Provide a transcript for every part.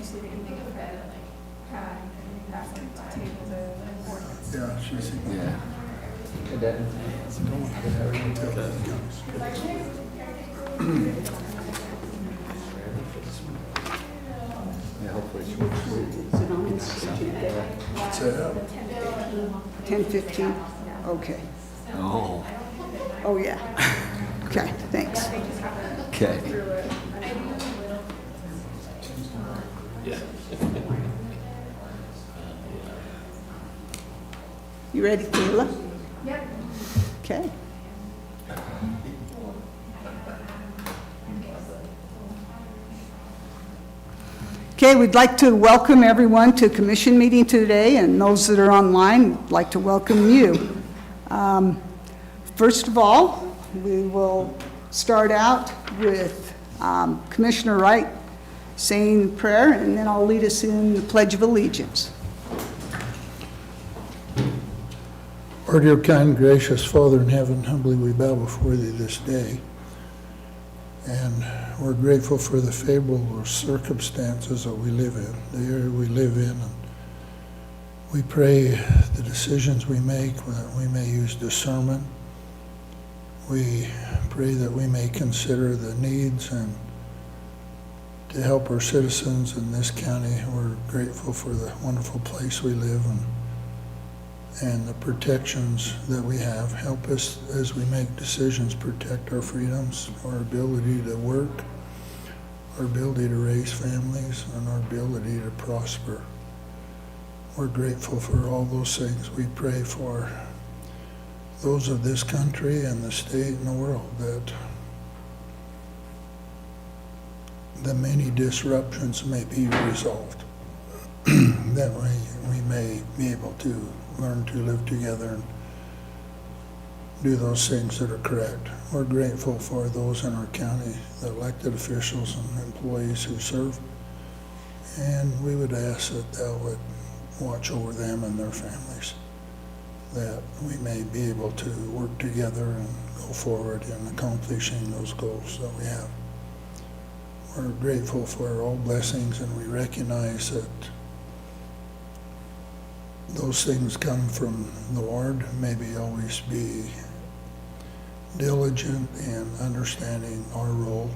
you see the email that had asked them to table the ordinance. Yeah, she's. Yeah. It doesn't. Yeah, hopefully she works. Is it on this agenda? What's that? 10:15? Okay. Oh. Oh, yeah. Okay, thanks. Okay. You ready, Kayla? Yep. Okay. Okay, we'd like to welcome everyone to commission meeting today, and those that are online, we'd like to welcome you. First of all, we will start out with Commissioner Wright saying prayer, and then I'll lead us in the Pledge of Allegiance. Our dear, kind, gracious Father in heaven, humbly we bow before thee this day. And we're grateful for the favorable circumstances that we live in, the area we live in. And we pray the decisions we make, that we may use discernment. We pray that we may consider the needs and to help our citizens in this county. We're grateful for the wonderful place we live in and the protections that we have. Help us as we make decisions, protect our freedoms, our ability to work, our ability to raise families, and our ability to prosper. We're grateful for all those things. We pray for those of this country and the state and the world, that the many disruptions may be resolved. That way we may be able to learn to live together and do those things that are correct. We're grateful for those in our county, the elected officials and employees who serve, and we would ask that thou would watch over them and their families, that we may be able to work together and go forward in accomplishing those goals that we have. We're grateful for all blessings, and we recognize that those things come from the Lord. Maybe always be diligent in understanding our role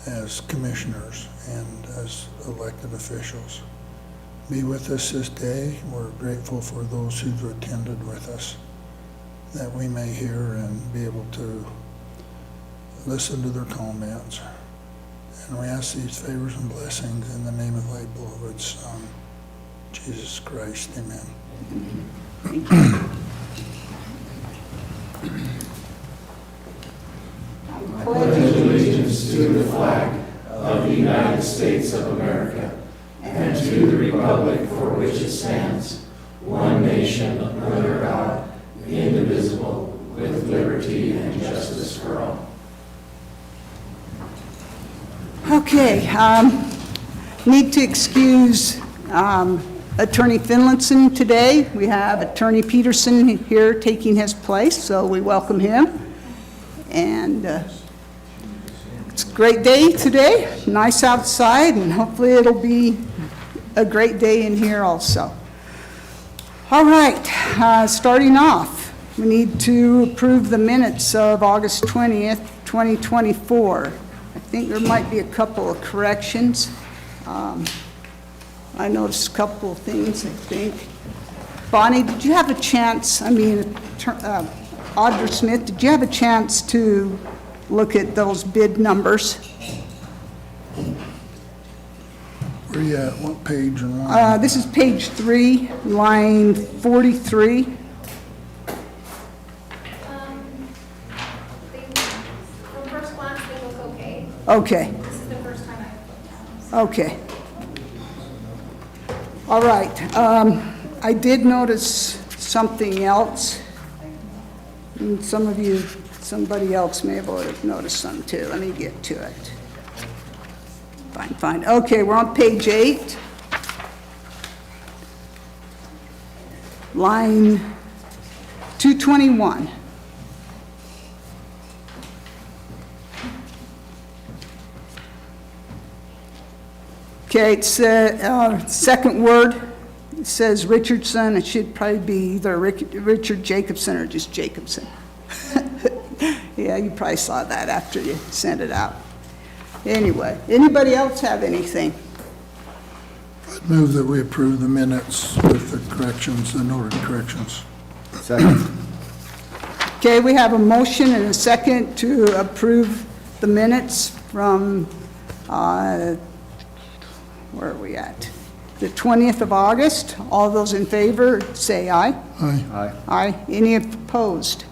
as commissioners and as elected officials. Be with us this day. We're grateful for those who've attended with us, that we may hear and be able to listen to their comments. And we ask these favors and blessings in the name of thy beloved Son, Jesus Christ. Amen. I pledge allegiance to the flag of the United States of America and to the republic for which it stands, one nation under God, indivisible, with liberty and justice for all. Okay, need to excuse Attorney Finlinson today. We have Attorney Peterson here taking his place, so we welcome him. And it's a great day today, nice outside, and hopefully it'll be a great day in here also. All right, starting off, we need to approve the minutes of August 20th, 2024. I think there might be a couple of corrections. I noticed a couple of things, I think. Bonnie, did you have a chance, Audra Smith, did you have a chance to look at those bid numbers? Where you at? What page and line? This is page 3, line 43. From first glance, they look okay. Okay, This is the first time I've looked at them. okay. All right, I did notice something else. And somebody else may have noticed something too. Let me get to it. Fine. Okay, we're on page 8. Line 221. Okay, it's second word. It says Richardson. It should probably be either Richard Jacobson or just Jacobson. Yeah, you probably saw that after you sent it out. Anyway, anybody else have anything? I'd move that we approve the minutes with the corrections, the noted corrections. Second. Okay, we have a motion and a second to approve the minutes from, where are we at? The 20th of August. All those in favor, say aye. Aye. Aye. Aye. Any opposed?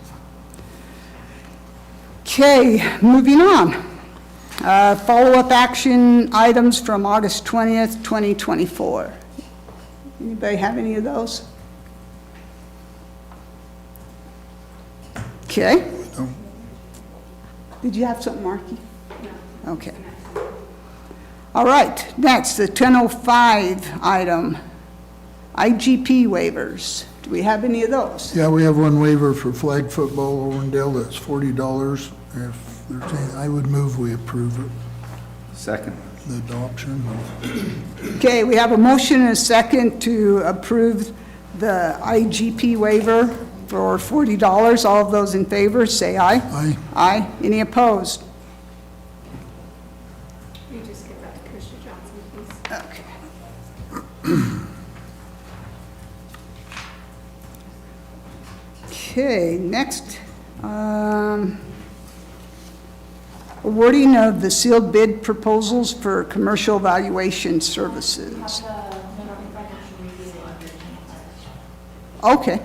Okay, moving on. Follow-up action items from August 20th, 2024. Anybody have any of those? Okay. No. Did you have something, Marky? No. Okay. All right, next, the 10:05 item, IGP waivers. Do we have any of those? Yeah, we have one waiver for flag football over in Dale, that's $40. If there's any, I would move we approve it, Second. the adoption. Okay, we have a motion and a second to approve the IGP waiver for $40. All of those in favor, say aye. Aye. Aye. Any opposed? You just give that to Commissioner Johnson, please. Okay. Okay, next, awarding of the sealed bid proposals for commercial valuation services. Okay.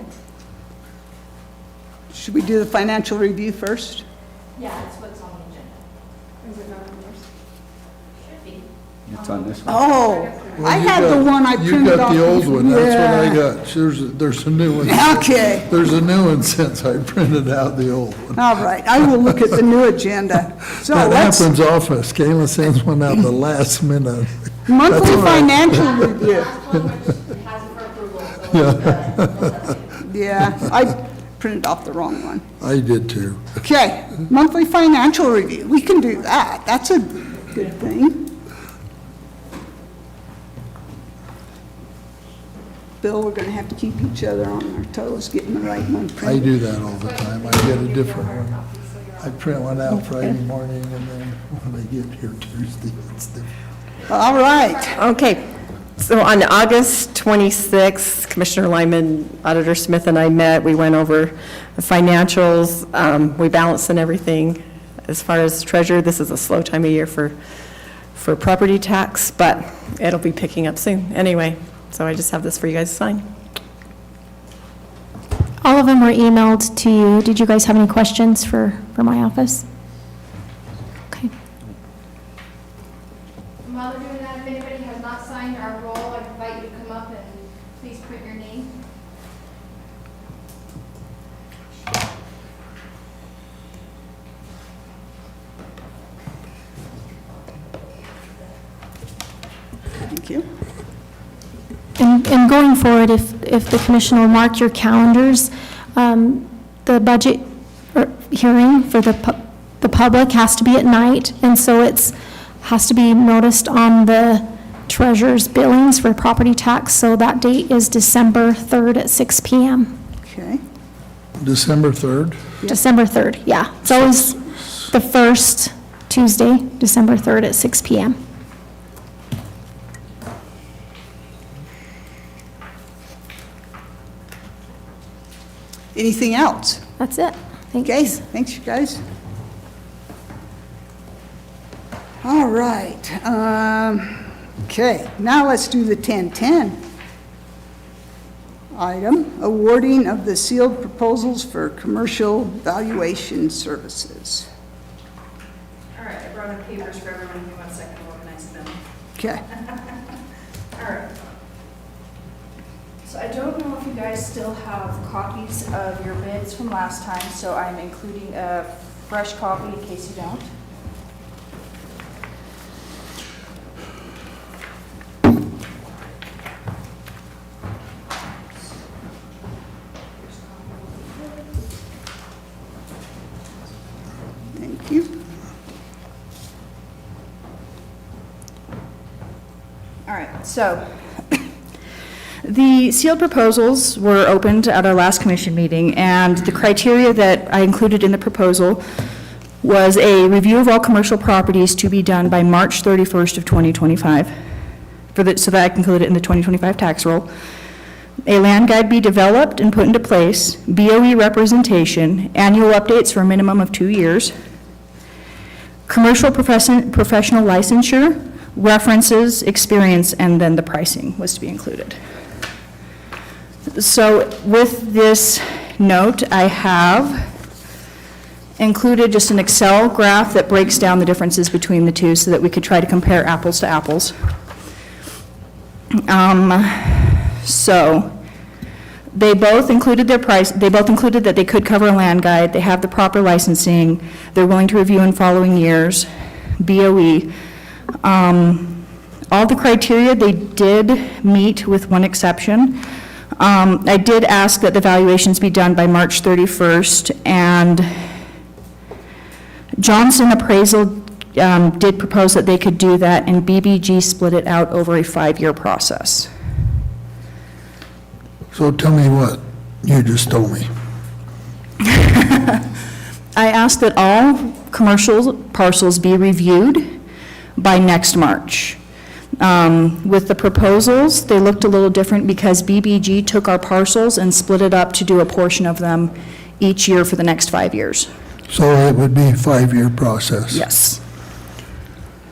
Should we do the financial review first? Yeah, that's what's on the agenda. Is it not on yours? Should be. It's on this one. Oh, Well, I you had got- the one I printed off. You got the old one, that's what I Yeah. got. There's a new one. Okay, There's a new one since I printed out the old one. all right, I will look at the new agenda. So That let's, happens often. Kayla sends one out the last minute. monthly That's all right. financial review. Last one was, has it for approval, so it's, Yeah, I printed off the wrong one. I did too. Okay, monthly financial review, we can do that, that's a good thing. Bill, we're gonna have to keep each other on our toes, getting the right one I printed. do that all the time. I get a different one. I print one out Friday morning and then when I get here Tuesday, it's different. All right, Okay, so on August 26th, Commissioner Lyman, Auditor Smith, and I met. We went over the financials. We balanced and everything. As far as treasurer, this is a slow time of year for property tax, but it'll be picking up soon. Anyway, so I just have this for you guys to sign. All of them were emailed to you. Did you guys have any questions for my office? Okay. while they're doing that, if anybody has not signed our roll, I invite you to come up and please print your name. thank you. And going forward, if the commission will mark your calendars, the budget hearing for the public has to be at night, and so has to be noticed on the treasurer's billings for property tax, so that date is December 3rd at 6 p.m. Okay, December 3rd? December 3rd, yeah. It's always the first Tuesday, December 3rd at 6 p.m. anything else? That's it. Thank you. Okay, thanks, you guys. All right, okay, now let's do the 1010 item, awarding of the sealed proposals for commercial valuation services. All right, I brought in papers for everyone who wants to organize them. Okay, All right. So I don't know if you guys still have copies of your bids from last time, so I'm including a fresh copy in case you don't. thank you. So, the sealed proposals were opened at our last commission meeting, and the criteria that I included in the proposal was a review of all commercial properties to be done by March 31st of 2025, so that I can include it in the 2025 tax roll. A land guide be developed and put into place, BOE representation, annual updates for a minimum of 2 years, commercial professional licensure, references, experience, and then the pricing was to be included. So with this note, I have included just an Excel graph that breaks down the differences between the two so that we could try to compare apples to apples. So they both included their price, they both included that they could cover a land guide, they have the proper licensing, they're willing to review in following years, BOE. All the criteria they did meet with one exception. I did ask that the valuations be done by March 31st, and Johnson Appraisal did propose that they could do that, and BBG split it out over a 5-year process. So tell me what you just told me. I asked that all commercial parcels be reviewed by next March. With the proposals, they looked a little different because BBG took our parcels and split it up to do a portion of them each year for the next 5 years. So it would be a 5-year process? Yes.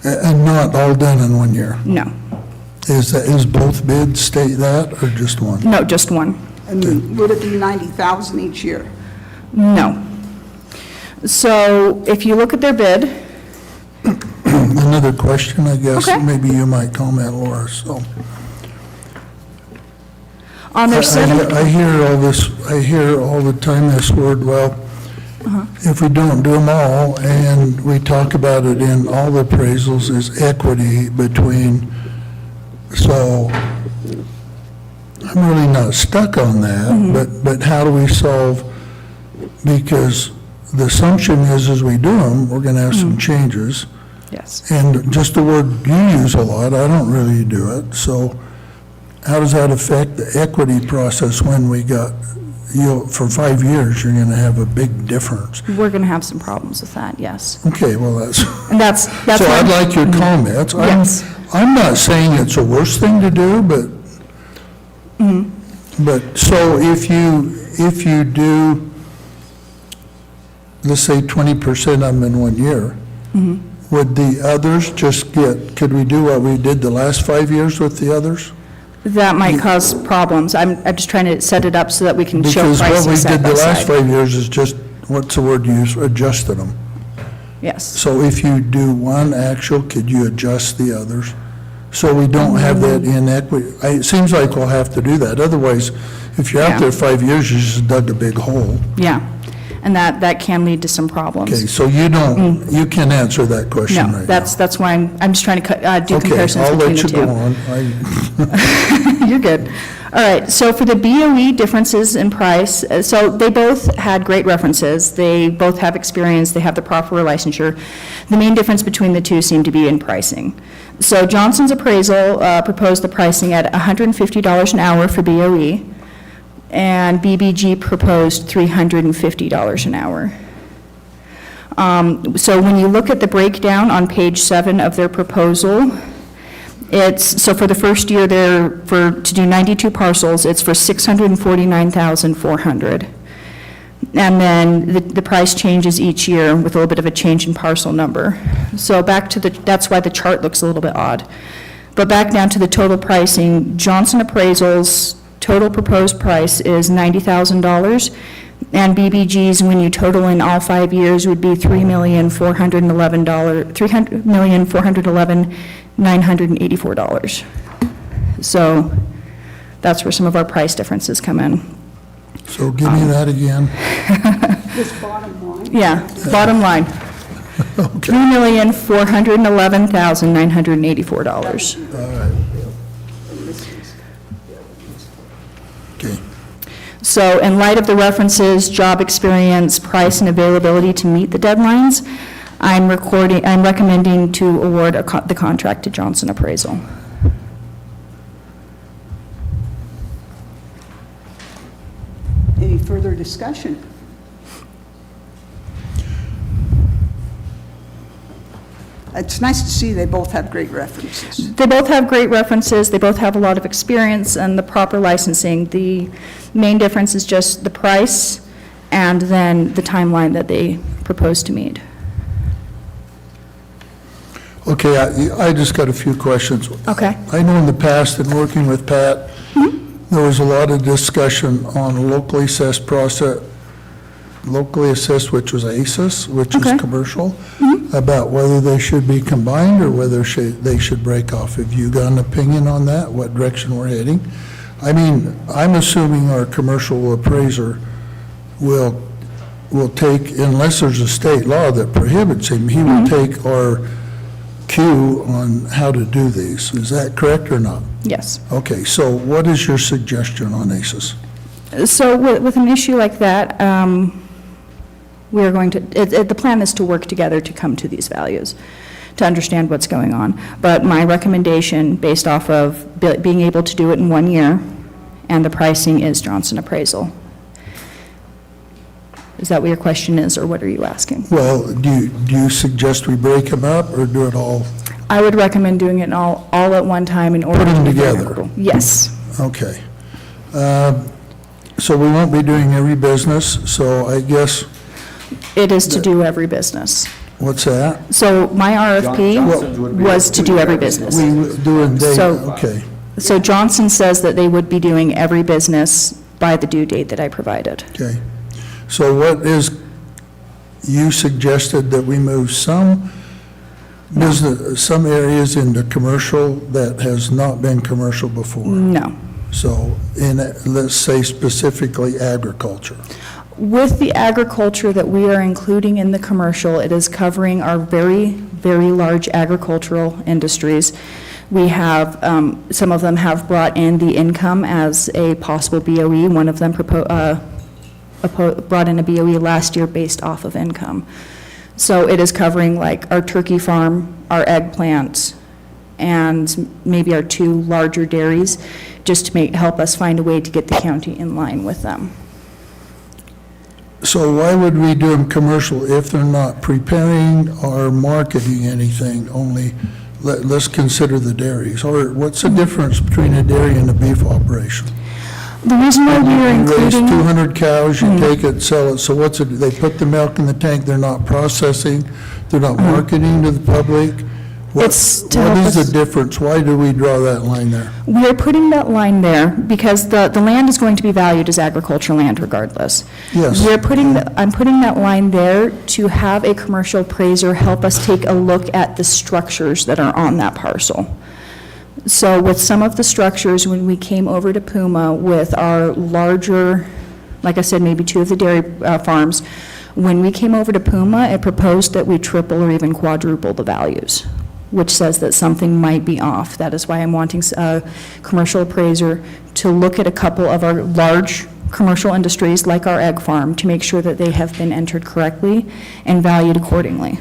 And not all done in 1 year? No. Is both bids state that, or just one? No, just one. And would it be 90,000 each year? No. So if you look at their bid, Another question, I guess, Okay. maybe you might comment, Laura, so. on their seven, I hear all this, I hear all the time this word, well, if we don't do them all, and we talk about it in all the appraisals, is equity between, so I'm really not stuck on that, but how do we solve, because the assumption is as we do them, we're going to have some changes. yes. And just the word you use a lot, I don't really do it, so how does that affect the equity process when we got, for 5 years, you're gonna have a big difference? We're going to have some problems with that, yes. Okay, well, that's, And that's so why- I'd like your comments. Yes. I'm not saying it's a worse thing to do, but so if you do, let's say 20% of them in 1 year, would the others just get, could we do what we did the last 5 years with the others? That might cause problems. I'm just trying to set it up so that we can show Because what pricing we side did by the last side. 5 years is just, what's the word you use, adjusted them. Yes. So if you do one actual, could you adjust the others? So we don't have that inequity. It seems like we'll have to do that. Otherwise, if you're Yeah. out there 5 years, you just dug a big hole. Yeah. And that can lead to some problems. Okay, so you don't, you can't answer that question right now. No, that's why I'm just trying to do comparisons Okay, I'll between let the you two. go on. You're good. All right, so for the BOE differences in price, so they both had great references. They both have experience, they have the proper licensure. The main difference between the two seemed to be in pricing. So Johnson's Appraisal proposed the pricing at $150 an hour for BOE, and BBG proposed $350 an hour. So when you look at the breakdown on page 7 of their proposal, so for the first year to do 92 parcels, it's for $649,400. And then the price changes each year with a little bit of a change in parcel number. So back to that's why the chart looks a little bit odd. But back down to the total pricing, Johnson Appraisal's total proposed price is $90,000, and BBG's, when you total in all 5 years, would be $3,411,984. So that's where some of our price differences come in. So give me that again. This bottom line? Yeah, bottom line, Okay. $3,411,984. Okay. So in light of the references, job experience, price, and availability to meet the deadlines, I'm recommending to award the contract to Johnson Appraisal. discussion? It's nice to see they both have great references. They both have great references, they both have a lot of experience and the proper licensing. The main difference is just the price and then the timeline that they propose to meet. Okay, I just got a few questions. Okay. I know in the past, in working with Pat, there was a lot of discussion on locally assessed, which was ACES, which is Okay. commercial, about whether they should be combined or whether they should break off. Have you got an opinion on that, what direction we're heading? I mean, I'm assuming our commercial appraiser will take, unless there's a state law that prohibits him, he will take our cue on how to do these. Is that correct or not? Yes. Okay, so what is your suggestion on ACES? So with an issue like that, we are going to, the plan is to work together to come to these values, to understand what's going on. But my recommendation, based off of being able to do it in 1 year, and the pricing is Johnson Appraisal. Is that what your question is, or what are you asking? Well, do you suggest we break them up or do it all? I would recommend doing it all at one time in order Put to them be very together. equitable. Yes. Okay. So we won't be doing every business, so I guess, It is to do every business. what's that? So my RFP Johnson's would be was to do every every business. We do it day, So- okay. So Johnson says that they would be doing every business by the due date that I provided. Okay. So what is, you suggested that we move some business, some areas into commercial that has not been commercial before. No. So let's say specifically agriculture. With the agriculture that we are including in the commercial, it is covering our very, very large agricultural industries. We have, some of them have brought in the income as a possible BOE. One of them brought in a BOE last year based off of income. So it is covering like our turkey farm, our eggplant, and maybe our 2 larger dairies, just to help us find a way to get the county in line with them. So why would we do them commercial if they're not preparing or marketing anything, only let's consider the dairies? Or what's the difference between a dairy and a beef operation? The reason why we are You raise including, 200 cows, you take it, sell it, so what's it, they put the milk in the tank, they're not processing, they're not marketing to the public? What It's to help is us- the difference? Why do we draw that line there? we are putting that line there because the land is going to be valued as agricultural land regardless. Yes. I'm putting that line there to have a commercial appraiser help us take a look at the structures that are on that parcel. So with some of the structures, when we came over to Puma with our larger, like I said, maybe 2 of the dairy farms, when we came over to Puma, it proposed that we triple or even quadruple the values, which says that something might be off. That is why I'm wanting a commercial appraiser to look at a couple of our large commercial industries, like our egg farm, to make sure that they have been entered correctly and valued accordingly.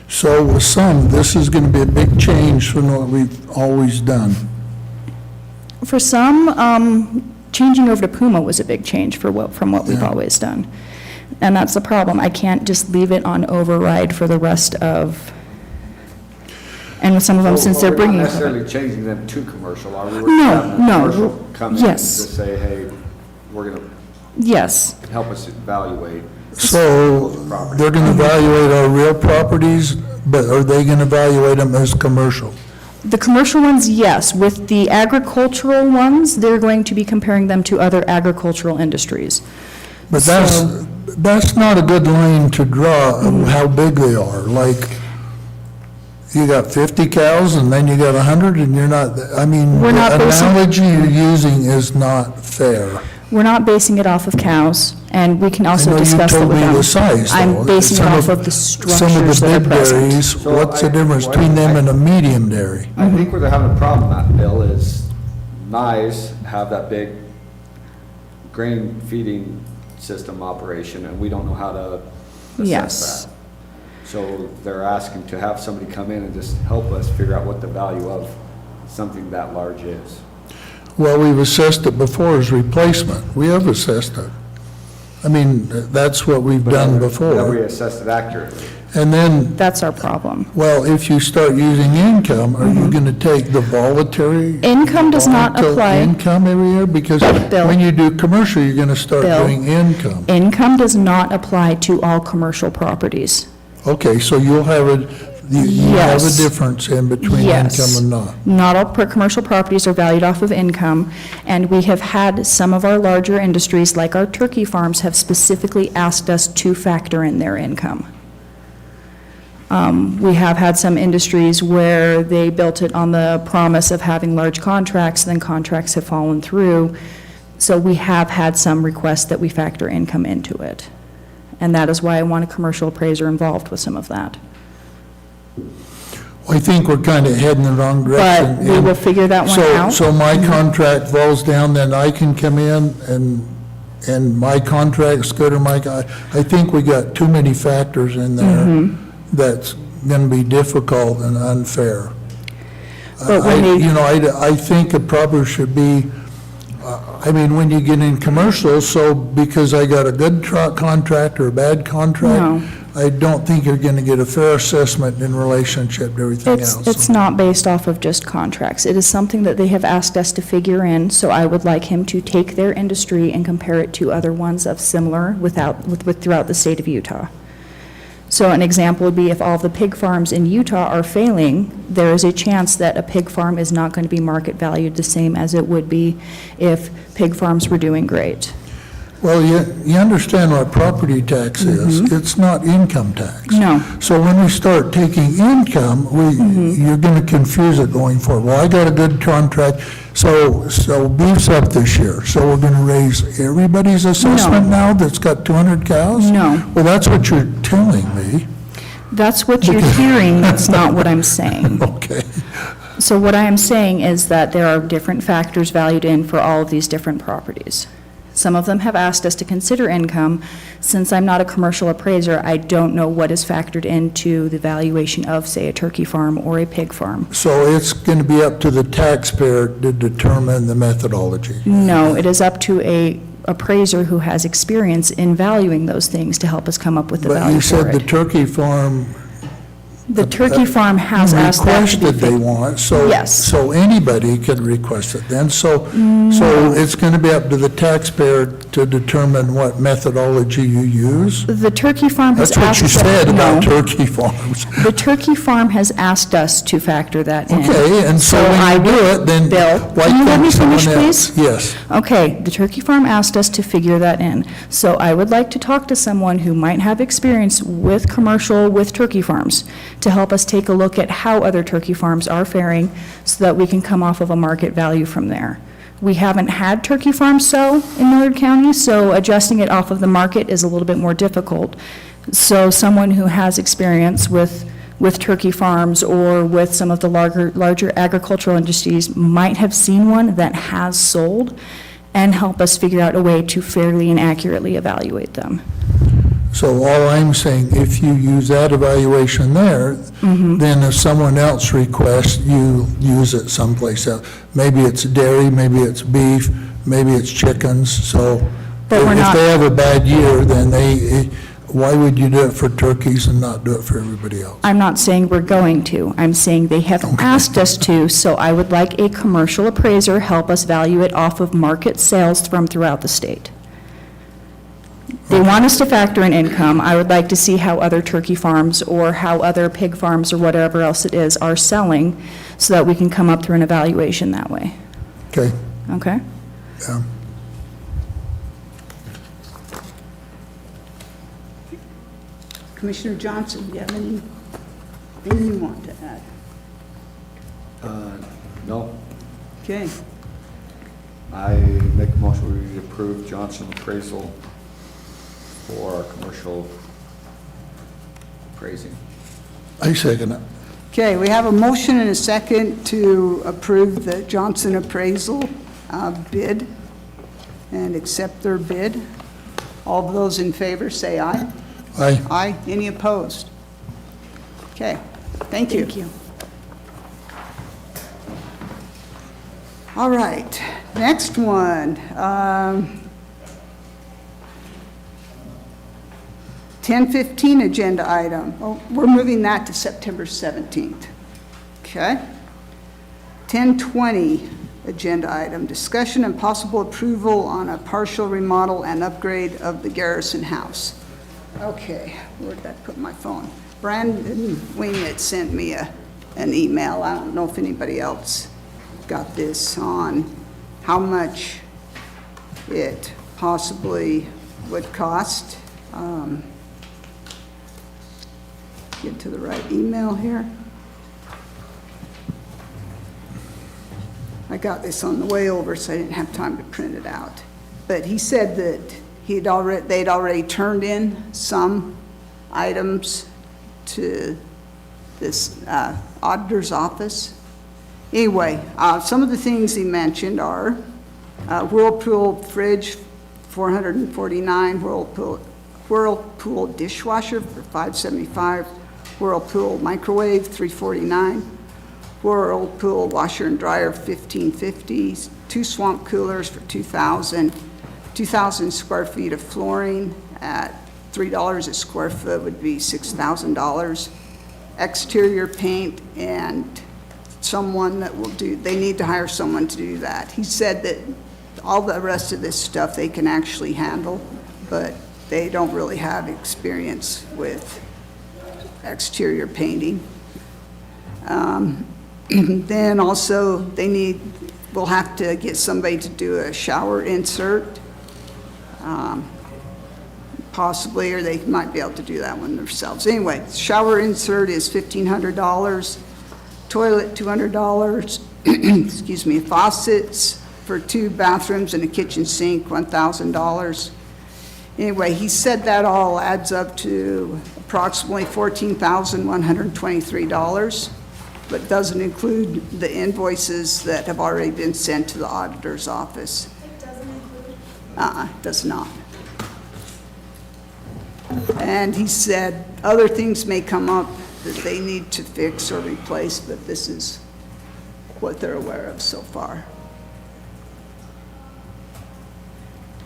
So with some, this is going to be a big change from what we've always done. For some, changing over to Puma was a big change from what we've Yeah. always done. And that's the problem. I can't just leave it on override for the rest of, and with some of them, since they're bringing. We're not necessarily changing them to commercial, are we? We're No, having a no, commercial come in and yes. just say, hey, we're going to Yes, help us evaluate. So they're going to evaluate our real properties, but are they going to evaluate them as commercial? the commercial ones, yes. With the agricultural ones, they're going to be comparing them to other agricultural industries. But that's not a good line to draw of how big they are. Like, you got 50 cows and then you got 100 and you're not, I mean, We're not the basing- analogy you're using is not fair. We're not basing it off of cows, and we can also I know discuss you that told with me them. the size, though. I'm basing it Some off of the Some of structures the that are big present. dairies, So what's the I- difference what between them I- and a medium dairy? I think where they're having a problem at, Bill, is Nyes have that big grain feeding system operation, and we don't know how to Yes. assess that. So they're asking to have somebody come in and just help us figure out what the value of something that large is. Well, we've assessed it before as replacement. We have assessed it. I mean, that's what we've done That we before. assessed it accurately. And then, That's our problem. well, if you start using income, are you going to take the voluntary? Income does not volatile apply. Income every year? Because Bill. when you do commercial, you're going to start Bill. doing income. Income does not apply to all commercial properties. Okay, so you'll have you have a Yes. difference in between Yes. income and not. Not all commercial properties are valued off of income, and we have had some of our larger industries, like our turkey farms, have specifically asked us to factor in their income. We have had some industries where they built it on the promise of having large contracts, then contracts have fallen through. So we have had some requests that we factor income into it. And that is why I want a commercial appraiser involved with some of that. I think we're kind of heading the wrong direction. But we will figure that one So- out. So my contract falls down, then I can come in and my contract's good, or I think we got too many factors in there Mm-hmm. that's going to be difficult and unfair. But when they- I think it probably should be, I mean, when you get in commercial, so because I got a good contract or a bad contract, No. I don't think you're going to get a fair assessment in relationship to everything else. It's not based off of just contracts. It is something that they have asked us to figure in, so I would like him to take their industry and compare it to other ones of similar throughout the state of Utah. So an example would be if all the pig farms in Utah are failing, there is a chance that a pig farm is not going to be market valued the same as it would be if pig farms were doing great. Well, you understand what property tax is. It's not income tax. No. So when we start taking income, you're going to confuse it going forward. Well, I got a good contract, so beef's up this year, so we're going to raise everybody's assessment now that's got 200 cows? No. Well, that's what you're telling me. That's what you're hearing, that's not what I'm saying. Okay. So what I am saying is that there are different factors valued in for all of these different properties. Some of them have asked us to consider income. Since I'm not a commercial appraiser, I don't know what is factored into the valuation of, say, a turkey farm or a pig farm. So it's going to be up to the taxpayer to determine the methodology? No, it is up to a appraiser who has experience in valuing those things to help us come up with the But value you for said the it. turkey farm The turkey farm has asked that to be. requested they want, so. Yes. So anybody can request it then, so it's going to be up to the taxpayer to determine what methodology you use? The turkey farm has That's what asked. you said about No. turkey farms. The turkey farm has asked us to factor that in. Okay, and so I when you do it, then Bill, why can you let can't me someone finish, else? please? Yes. Okay, the turkey farm asked us to figure that in. So I would like to talk to someone who might have experience with commercial, with turkey farms, to help us take a look at how other turkey farms are faring so that we can come off of a market value from there. We haven't had turkey farms sell in Millard County, so adjusting it off of the market is a little bit more difficult. So someone who has experience with turkey farms or with some of the larger agricultural industries might have seen one that has sold and help us figure out a way to fairly and accurately evaluate them. So all I'm saying, if you use that evaluation there, then if someone else requests, you use it someplace else. Maybe it's dairy, maybe it's beef, maybe it's chickens, so But we're if not- they have a bad year, then why would you do it for turkeys and not do it for everybody else? I'm not saying we're going to. I'm saying they have asked us to, so I would like a commercial appraiser help us value it off of market sales from throughout the state. They want us to factor in income. I would like to see how other turkey farms or how other pig farms or whatever else it is are selling so that we can come up through an evaluation that way. Okay, Okay? yeah. Commissioner Johnson, do you have anything you want to add? No, Okay, I make a motion we approve Johnson appraisal for our commercial appraising. I second it. okay, we have a motion and a second to approve the Johnson appraisal bid and accept their bid. All of those in favor, say aye. Aye. Aye. Any opposed? Okay, thank you. Thank you. All right, next one. 10:15 agenda item. Oh, we're moving that to September 17th. Okay. 10:20 agenda item, discussion and possible approval on a partial remodel and upgrade of the Garrison House. Okay, where did I put my phone? Brandon Wingett sent me an email. I don't know if anybody else got this on how much it possibly would cost. Get to the right email here. I got this on the way over, so I didn't have time to print it out. But he said that they'd already turned in some items to this auditor's office. Anyway, some of the things he mentioned are Whirlpool fridge, $449, Whirlpool dishwasher for $575, Whirlpool microwave, $349, Whirlpool washer and dryer, $1,550, 2 swamp coolers for $2,000, 2,000 square feet of flooring at $3 a square foot would be $6,000. Exterior paint and someone that will do, they need to hire someone to do that. He said that all the rest of this stuff they can actually handle, but they don't really have experience with exterior painting. Then also we'll have to get somebody to do a shower insert, possibly, or they might be able to do that one themselves. Anyway, shower insert is $1,500, toilet $200, excuse me, faucets for 2 bathrooms and a kitchen sink, $1,000. Anyway, he said that all adds up to approximately $14,123, but doesn't include the invoices that have already been sent to the auditor's office. It doesn't include? Does not. And he said other things may come up that they need to fix or replace, but this is what they're aware of so far.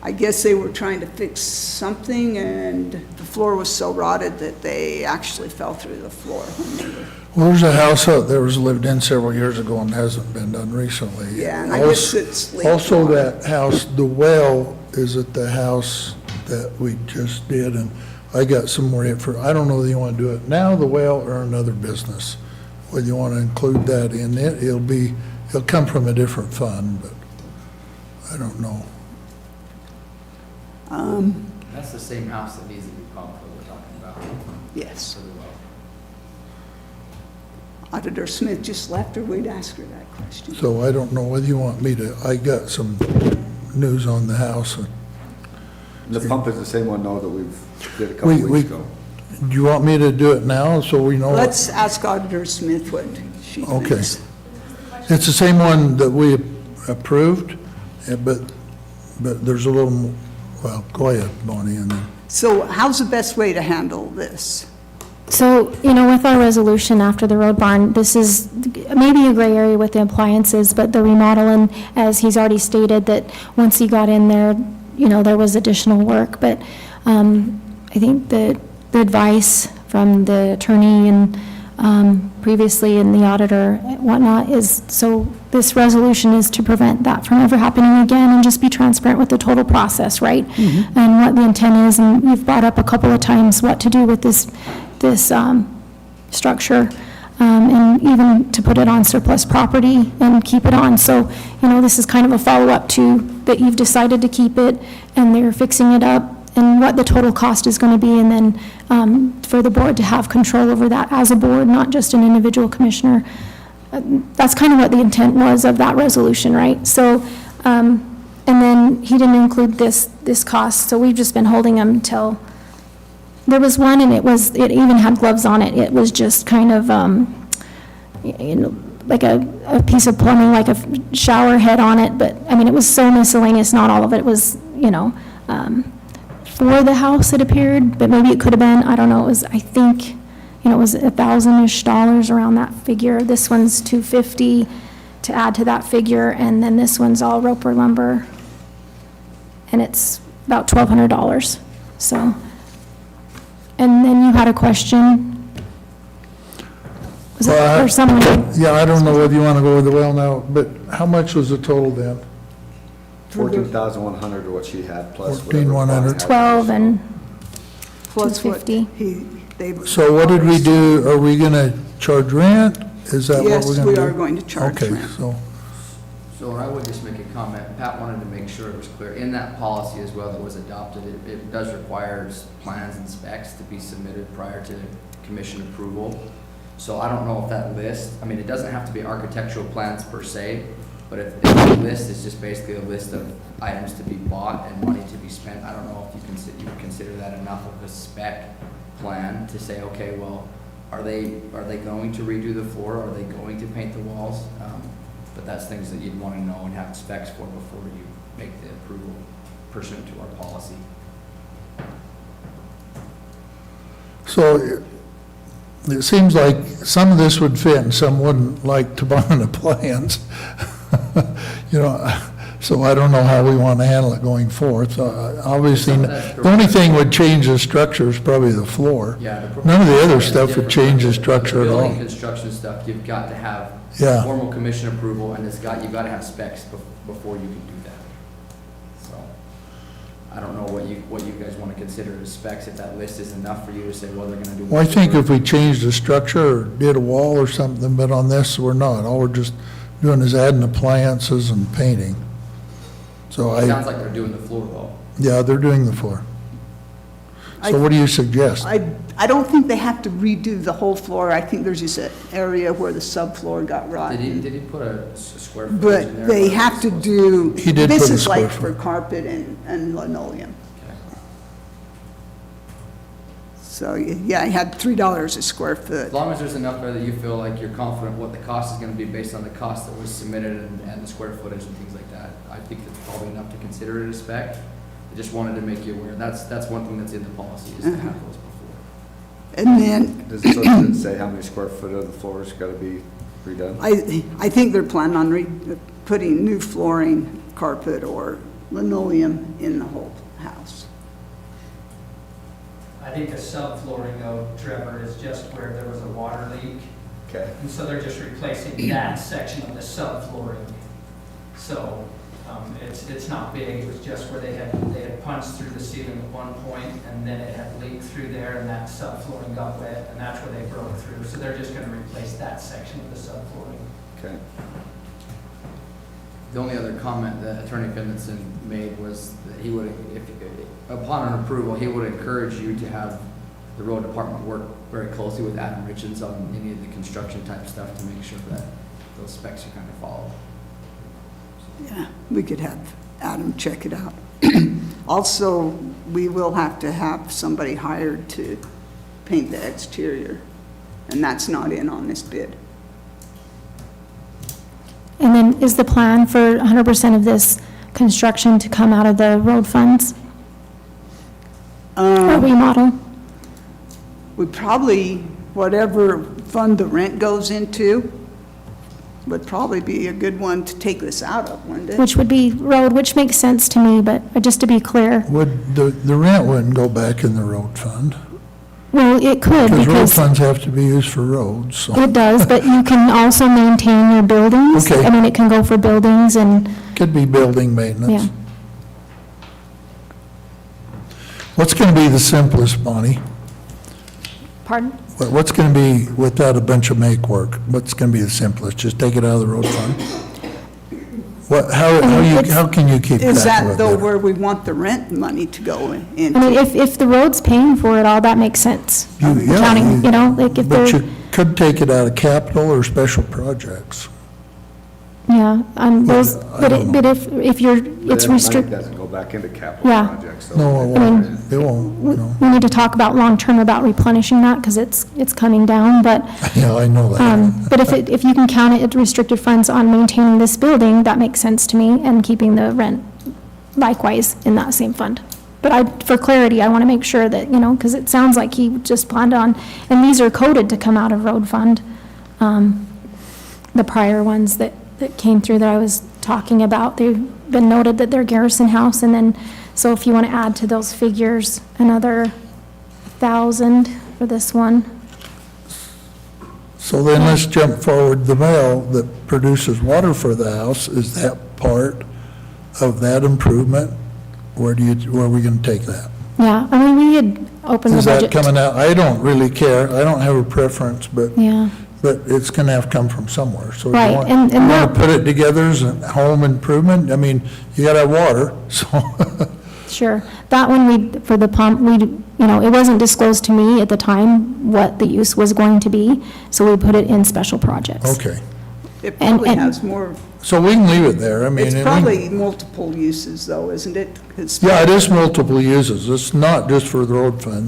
I guess they were trying to fix something, and the floor was so rotted that they actually fell through the floor when they were. Well, there's a house out there was lived in several years ago and hasn't been done recently. Yeah, and I guess it's leaked Also, water. that house, the well is at the house that we just did, and I got some more info. I don't know whether you want to do it now, the well, or another business. Whether you want to include that in it, it'll come from a different fund, but I don't know. That's the same house that needs to be pumped that we're talking about. Yes. For the well. Auditor Smith just left, or we'd ask her that question. So I don't know whether you want me to, I got some news on the house. The pump is the same one, though, that we've did a couple weeks ago. Do you want me to do it now so we know? Let's ask Auditor Smith what she Okay. thinks. It's the same one that we approved, but there's a little, well, go ahead, Bonnie, and then. So how's the best way to handle this? So, with our resolution after the road barn, this is maybe a gray area with the appliances, but the remodel, and as he's already stated, that once he got in there, there was additional work. But I think that the advice from the attorney and previously and the auditor and whatnot is, so this resolution is to prevent that from ever happening again and just be transparent with the total process, right? And what the intent is, and you've brought up a couple of times what to do with this structure, and even to put it on surplus property and keep it on. So, this is kind of a follow-up to that you've decided to keep it, and they're fixing it up, and what the total cost is going to be, and then for the board to have control over that as a board, not just an individual commissioner. That's kind of what the intent was of that resolution, right? So, and then he didn't include this cost, so we've just been holding them until. There was one, and it even had gloves on it. It was just kind of, like a piece of plumbing, like a shower head on it. But, it was so miscellaneous, not all of it was, for the house, it appeared, but maybe it could have been, I don't know. It was, I think, it was $1,000-ish around that figure. This one's $250. to add to that figure, and then this one's all Roper lumber, and it's about $1,200, so. And then you had a question? Was it, Well, or someone? Yeah, I don't know whether you want to go with the well now, but how much was the total then? 14,100 or what she had plus. 14,100. 12 and Plus what 250. they. So what did we do? Are we going to charge rent? Is that what Yes, we're going to we do? are going to charge Okay, rent. so, So I would just make a comment. Pat wanted to make sure it was clear. In that policy as well that was adopted, it does require plans and specs to be submitted prior to commission approval. So I don't know if that list, I mean, it doesn't have to be architectural plans per se, but if the list is just basically a list of items to be bought and money to be spent, I don't know if you would consider that enough of a spec plan to say, okay, well, are they going to redo the floor? Are they going to paint the walls? But that's things that you'd want to know and have specs for before you make the approval pursuant to our policy. so it seems like some of this would fit and some wouldn't, like to buy the plans. You know, so I don't know how we want to handle it going forth. Obviously, Some of that's the only thing would change the structure is probably the floor. Yeah. None of the other Yeah, stuff would different. change the structure at Building all. construction stuff, you've got to have Yeah. formal commission approval, and you've got to have specs before you can do that. So, I don't know what you guys want to consider as specs, if that list is enough for you to say, well, they're going to do. Well, I think if we changed the structure or did a wall or something, but on this, we're not. All we're just doing is adding appliances and painting. So It sounds I, like they're doing the floor, though. yeah, they're doing the floor. So what do you suggest? I don't think they have to redo the whole floor. I think there's just an area where the subfloor got rotten. Did he put a square footage in But there? they What have is to it supposed do, He did this put a is like square for carpet and linoleum. Okay. So, yeah, I had $3 a square foot. As long as there's enough there that you feel like you're confident what the cost is going to be based on the cost that was submitted and the square footage and things like that, I think that's probably enough to consider it a spec. I just wanted to make you aware. That's one thing that's in the policy, is to have those before. And then, Does it say how many square foot of the floor is got to be redone? I think they're planning on putting new flooring, carpet, or linoleum in the whole house. I think the subflooring though, Trevor, is just where there was a water leak. Okay. And so they're just replacing that section of the subflooring. So, it's not big, it was just where they had punched through the ceiling at one point, and then it had leaked through there, and that subflooring got wet, and that's where they broke through. So they're just gonna replace that section of the subflooring. Okay. The only other comment that Attorney Finlinson made was that he would, upon an approval, he would encourage you to have the road department work very closely with Adam Richards on any of the construction type stuff to make sure that those specs are kind of followed. Yeah, we could have Adam check it out. Also, we will have to have somebody hired to paint the exterior, and that's not in on this bid. And then is the plan for 100% of this construction to come out of the road funds or remodel? We probably, whatever fund the rent goes into, would probably be a good one to take this out of, wouldn't it? Which would be road, which makes sense to me, but just to be clear, Would, the rent wouldn't go back in the road fund? well, it could Because road because funds have to be used for roads, so. it does, but you can also maintain your buildings. Okay. I mean, it can go for buildings and, Could be building maintenance. yeah. What's going to be the simplest, Bonnie? Pardon? What's going to be, without a bunch of make work, what's going to be the simplest? Just take it out of the road fund? What, how can you keep Is track of that it though better? where we want the rent money to go into? I mean, if the road's paying for it all, that makes sense. Yeah, Counting, you know, like if But they're, you could take it out of capital or special projects. yeah, those, I don't but if you're, it's Money restricted. doesn't go back into capital Yeah. projects. so- No, it I mean, won't, it won't, no. We need to talk about long-term about replenishing that, because it's coming down, but, Yeah, I know that. but if you can count it at restricted funds on maintaining this building, that makes sense to me, and keeping the rent likewise in that same fund. But for clarity, I want to make sure that, you know, because it sounds like he just planned on, and these are coded to come out of road fund, the prior ones that that came through that I was talking about. They've been noted that they're Garrison House, and then, so if you want to add to those figures, another 1,000 for this one. So then let's jump forward. The well that produces water for the house, is that part of that improvement? Where are we going to take that? Yeah, I mean, we had opened the Is budget. that coming out? I don't really care. I don't have a preference, but Yeah, it's going to have to come from somewhere. So Right, you want and to that- put it together as a home improvement? I mean, you got to have water, so, sure. That one, for the pump, it wasn't disclosed to me at the time what the use was going to be, so we put it in special projects. okay. It probably and- has more, So we can leave it there. I mean, it's and probably multiple uses though, isn't it? yeah, it is multiple uses. It's not just for the road fund.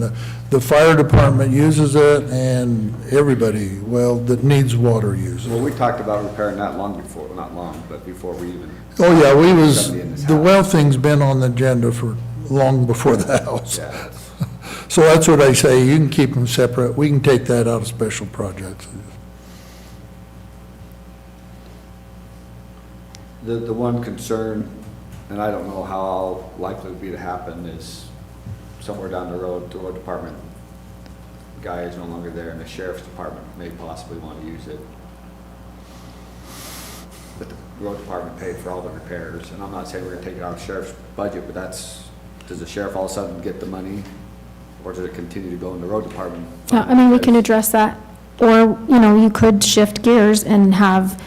The fire department uses it, and everybody, well, that needs water uses Well, it. we talked about repairing that long before, not long, but before we even, Oh, yeah, Somebody in this the house. well thing's been on the agenda for long before the house. yeah. So that's what I say, you can keep them separate. We can take that out of special projects. The one concern, and I don't know how likely it would be to happen, is somewhere down the road department guy is no longer there, and the sheriff's department may possibly want to use it. But the road department paid for all the repairs, and I'm not saying we're gonna take it out of sheriff's budget, but does the sheriff all of a sudden get the money? Or does it continue to go in the road department? Yeah, I mean, we can address that, or, you could shift gears and have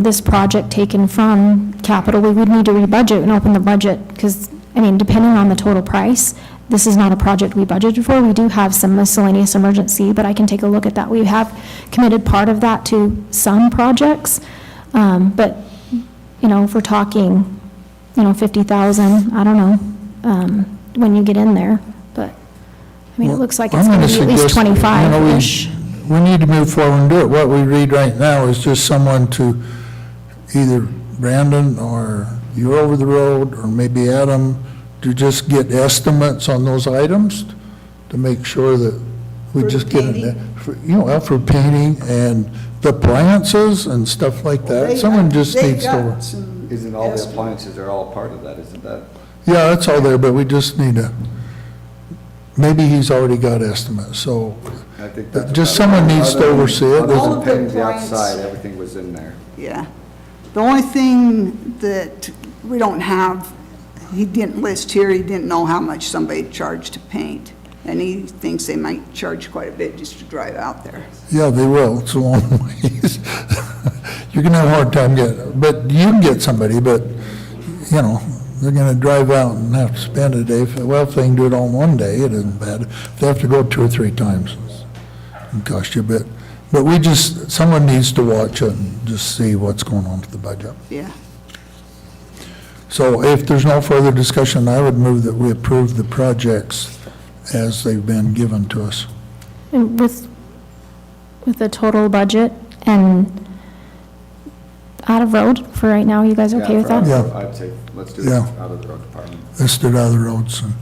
this project taken from capital. We would need to rebudget and open the budget, because, depending on the total price, this is not a project we budgeted for. We do have some miscellaneous emergency, but I can take a look at that. We have committed part of that to some projects, but, if we're talking, 50,000, I don't know, when you get in there, but, it looks like it's I'm going gonna to be at least suggest, 25-ish. We need to move forward and do it. What we read right now is just someone to, either Brandon or you're over the road, or maybe Adam, to just get estimates on those items, to make sure that we For just get it, painting? for painting and the appliances and stuff like that. Someone just needs to. Isn't all the appliances are all part of that, isn't that? Yeah, that's all there, but we just need to, maybe he's already got estimates, so I think that's. just about someone it. needs to Other than- oversee it. Other All than of the painting the appliance- outside, everything was in there. Yeah. The only thing that we don't have, he didn't list here, he didn't know how much somebody charged to paint. And he thinks they might charge quite a bit just to drive out there. Yeah, they will, it's a long ways. You're gonna have a hard time getting, but you can get somebody, but, they're gonna drive out and have to spend a day. Well, if they can do it all in one day, it isn't bad. If they have to go 2 or 3 times, it can cost you a bit. But someone needs to watch it and just see what's going on with the budget. Yeah. So if there's no further discussion, I would move that we approve the projects as they've been given to us. And with the total budget and out of road for right now, you guys okay with that? Yeah. I'd say, let's do it Yeah. out of the road department. Listed out of the roads. And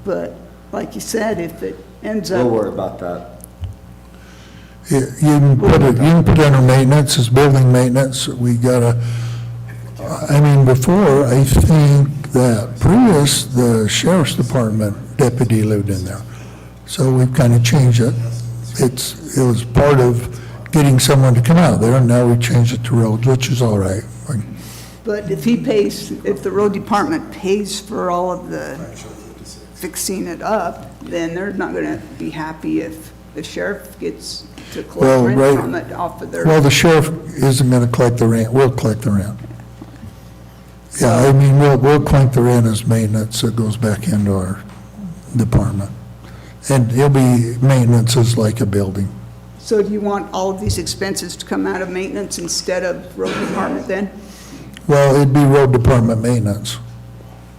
But like you said, if it ends We'll up, worry about that. You can put it under maintenance, as building maintenance. We gotta, before, I think that previous, the sheriff's department deputy lived in there. So we've kind of changed it. It was part of getting someone to come out there, and now we changed it to roads, which is all right. but if the road department pays for all of the fixing it up, then they're not gonna be happy if the sheriff gets to Well, collect right. rent from it off of their. Well, the sheriff isn't gonna collect the rent, we'll collect the rent. Yeah, we'll collect the rent as maintenance that goes back into our department. And it'll be maintenance is like a building. So do you want all of these expenses to come out of maintenance instead of road department then? Well, it'd be road department maintenance.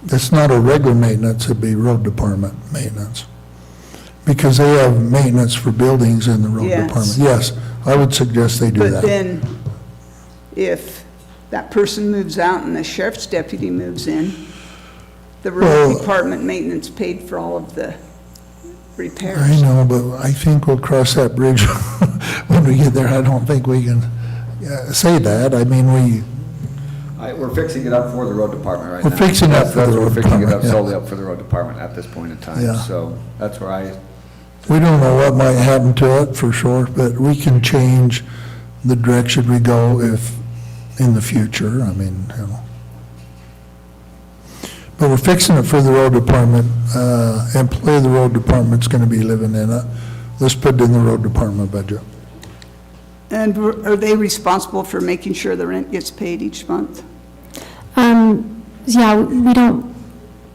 It's not a regular maintenance, it'd be road department maintenance. Because they have maintenance for buildings in the road Yes. department. Yes, I would suggest they do But that. then, if that person moves out and the sheriff's deputy moves in, the road Well- department maintenance paid for all of the repairs. I know, but I think we'll cross that bridge when we get there. I don't think we can say that. I mean, We're fixing it up for the road department right We're now. fixing it up for the That's- road We're fixing it department, up yeah. solely up for the road department at this point in time. Yeah. So that's where we don't know what might happen to it for sure, but we can change the direction we go if, in the future, I mean, you know. But we're fixing it for the road department. Employee of the road department's gonna be living in it. Let's put it in the road department budget. And are they responsible for making sure the rent gets paid each month? Yeah,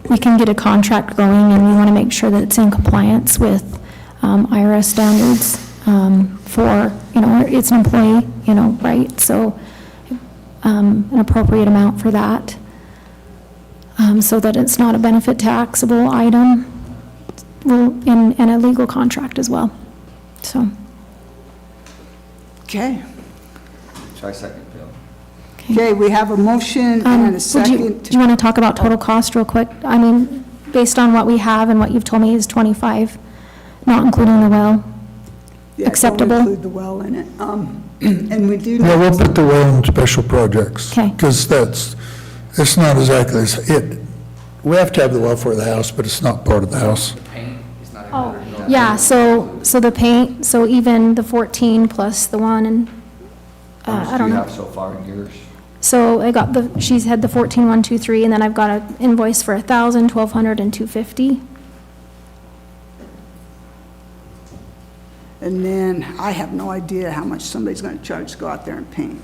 we can get a contract going, and we want to make sure that it's in compliance with IRS standards for, it's an employee, right? So an appropriate amount for that, so that it's not a benefit taxable item, and a legal contract as well, so. Okay. I second, Bill. Okay, we have a motion and a second. Do you want to talk about total cost real quick? I mean, based on what we have and what you've told me is 25, not including the well. Yeah, acceptable? don't include the well in it. And we do. Yeah, we'll put the well in special projects. Okay. Because it's not exactly, we have to have the well for the house, but it's not part of the house. The paint is not Oh, included. yeah, so the paint, so even the 14 plus the one, and, How much I do don't you know. have so far in yours? So I got she's had the 14, 1, 2, 3, and then I've got an invoice for 1,000, 1,200, and 250. And then I have no idea how much somebody's going to charge to go out there and paint.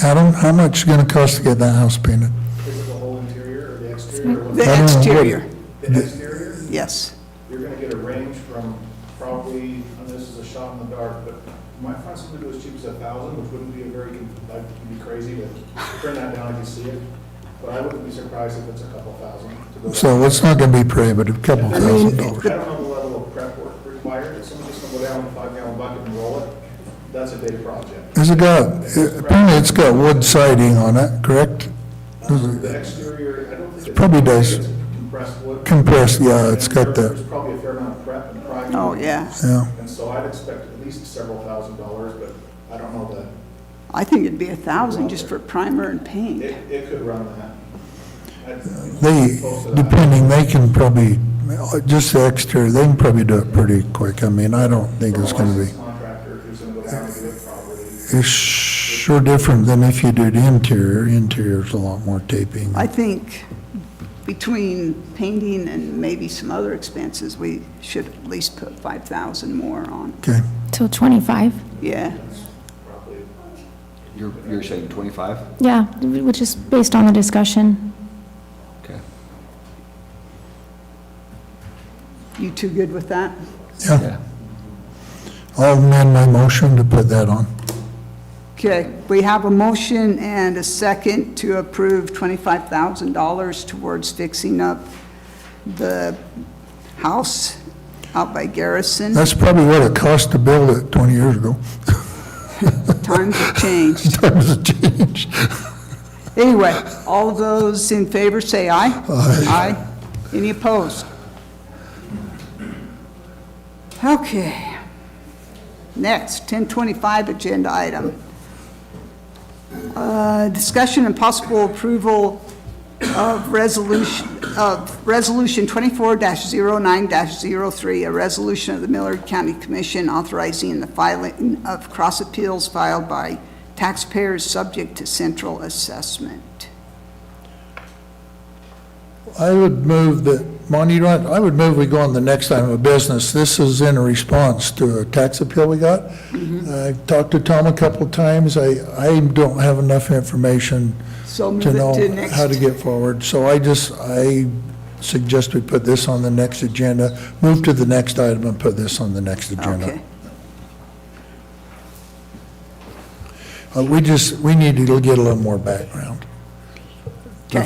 Adam, how much is it gonna cost to get that house painted? Is it the whole interior or the exterior? or what? The I don't know what- exterior, The exterior, yes. you're gonna get a range from probably, and this is a shot in the dark, but you might find something to do as cheap as 1,000, which wouldn't be like, it'd be crazy to turn that down if you see it. But I wouldn't be surprised if it's a couple thousand to go. So it's not gonna be prohibitive, a couple I $1,000. don't know the level of prep work required, if someone's just gonna go down with a 5-gallon bucket and roll it, that's a day project. Has it apparently it's got wood siding on it, correct? The exterior, I don't think it's. Probably does. It's compressed wood. Compressed, yeah, it's And got that. There's probably a fair amount of prep and priming. Oh, yeah. Yeah, And so I'd expect at least several $1,000s, but I don't know that, I think it'd be 1,000 just for primer and paint. it could run that. depending, they can probably, just the exterior, they can probably do it pretty quick. I mean, I don't think it's gonna be, Contractor who's gonna go down and do it properly. it's sure different than if you did interior. Interior's a lot more taping. I think between painting and maybe some other expenses, we should at least put 5,000 more on. Okay, So 25, Yeah. You're saying 25? yeah, which is based on the discussion. Okay. You two good with that? yeah. I'll amend my motion to put that on. Okay, we have a motion and a second to approve $25,000 towards fixing up the house out by Garrison. That's probably what it cost to build it 20 years ago. Times have changed. Times have changed. Anyway, all of those in favor say aye. Aye. Aye. Any opposed? Okay. Next, 1025 agenda item. Discussion and possible approval of resolution 24-09-03, a resolution of the Millard County Commission authorizing the filing of cross appeals filed by taxpayers subject to central assessment. I would move that, Monty, I would move we go on the next item of business. This is in a response to a tax appeal we got. I talked to Tom a couple of times. I don't have enough information So move to it know to next. how to get forward. So I suggest we put this on the next agenda, move to the next item and put this on the next agenda. Okay. We need to get a little more background Okay.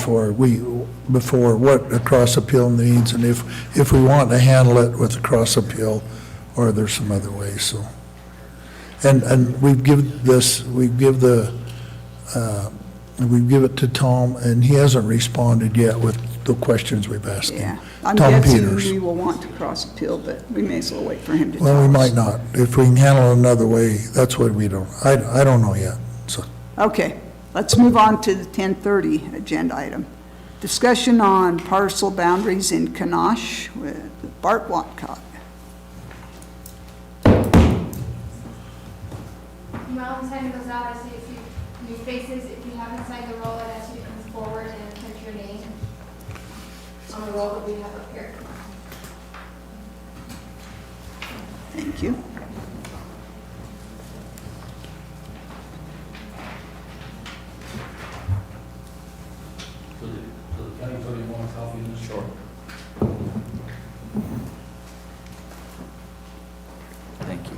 before what a cross appeal means, and if we want to handle it with a cross appeal, or there's some other ways, so. And we give it to Tom, and he hasn't responded yet with the questions we've asked Yeah. him. I'm Tom guessing Peters. we will want to cross appeal, but we may as well wait for him to tell Well, we us. might not. If we can handle it another way, that's what we don't, I don't know yet, so. Okay, let's move on to the 10:30 agenda item. Discussion on parcel boundaries in Kanosh with Bart Watcott. While the time goes out, I see a few new faces. If you haven't signed the roll, I'd ask you to come forward and print your name on the roll that we have up here. Thank you. So the county attorney want a copy of this? Sure. Thank you.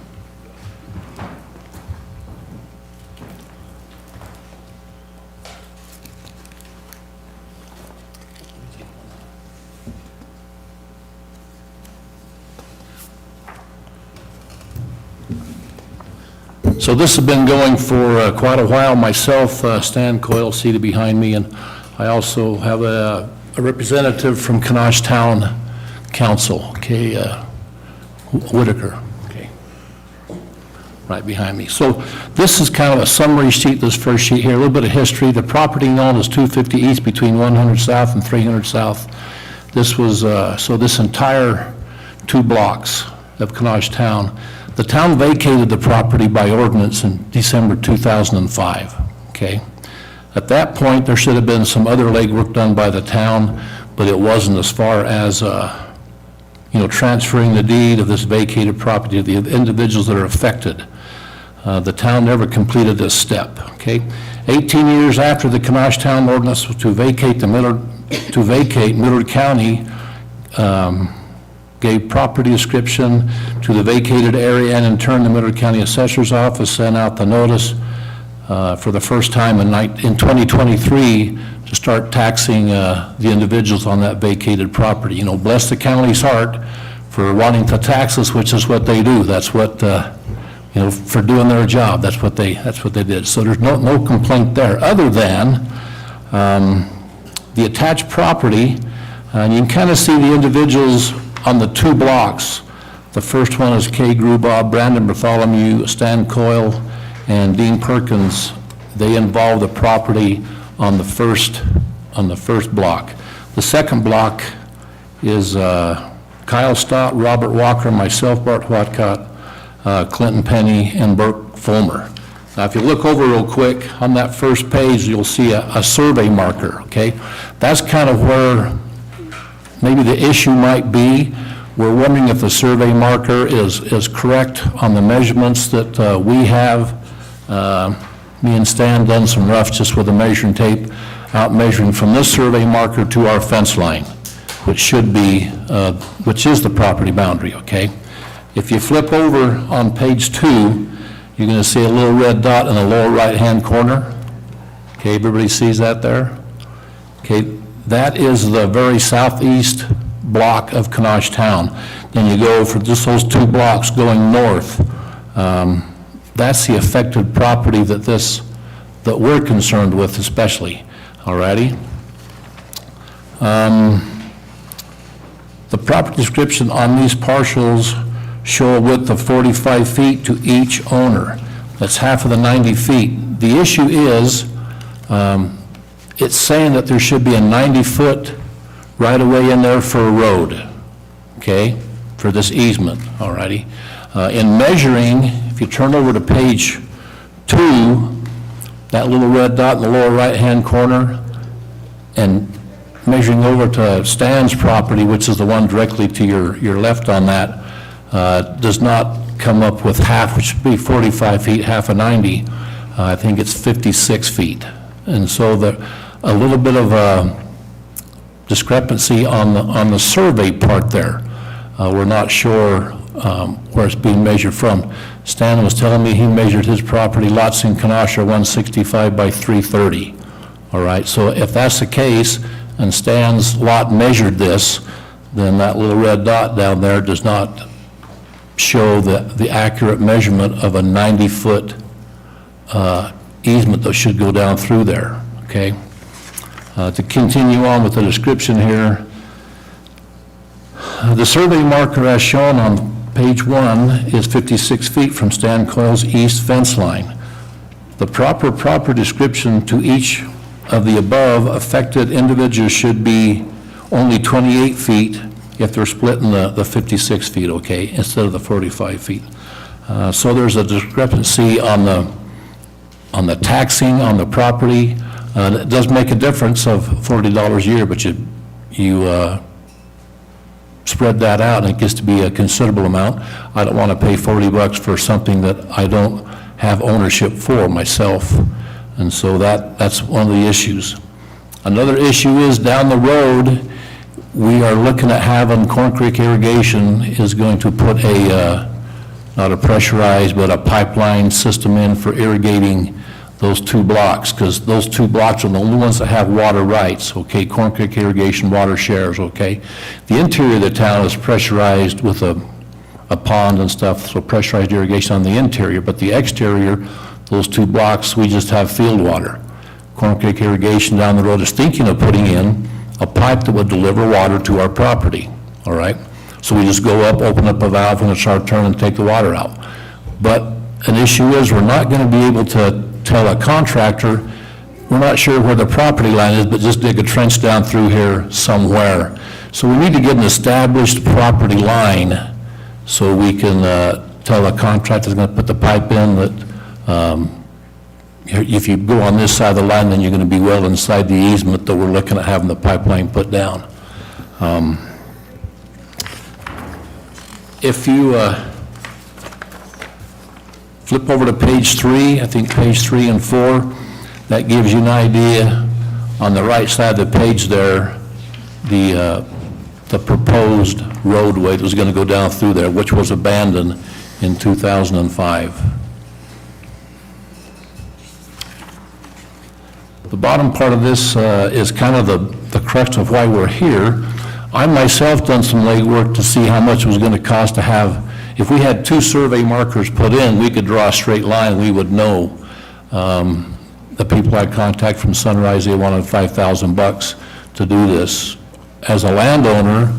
So this has been going for quite a while. Myself, Stan Coyle, seated behind me, and I also have a representative from Kanosh Town Council, okay, Whitaker, okay, right behind me. So this is kind of a summary sheet, this first sheet here, a little bit of history. The property known as 250 East between 100 South and 300 South. This was, so this entire 2 blocks of Kanosh Town. The town vacated the property by ordinance in December 2005, okay? At that point, there should have been some other legwork done by the town, but it wasn't as far as, transferring the deed of this vacated property to the individuals that are affected. The town never completed this step, okay? 18 years after the Kanosh Town ordinance to vacate Millard County, gave property description to the vacated area, and in turn, the Millard County Assessor's Office sent out the notice for the first time in 2023 to start taxing the individuals on that vacated property. You know, bless the county's heart for wanting to tax us, which is what they do. That's what, for doing their job, that's what they did. So there's no complaint there, other than the attached property, and you can kind of see the individuals on the 2 blocks. The first one is Kay Grubob, Brandon Bartholomew, Stan Coyle, and Dean Perkins. They involve the property on the first block. The second block is Kyle Stott, Robert Walker, myself, Bart Watcott, Clinton Penny, and Burke Fulmer. Now, if you look over real quick, on that first page, you'll see a survey marker, okay? That's kind of where maybe the issue might be. We're wondering if the survey marker is correct on the measurements that we have. Me and Stan done some rough just with a measuring tape, out measuring from this survey marker to our fence line, which should be, which is the property boundary, okay? If you flip over on page 2, you're going to see a little red dot in the lower right-hand corner. Okay, everybody sees that there? Okay, that is the very southeast block of Kanosh Town. Then you go for just those 2 blocks going north. That's the affected property that we're concerned with especially, all righty? The property description on these parcels show a width of 45 feet to each owner. That's half of the 90 feet. The issue is, it's saying that there should be a 90-foot right-of-way in there for a road, okay, for this easement, all righty? In measuring, if you turn over to page 2, that little red dot in the lower right-hand corner, and measuring over to Stan's property, which is the one directly to your left on that, does not come up with half, which would be 45 feet, half of 90. I think it's 56 feet. And so a little bit of a discrepancy on the survey part there. We're not sure where it's being measured from. Stan was telling me he measured his property, lots in Kanosh are 165 by 330. All right, so if that's the case, and Stan's lot measured this, then that little red dot down there does not show the accurate measurement of a 90-foot easement that should go down through there, okay? To continue on with the description here, the survey marker as shown on page 1 is 56 feet from Stan Coyle's east fence line. The proper description to each of the above affected individuals should be only 28 feet if they're splitting the 56 feet, okay, instead of the 45 feet. So there's a discrepancy on the taxing on the property. It does make a difference of $40 a year, but you spread that out and it gets to be a considerable amount. I don't want to pay $40 for something that I don't have ownership for myself. And so that's one of the issues. Another issue is down the road, we are looking at having Corn Creek Irrigation is going to put not a pressurized, but a pipeline system in for irrigating those 2 blocks, because those 2 blocks are the only ones that have water rights, okay? Corn Creek Irrigation water shares, okay? The interior of the town is pressurized with a pond and stuff, so pressurized irrigation on the interior, but the exterior, those 2 blocks, we just have field water. Corn Creek Irrigation down the road is thinking of putting in a pipe that would deliver water to our property, all right? So we just go up, open up a valve when it's our turn and take the water out. But an issue is we're not going to be able to tell a contractor, we're not sure where the property line is, but just dig a trench down through here somewhere. So we need to get an established property line so we can tell a contractor is going to put the pipe in that if you go on this side of the line, then you're going to be well inside the easement that we're looking at having the pipeline put down. If you flip over to page 3, I think page 3 and 4, that gives you an idea on the right side of the page there, the proposed roadway that was going to go down through there, which was abandoned in 2005. The bottom part of this is kind of the crux of why we're here. I myself done some legwork to see how much it was going to cost to have, if we had 2 survey markers put in, we could draw a straight line, we would know. The people I contact from Sunrise, they wanted $5,000 to do this. As a landowner,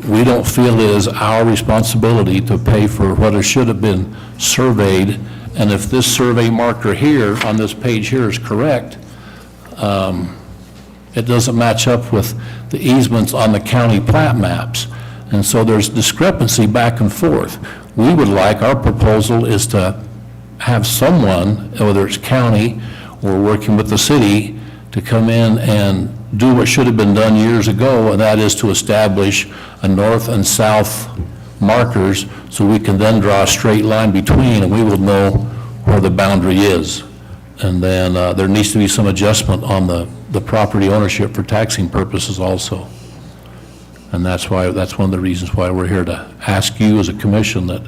we don't feel it is our responsibility to pay for what it should have been surveyed, and if this survey marker here on this page here is correct, it doesn't match up with the easements on the county plat maps. And so there's discrepancy back and forth. We would like, our proposal is to have someone, whether it's county or working with the city, to come in and do what should have been done years ago, and that is to establish a north and south markers so we can then draw a straight line between and we will know where the boundary is. And then there needs to be some adjustment on the property ownership for taxing purposes also. And that's one of the reasons why we're here, to ask you as a commission that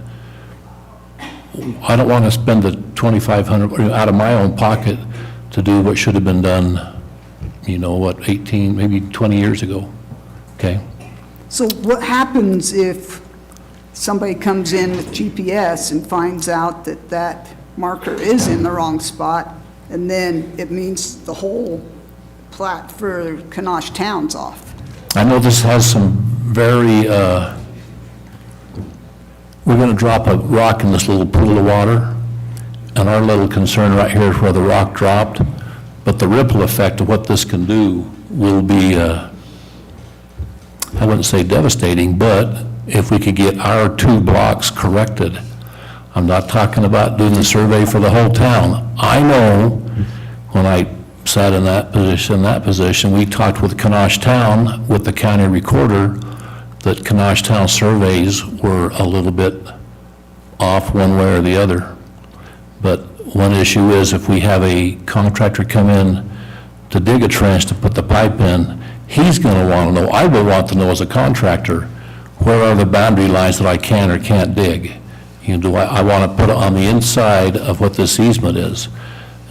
I don't want to spend the $2,500 out of my own pocket to do what should have been done, 18, maybe 20 years ago, okay? So what happens if somebody comes in with GPS and finds out that that marker is in the wrong spot, and then it means the whole plat for Kanosh Town's off? I know this has some very, we're going to drop a rock in this little pool of water, and our little concern right here is where the rock dropped, but the ripple effect of what this can do will be, I wouldn't say devastating, but if we could get our 2 blocks corrected. I'm not talking about doing the survey for the whole town. I know when I sat in that position, we talked with Kanosh Town, with the county recorder, that Kanosh Town surveys were a little bit off one way or the other. But one issue is if we have a contractor come in to dig a trench to put the pipe in, he's going to want to know, I will want to know as a contractor, where are the boundary lines that I can or can't dig? I want to put it on the inside of what this easement is.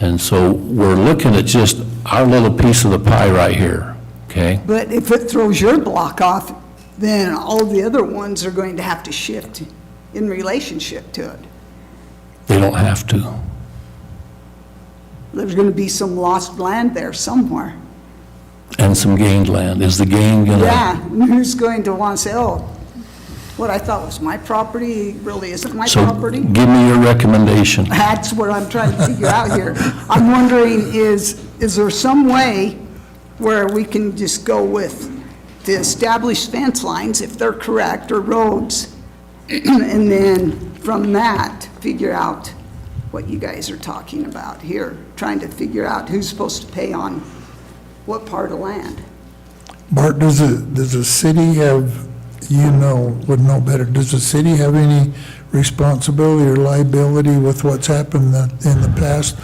And so we're looking at just our little piece of the pie right here, okay? But if it throws your block off, then all the other ones are going to have to shift in relationship to it. They don't have to. There's going to be some lost land there somewhere. And some gained land. Is the gain gonna? Yeah, who's going to want to say, oh, what I thought was my property really isn't my So property? give me your recommendation. That's what I'm trying to figure out here. I'm wondering, is there some way where we can just go with the established fence lines, if they're correct, or roads, and then from that, figure out what you guys are talking about here, trying to figure out who's supposed to pay on what part of land? Bart, does the city have, would know better, does the city have any responsibility or liability with what's happened in the past?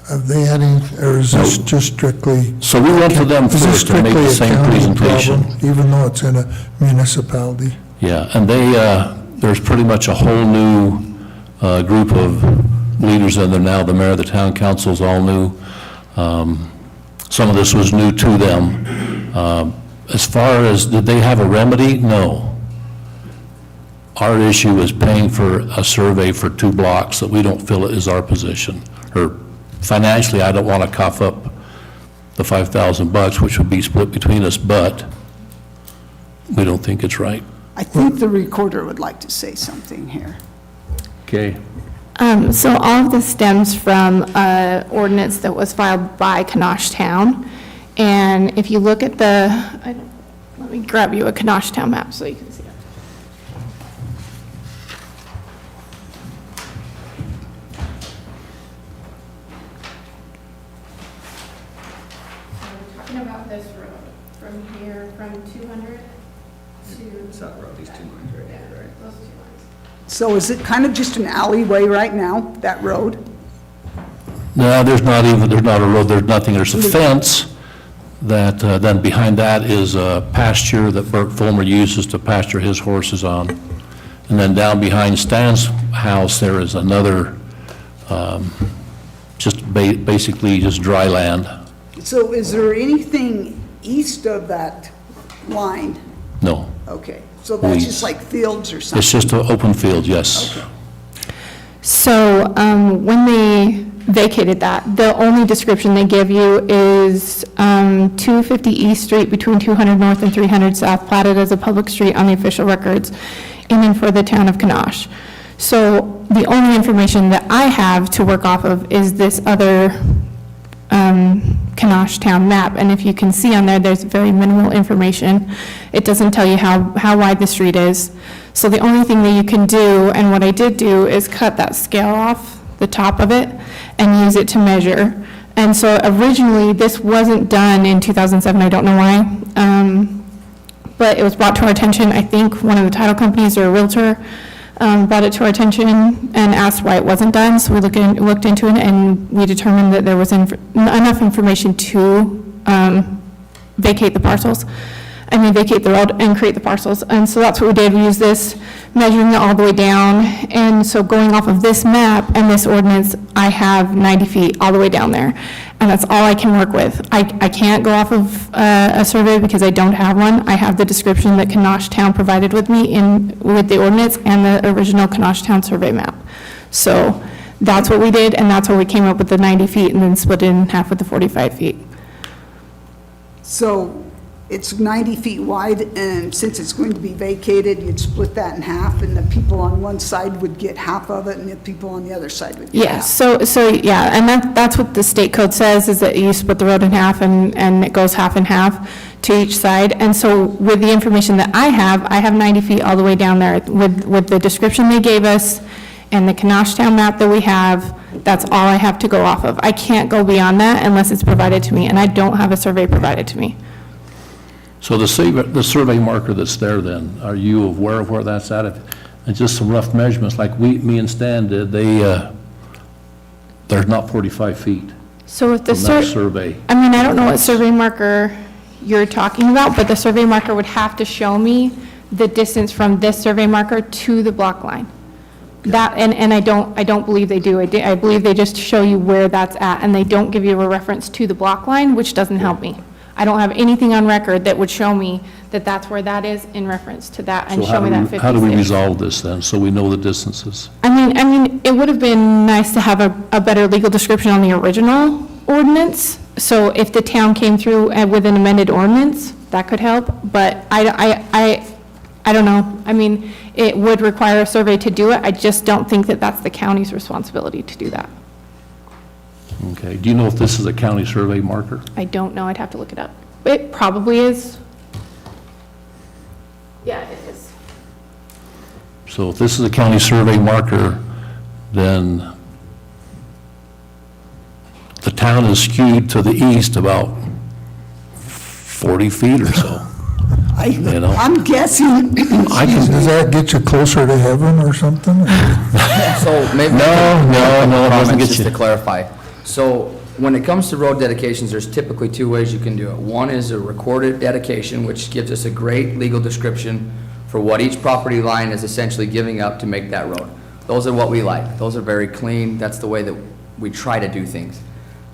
Have they had any, or is this just strictly? So we went to them Is this first and made strictly the a same county presentation. problem, even though it's in a municipality? Yeah, and there's pretty much a whole new group of leaders in there now. The mayor, the town council's all new. Some of this was new to them. As far as, did they have a remedy? No. Our issue is paying for a survey for 2 blocks that we don't feel is our position. Or financially, I don't want to cough up the $5,000, which would be split between us, but we don't think it's right. I think the recorder would like to say something here. Okay. So all of this stems from an ordinance that was filed by Kanosh Town. And if you look at let me grab you a Kanosh Town map so you can see it. So we're talking about this road from here, from 200 to. It's that road, these 2 lines right Yeah, here, right? those 2 lines. So is it kind of just an alleyway right now, that road? No, there's not a road, there's nothing, there's a fence that, then behind that is a pasture that Bert Fulmer uses to pasture his horses on. And then down behind Stan's house, there is another, basically just dry land. So is there anything east of that line? No, Okay, so that's Weeds. just like fields or something? it's just an open field, yes. Okay. So when they vacated that, the only description they give you is 250 East Street between 200 North and 300 South, platted as a public street on the official records, and then for the town of Kanosh. So the only information that I have to work off of is this other Kanosh Town map, and if you can see on there, there's very minimal information. It doesn't tell you how wide the street is. So the only thing that you can do, and what I did do, is cut that scale off the top of it and use it to measure. And so originally, this wasn't done in 2007, I don't know why, but it was brought to our attention. I think one of the title companies or a realtor brought it to our attention and asked why it wasn't done. So we looked into it, and we determined that there was enough information to vacate the parcels. Vacate the road and create the parcels. And so that's what we did. We used this, measuring it all the way down. And so going off of this map and this ordinance, I have 90 feet all the way down there. And that's all I can work with. I can't go off of a survey because I don't have one. I have the description that Kanosh Town provided with me with the ordinance and the original Kanosh Town survey map. So that's what we did, and that's where we came up with the 90 feet and then split it in half with the 45 feet. So it's 90 feet wide, and since it's going to be vacated, you'd split that in half, and the people on one side would get half of it, and the people on the other side would get Yeah, half. so yeah, and that's what the state code says, is that you split the road in half and it goes half and half to each side. And so with the information that I have 90 feet all the way down there with the description they gave us and the Kanosh Town map that we have. That's all I have to go off of. I can't go beyond that unless it's provided to me, and I don't have a survey provided to me. So the survey marker that's there then, are you aware of where that's at? And just some rough measurements, like me and Stan did, they're not 45 feet So if the from that survey. I don't know what survey marker you're talking about, but the survey marker would have to show me the distance from this survey marker to the block line. That, and I don't believe they do. I believe they just show you where that's at, and they don't give you a reference to the block line, which doesn't help me. I don't have anything on record that would show me that that's where that is in reference to that, and So show me that 56. how do we resolve this then, so we know the distances? I mean, it would have been nice to have a better legal description on the original ordinance, So if the town came through with an amended ordinance, that could help, but I don't know. I mean, it would require a survey to do it. I just don't think that that's the county's responsibility to do that. Okay, do you know if this is a county survey marker? I don't know. I'd have to look it up. It probably is. Yeah, it is. So if this is a county survey marker, then the town is skewed to the east about 40 feet or so. You know? I'm guessing, I can, Does that get you closer to heaven or something? So maybe. No, it doesn't get Just you. to clarify. So when it comes to road dedications, there's typically two ways you can do it. One is a recorded dedication, which gives us a great legal description for what each property line is essentially giving up to make that road. Those are what we like. Those are very clean. That's the way that we try to do things.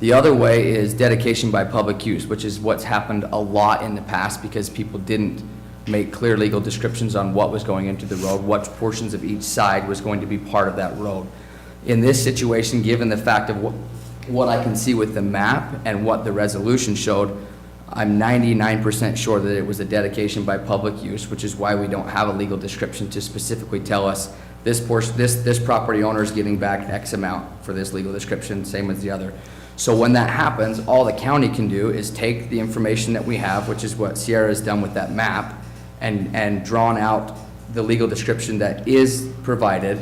The other way is dedication by public use, which is what's happened a lot in the past because people didn't make clear legal descriptions on what was going into the road, what portions of each side was going to be part of that road. In this situation, given the fact of what I can see with the map and what the resolution showed, I'm 99% sure that it was a dedication by public use, which is why we don't have a legal description to specifically tell us this portion, this property owner is getting back X amount for this legal description, same as the other. So when that happens, all the county can do is take the information that we have, which is what Sierra has done with that map, and drawn out the legal description that is provided.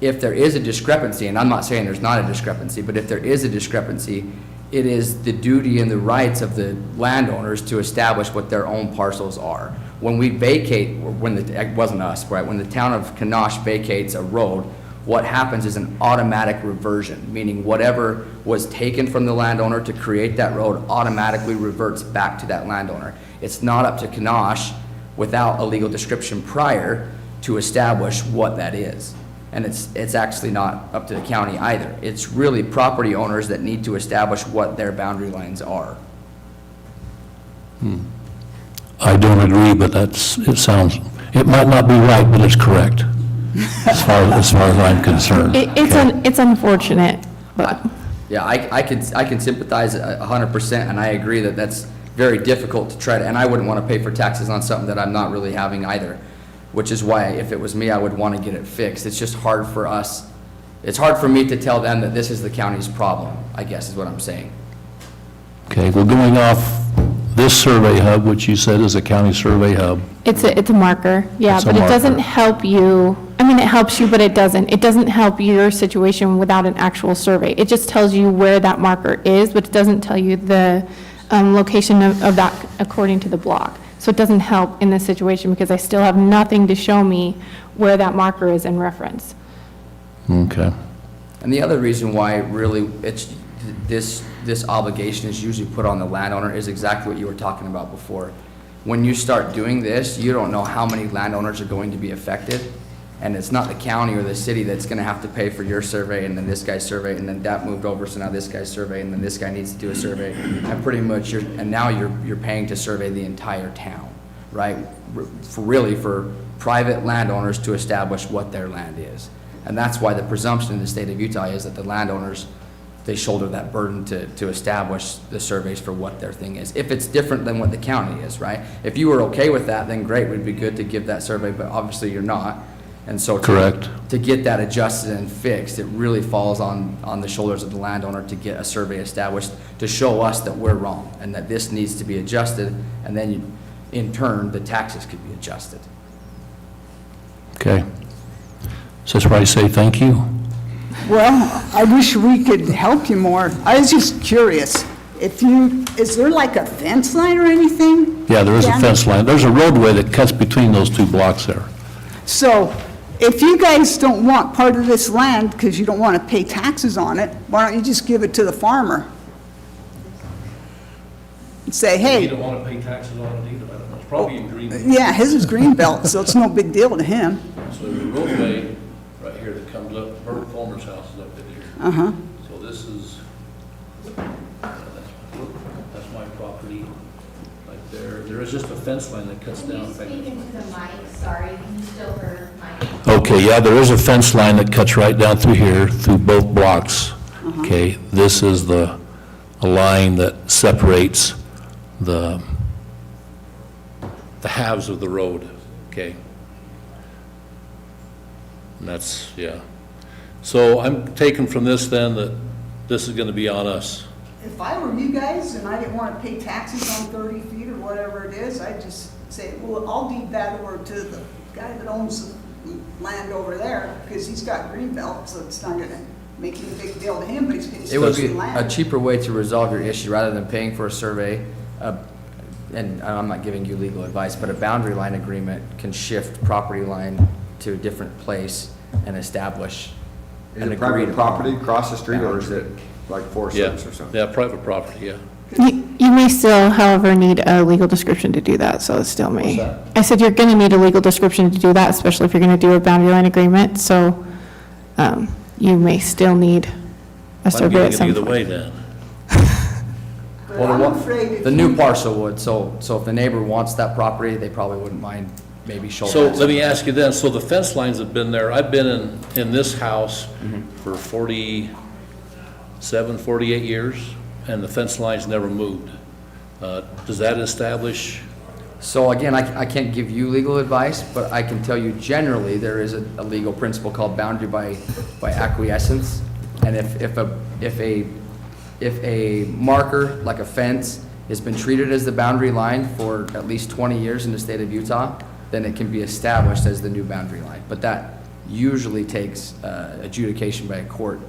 If there is a discrepancy, and I'm not saying there's not a discrepancy, but if there is a discrepancy, it is the duty and the rights of the landowners to establish what their own parcels are. When we vacate, or it wasn't us, right? When the town of Kanosh vacates a road, what happens is an automatic reversion, meaning whatever was taken from the landowner to create that road automatically reverts back to that landowner. It's not up to Kanosh without a legal description prior to establish what that is. And it's actually not up to the county either. It's really property owners that need to establish what their boundary lines are. I don't agree, but it might not be right, but it's correct, as far as I'm concerned. It's unfortunate, but. Yeah, I can sympathize 100%, and I agree that that's very difficult to try to, and I wouldn't want to pay for taxes on something that I'm not really having either, which is why if it was me, I would want to get it fixed. It's just hard for us, it's hard for me to tell them that this is the county's problem, I guess is what I'm saying. Okay, well, going off this survey hub, which you said is a county survey hub, It's a marker, yeah, It's a but it doesn't marker. help you, I mean, it helps you, but it doesn't. It doesn't help your situation without an actual survey. It just tells you where that marker is, but it doesn't tell you the location of that according to the block. So it doesn't help in this situation because I still have nothing to show me where that marker is in reference. okay. And the other reason why really this obligation is usually put on the landowner is exactly what you were talking about before. When you start doing this, you don't know how many landowners are going to be affected. And it's not the county or the city that's gonna have to pay for your survey and then this guy's survey and then that moved over, so now this guy's survey and then this guy needs to do a survey. And pretty much now you're paying to survey the entire town, right? For private landowners to establish what their land is. And that's why the presumption in the state of Utah is that the landowners, they shoulder that burden to establish the surveys for what their thing is. If it's different than what the county is, right? If you were okay with that, then great, it would be good to give that survey, but obviously you're not. And so Correct. to get that adjusted and fixed, it really falls on the shoulders of the landowner to get a survey established to show us that we're wrong and that this needs to be adjusted, and then in turn, the taxes could be adjusted. Okay. So that's where I say thank you. well, I wish we could help you more. I was just curious, is there like a fence line or anything? Yeah, there is a down fence line. There's a roadway that cuts between those two blocks there. So if you guys don't want part of this land because you don't want to pay taxes on it, why don't you just give it to the farmer? And say, You hey, don't want to pay taxes on it either, but it's probably in green. yeah, his is Greenbelt, so it's no big deal to him. So the roadway right here that comes up, Bert Fulmer's house is up in here. Uh-huh. So this is, that's my property right there. There is just a fence line that cuts Can you down. speak into the mic? Sorry, you still heard Mike. Okay, yeah, there is a fence line that cuts right down through here, through both blocks. Okay, this is the a line that separates the halves of the road, okay? And that's, yeah. So I'm taking from this then that this is gonna be on us. If I were you guys and I didn't want to pay taxes on 30 feet or whatever it is, I'd just say, well, I'll deed that over to the guy that owns the land over there, because he's got green belt, so it's not gonna make any big deal to him, but he's paying It would be the a land. cheaper way to resolve your issue, rather than paying for a survey. And I'm not giving you legal advice, but a boundary line agreement can shift property line to a different place and establish Is an it private agreed upon property across the street, or is it like Forest Yeah, Service or something? yeah, private property, yeah. You may still, however, need a legal description to do that, so it still may. What's that? I said you're going to need a legal description to do that, especially if you're going to do a boundary line agreement, so you may still need a I'm survey getting at it some either point. way then. But Well, I'm afraid if the you- new parcel would, so if the neighbor wants that property, they probably wouldn't mind maybe So shouldering. let me ask you then, so the fence lines have been there, I've been in this house for 47, 48 years, and the fence lines never moved. Does that establish, So again, I can't give you legal advice, but I can tell you generally, there is a legal principle called boundary by acquiescence. And if a marker, like a fence, has been treated as the boundary line for at least 20 years in the state of Utah, then it can be established as the new boundary line. But that usually takes adjudication by a court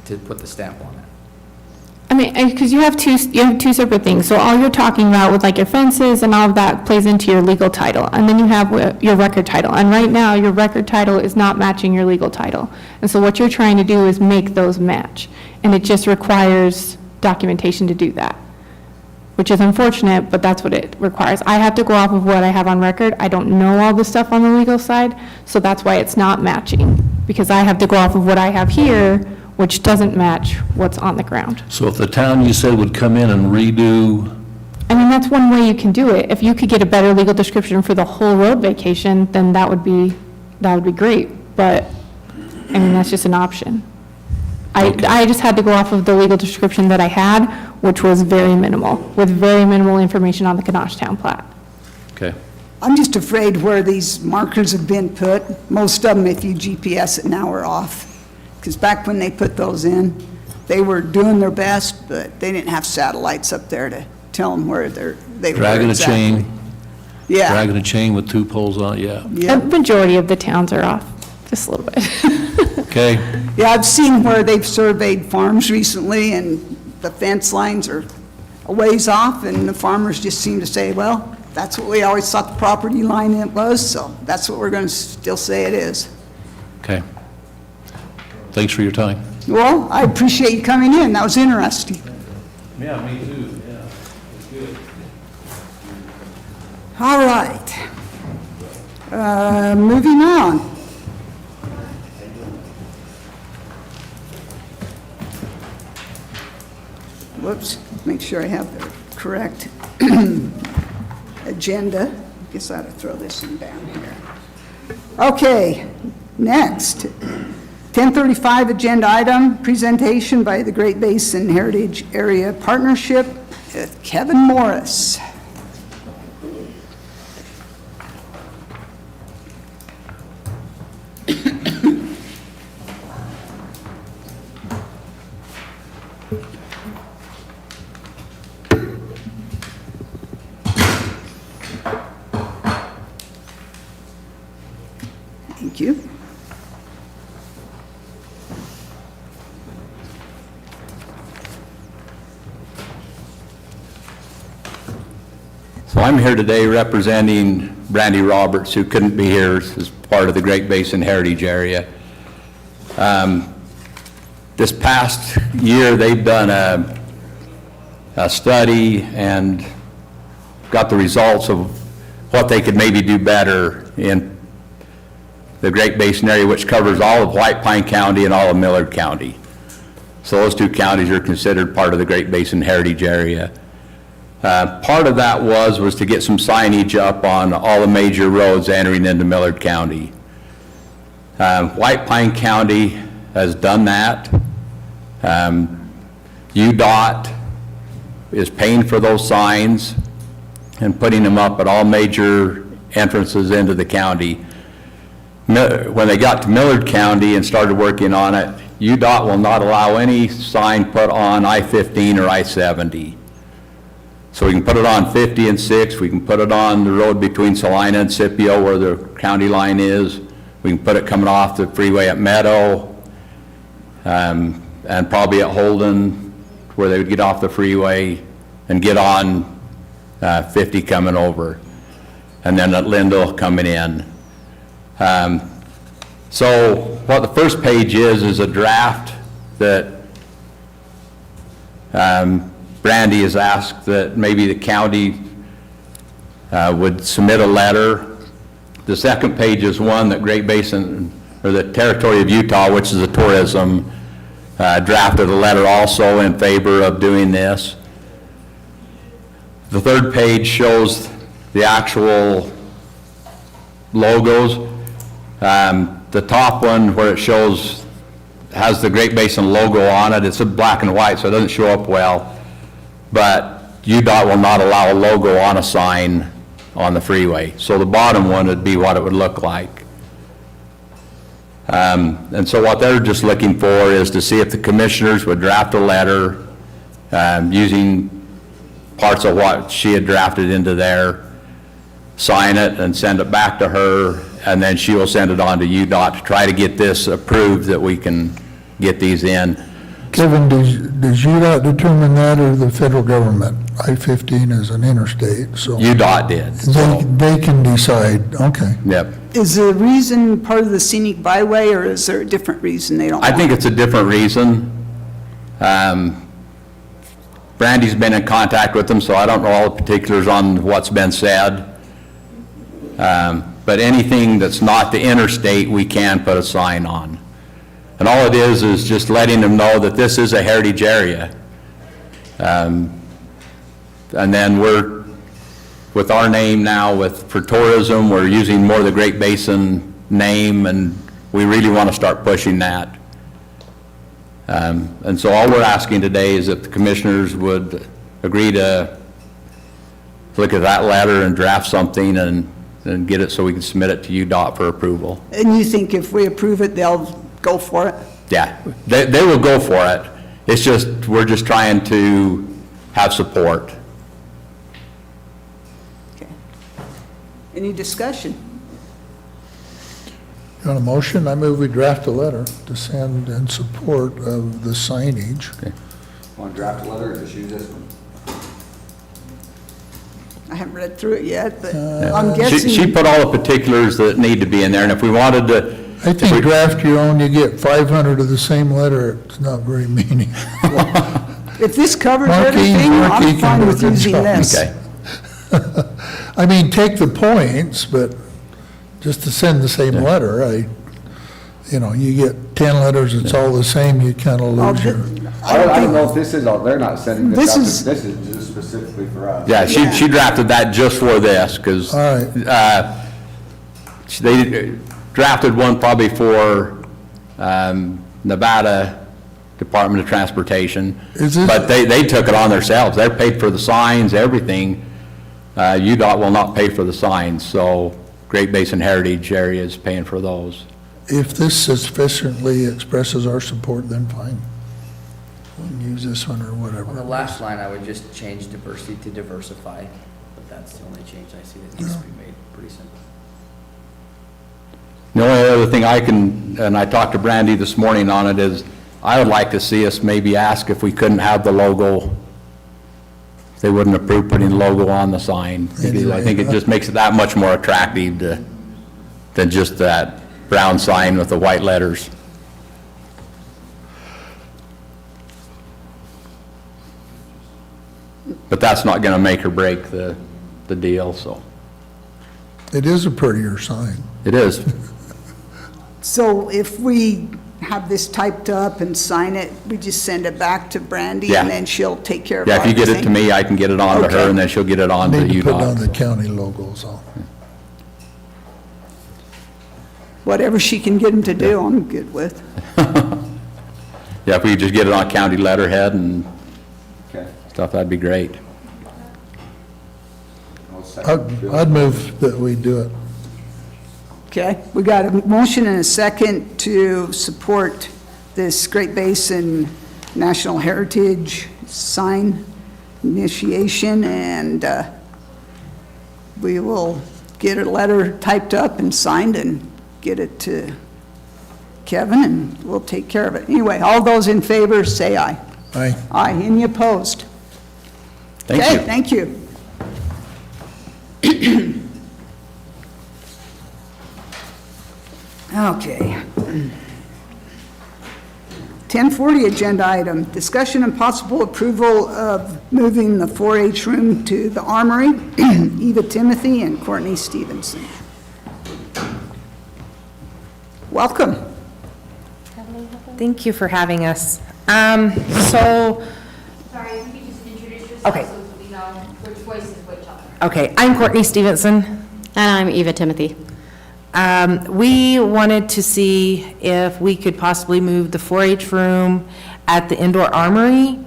to put the stamp on it. I mean, because you have two separate things. So all you're talking about with like your fences and all of that plays into your legal title. And then you have your record title. And right now, your record title is not matching your legal title. And so what you're trying to do is make those match. And it just requires documentation to do that, which is unfortunate, but that's what it requires. I have to go off of what I have on record. I don't know all the stuff on the legal side, so that's why it's not matching. Because I have to go off of what I have here, which doesn't match what's on the ground. so if the town you said would come in and redo, I mean, that's one way you can do it. If you could get a better legal description for the whole road vacation, then that would be great. But, I mean, that's just an option. I just had to go off of the legal description that I had, which was very minimal, with very minimal information on the Kanosh Town plat. okay, I'm just afraid where these markers have been put, most of them, if you GPS it now, are off. Because back when they put those in, they were doing their best, but they didn't have satellites up there to tell them where they were dragging a exactly. chain, Yeah, dragging a chain with 2 poles on it, yeah, The yeah. majority of the towns are off, just a little bit. okay, Yeah, I've seen where they've surveyed farms recently, and the fence lines are a ways off, and the farmers just seem to say, well, that's what we always thought the property line it was, so that's what we're going to still say it is. okay. Thanks for your time. Well, I appreciate you coming in, that was interesting. Yeah, me too, yeah, it's good. All right. Moving on. Whoops, make sure I have the correct agenda. Guess I ought to throw this one down here. Okay, next. 1035 agenda item, presentation by the Great Basin Heritage Area Partnership, Kevin Morris. Thank you. So I'm here today representing Brandy Roberts, who couldn't be here as part of the Great Basin Heritage Area. This past year, they've done a study and got the results of what they could maybe do better in the Great Basin area, which covers all of White Pine County and all of Millard County. So those 2 counties are considered part of the Great Basin Heritage Area. Part of that was to get some signage up on all the major roads entering into Millard County. White Pine County has done that. UDOT is paying for those signs and putting them up at all major entrances into the county. When they got to Millard County and started working on it, UDOT will not allow any sign put on I-15 or I-70. So we can put it on 50 and 6, we can put it on the road between Salina and Scipio where the county line is, we can put it coming off the freeway at Meadow, and probably at Holden, where they would get off the freeway and get on 50 coming over, and then at Lindell coming in. So what the first page is a draft that Brandy has asked that maybe the county would submit a letter. The second page is one that Great Basin, or the Territory of Utah, which is the tourism, drafted a letter also in favor of doing this. The third page shows the actual logos. The top one where it shows, has the Great Basin logo on it, it's in black and white, so it doesn't show up well. But UDOT will not allow a logo on a sign on the freeway. So the bottom one would be what it would look like. And so what they're just looking for is to see if the commissioners would draft a letter using parts of what she had drafted into there, sign it and send it back to her, and then she will send it on to UDOT to try to get this approved that we can get these in. Kevin, does UDOT determine that or the federal government? I-15 is an interstate, so. UDOT did. They can decide, okay. Yep. Is the reason part of the scenic byway, or is there a different reason they don't want I think it's a different reason. Brandy's been in contact with them, so I don't know all the particulars on what's been said. But anything that's not the interstate, we can put a sign on. And all it is just letting them know that this is a heritage area. And then we're, with our name now, for tourism, we're using more of the Great Basin name, and we really want to start pushing that. And so all we're asking today is if the commissioners would agree to look at that letter and draft something and get it so we can submit it to UDOT for approval. And you think if we approve it, they'll go for it? Yeah, they will go for it. It's just, we're just trying to have support. Okay. Any discussion? You want a motion? I move we draft a letter to send in support of the signage. Okay. Want to draft a letter or just use this one? I haven't read through it yet, but I'm guessing. She put all the particulars that need to be in there, and if we wanted to. I think draft your own, you get 500 of the same letter, it's not very meaningful. If this covers Marky everything, I'm can fine do with the using job. this. Okay. I mean, take the points, but just to send the same letter, you get 10 letters, it's all the same, you kind of lose your. I don't know if this is, they're not sending This this out, is- this is just specifically for us. Yeah, she drafted that just for this, because All right. they drafted one probably for Nevada Department of Transportation. Is this- But they took it on themselves. They're paid for the signs, everything. UDOT will not pay for the signs, so Great Basin Heritage Area is paying for those. If this sufficiently expresses our support, then fine. We can use this one or whatever. On the last line, I would just change diversity to diversify, but that's the only change I see that needs to be made, pretty simple. The only other thing and I talked to Brandy this morning on it, is I would like to see us maybe ask if we couldn't have the logo. They wouldn't approve putting the logo on the sign. I think it just makes it that much more attractive than just that brown sign with the white letters. But that's not going to make or break the deal, so. It is a prettier sign. It is. So if we have this typed up and sign it, we just send it back to Brandy, Yeah. and then she'll take care of Yeah, if you get it to everything? me, I can get it on to her, Okay. and then she'll get it on to Need to put on the UDOT. county logo, so. Whatever she can get them to do, I'm good with. Yeah, if we could just get it on county letterhead and Okay. stuff, that'd be great. I'll second. I'd move that we do it. Okay, we got a motion and a second to support this Great Basin National Heritage sign initiation, and we will get a letter typed up and signed and get it to Kevin, and we'll take care of it. Anyway, all those in favor, say aye. Aye. Aye. Any opposed? Thank Okay, you. thank you. Okay. 1040 agenda item, discussion and possible approval of moving the 4-H room to the Armory, Eva Timothy and Courtney Stevenson. Welcome. Thank you for having us. So, Sorry, if you could just introduce yourself Okay. so we know which voice is which on. okay, I'm Courtney Stevenson. And I'm Eva Timothy. We wanted to see if we could possibly move the 4-H room at the indoor armory,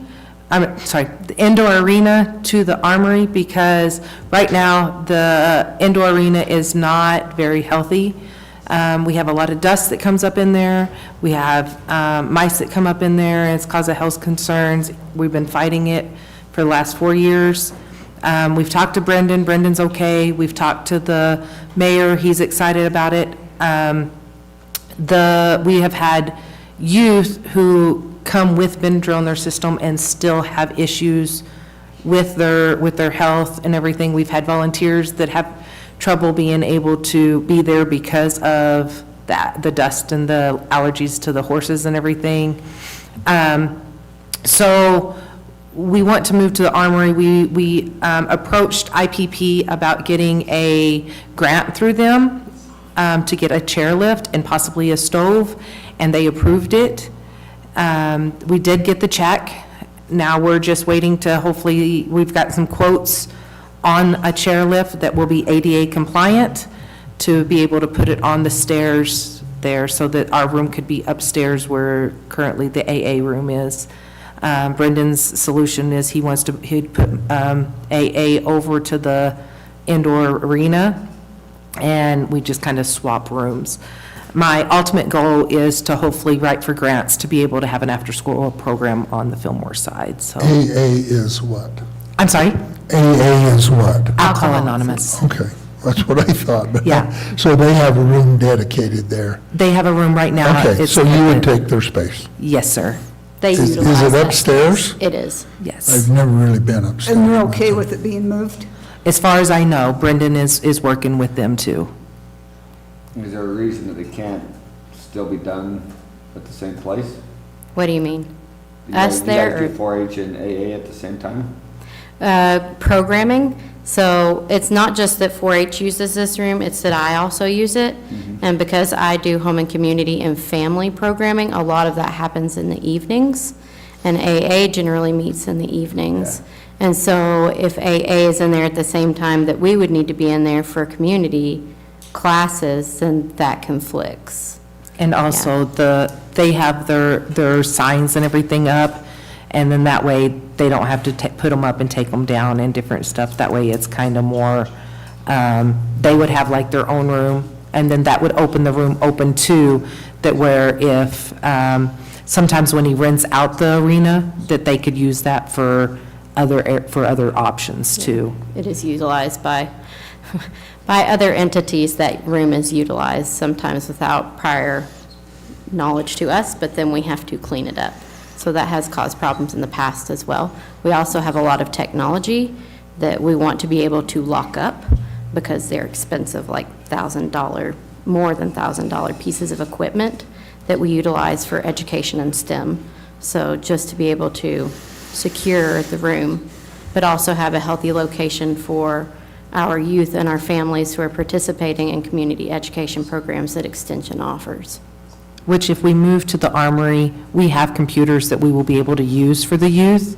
the indoor arena to the armory, because right now, the indoor arena is not very healthy. We have a lot of dust that comes up in there. We have mice that come up in there, and it's caused health concerns. We've been fighting it for the last 4 years. We've talked to Brendan. Brendan's okay. We've talked to the mayor. He's excited about it. We have had youth who come with Benadryl in their system and still have issues with their health and everything. We've had volunteers that have trouble being able to be there because of that, the dust and the allergies to the horses and everything. So we want to move to the armory. We approached IPP about getting a grant through them to get a chairlift and possibly a stove, and they approved it. We did get the check. Now we're just waiting to, hopefully, we've got some quotes on a chairlift that will be ADA compliant to be able to put it on the stairs there so that our room could be upstairs where currently the AA room is. Brendan's solution is he'd put AA over to the indoor arena, and we just kind of swap rooms. My ultimate goal is to hopefully write for grants to be able to have an after-school program on the Fillmore side, so. AA is what? I'm sorry? AA is what? Alcohol Anonymous. Okay, that's what I thought. but- Yeah. So they have a room dedicated there. They have a room right now. Okay, It's- so you would take their space? Yes, sir. They Is utilize it that upstairs? space. It is. Yes. I've never really been upstairs. And you're okay with it being moved? As far as I know, Brendan is working with them too. Is there a reason that it can't still be done at the same place? What do you mean? You guys- Us there, You guys or do 4-H and AA at the same time? programming? So it's not just that 4-H uses this room, it's that I also use it. And because I do home and community and family programming, a lot of that happens in the evenings. And AA generally meets in the evenings. And so if AA is in there at the same time that we would need to be in there for community classes, then that conflicts. And also they have their signs and everything up, and then that way they don't have to put them up and take them down and different stuff. That way it's kind of more, they would have like their own room, and then that would open the room open too, that where if, sometimes when he rents out the arena, that they could use that for other options too. It is utilized by other entities. That room is utilized sometimes without prior knowledge to us, but then we have to clean it up. So that has caused problems in the past as well. We also have a lot of technology that we want to be able to lock up because they're expensive, like $1,000, more than $1,000 pieces of equipment that we utilize for education and STEM. So just to be able to secure the room, but also have a healthy location for our youth and our families who are participating in community education programs that Extension offers. Which if we move to the armory, we have computers that we will be able to use for the youth,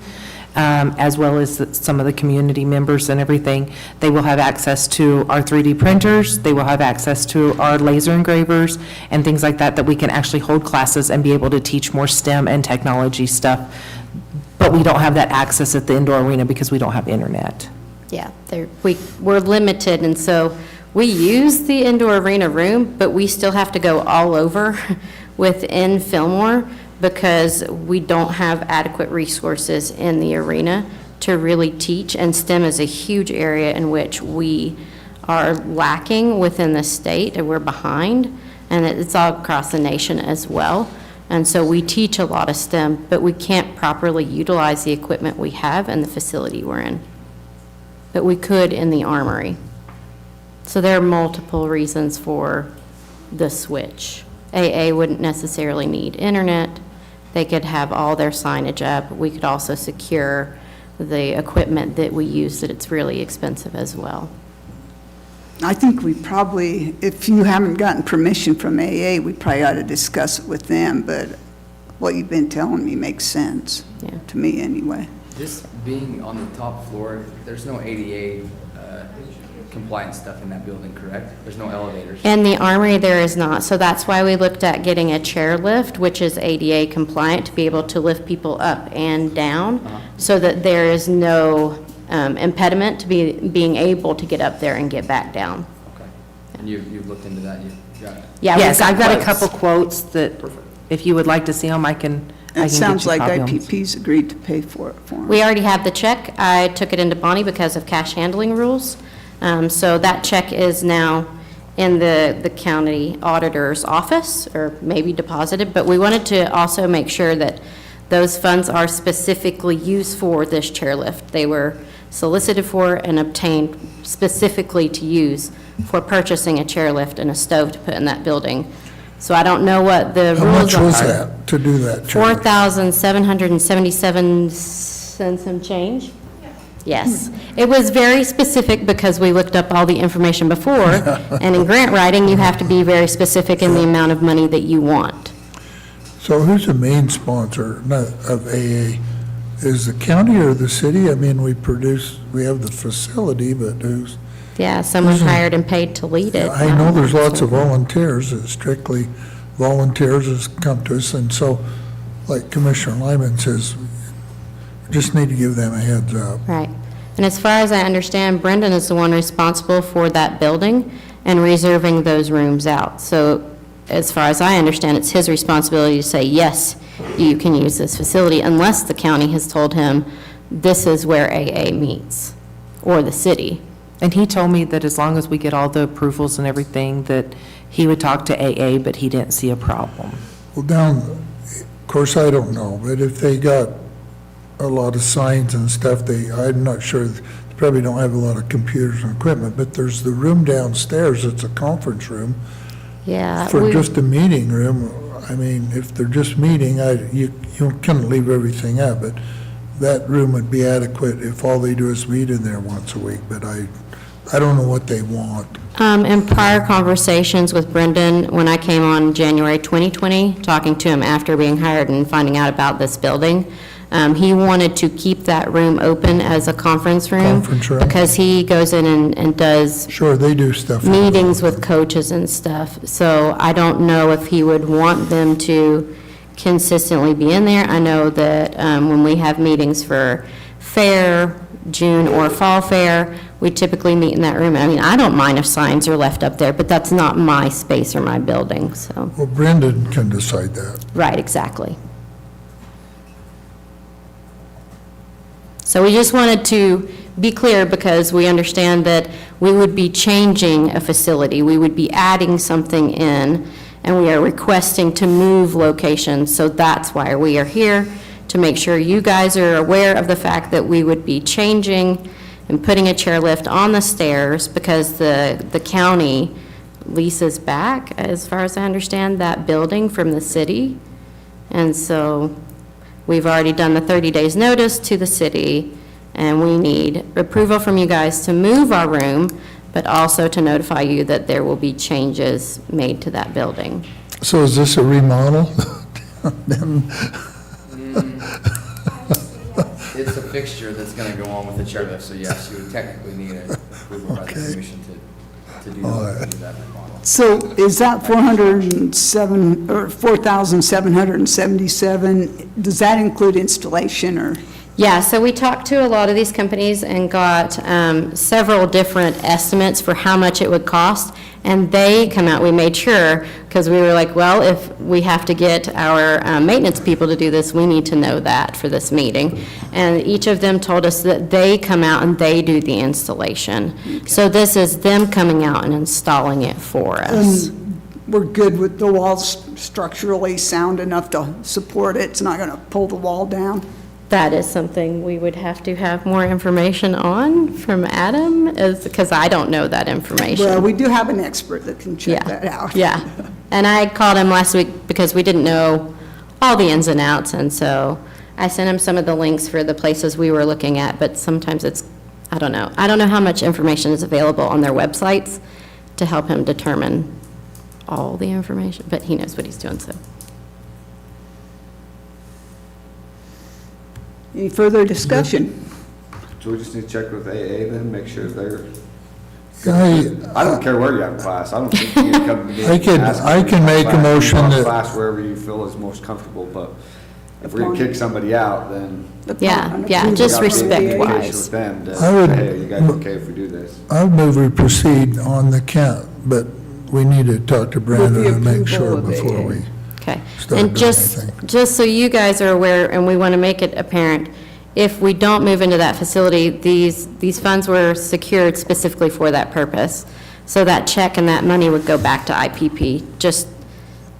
as well as some of the community members and everything. They will have access to our 3D printers, they will have access to our laser engravers and things like that, that we can actually hold classes and be able to teach more STEM and technology stuff but we don't have that access at the indoor arena because we don't have internet. Yeah, we're limited, and so we use the indoor arena room, but we still have to go all over within Fillmore because we don't have adequate resources in the arena to really teach, and STEM is a huge area in which we are lacking within the state, and we're behind, and it's all across the nation as well. And so we teach a lot of STEM, but we can't properly utilize the equipment we have and the facility we're in. But we could in the armory. So there are multiple reasons for the switch. AA wouldn't necessarily need internet. They could have all their signage up. We could also secure the equipment that we use, that it's really expensive as well. I think we probably, if you haven't gotten permission from AA, we probably ought to discuss it with them, but what you've been telling me makes sense, Yeah. to me anyway. This being on the top floor, there's no ADA compliant stuff in that building, correct? There's no elevators. In the armory, there is not. So that's why we looked at getting a chair lift, which is ADA compliant, to be able to lift people up and down, so that there is no impediment to being able to get up there and get back down. Okay. And you've looked into that, you've got it? Yeah, Yes, I've got a quotes. couple quotes that, if you would like to see them, I can It get sounds you a like copy of 'em. IPP's agreed to pay for it for them. We already have the check. I took it into Bonnie because of cash handling rules. So that check is now in the county auditor's office, or maybe deposited, but we wanted to also make sure that those funds are specifically used for this chairlift. They were solicited for and obtained specifically to use for purchasing a chairlift and a stove to put in that building. So I don't know what the How rules much are. was that to do that? Charlie? 4,777 cents and change? Yes. It was very specific because we looked up all the information before, and in grant writing, you have to be very specific in the amount of money that you want. So who's the main sponsor of AA? Is the county or the city? I mean, we have the facility, but who's? Yeah, someone hired and paid to lead it. I know there's lots of volunteers, strictly volunteers has come to us, and so, like Commissioner Lyman says, we just need to give them a heads up. Right. And as far as I understand, Brendan is the one responsible for that building and reserving those rooms out. So as far as I understand, it's his responsibility to say, yes, you can use this facility, unless the county has told him this is where AA meets, or the city. And he told me that as long as we get all the approvals and everything, that he would talk to AA, but he didn't see a problem. Well, of course, I don't know, but if they got a lot of signs and stuff, I'm not sure, they probably don't have a lot of computers and equipment, but there's the room downstairs, it's a conference room. Yeah. For just a meeting room, I mean, if they're just meeting, you couldn't leave everything up, but that room would be adequate if all they do is meet in there once a week, but I don't know what they want. In prior conversations with Brendan, when I came on January 2020, talking to him after being hired and finding out about this building, he wanted to keep that room open as a conference room. Conference room. Because he goes in and does Sure, they do stuff. meetings with coaches and stuff. So I don't know if he would want them to consistently be in there. I know that when we have meetings for fair, June or fall fair, we typically meet in that room. I mean, I don't mind if signs are left up there, but that's not my space or my building, so. Well, Brendan can decide that. Right, exactly. So we just wanted to be clear, because we understand that we would be changing a facility. We would be adding something in, and we are requesting to move locations. So that's why we are here, to make sure you guys are aware of the fact that we would be changing and putting a chairlift on the stairs, because the county leases back, as far as I understand, that building from the city. And so we've already done the 30 days notice to the city, and we need approval from you guys to move our room, but also to notify you that there will be changes made to that building. So is this a remodel? Then- It's a fixture that's gonna go on with the chairlift, so yes, you would technically need an approval by the Okay. commission to to do that remodel. So is that 407, or 4,777, does that include installation, or? Yeah, so we talked to a lot of these companies and got several different estimates for how much it would cost, and they come out, we made sure, because we were like, well, if we have to get our maintenance people to do this, we need to know that for this meeting. And each of them told us that they come out and they do the installation. So this is them coming out and installing it for us. We're good with the walls structurally sound enough to support it, it's not going to pull the wall down? That is something we would have to have more information on from Adam, because I don't know that information. Well, we do have an expert that can check Yeah, that out. Yeah, and I called him last week because we didn't know all the ins and outs, and so I sent him some of the links for the places we were looking at, but sometimes it's, I don't know how much information is available on their websites to help him determine all the information, but he knows what he's doing, so. Any further discussion? So we just need to check with AA then, make sure they're, I I don't care where you have class, I don't think you need to come to me. I can- and ask I me can to make a class. You motion want that- Class wherever you feel is most comfortable, but if we're gonna kick somebody out, then. Yeah, just we gotta be in communication respect-wise. with them to I would- say, hey, you guys okay if we do this? I would move we proceed on the count, but we need to talk to Brandon and make sure approval of before AA. we Okay, start and doing just anything. so you guys are aware, and we want to make it apparent, if we don't move into that facility, these funds were secured specifically for that purpose. So that check and that money would go back to IPP, just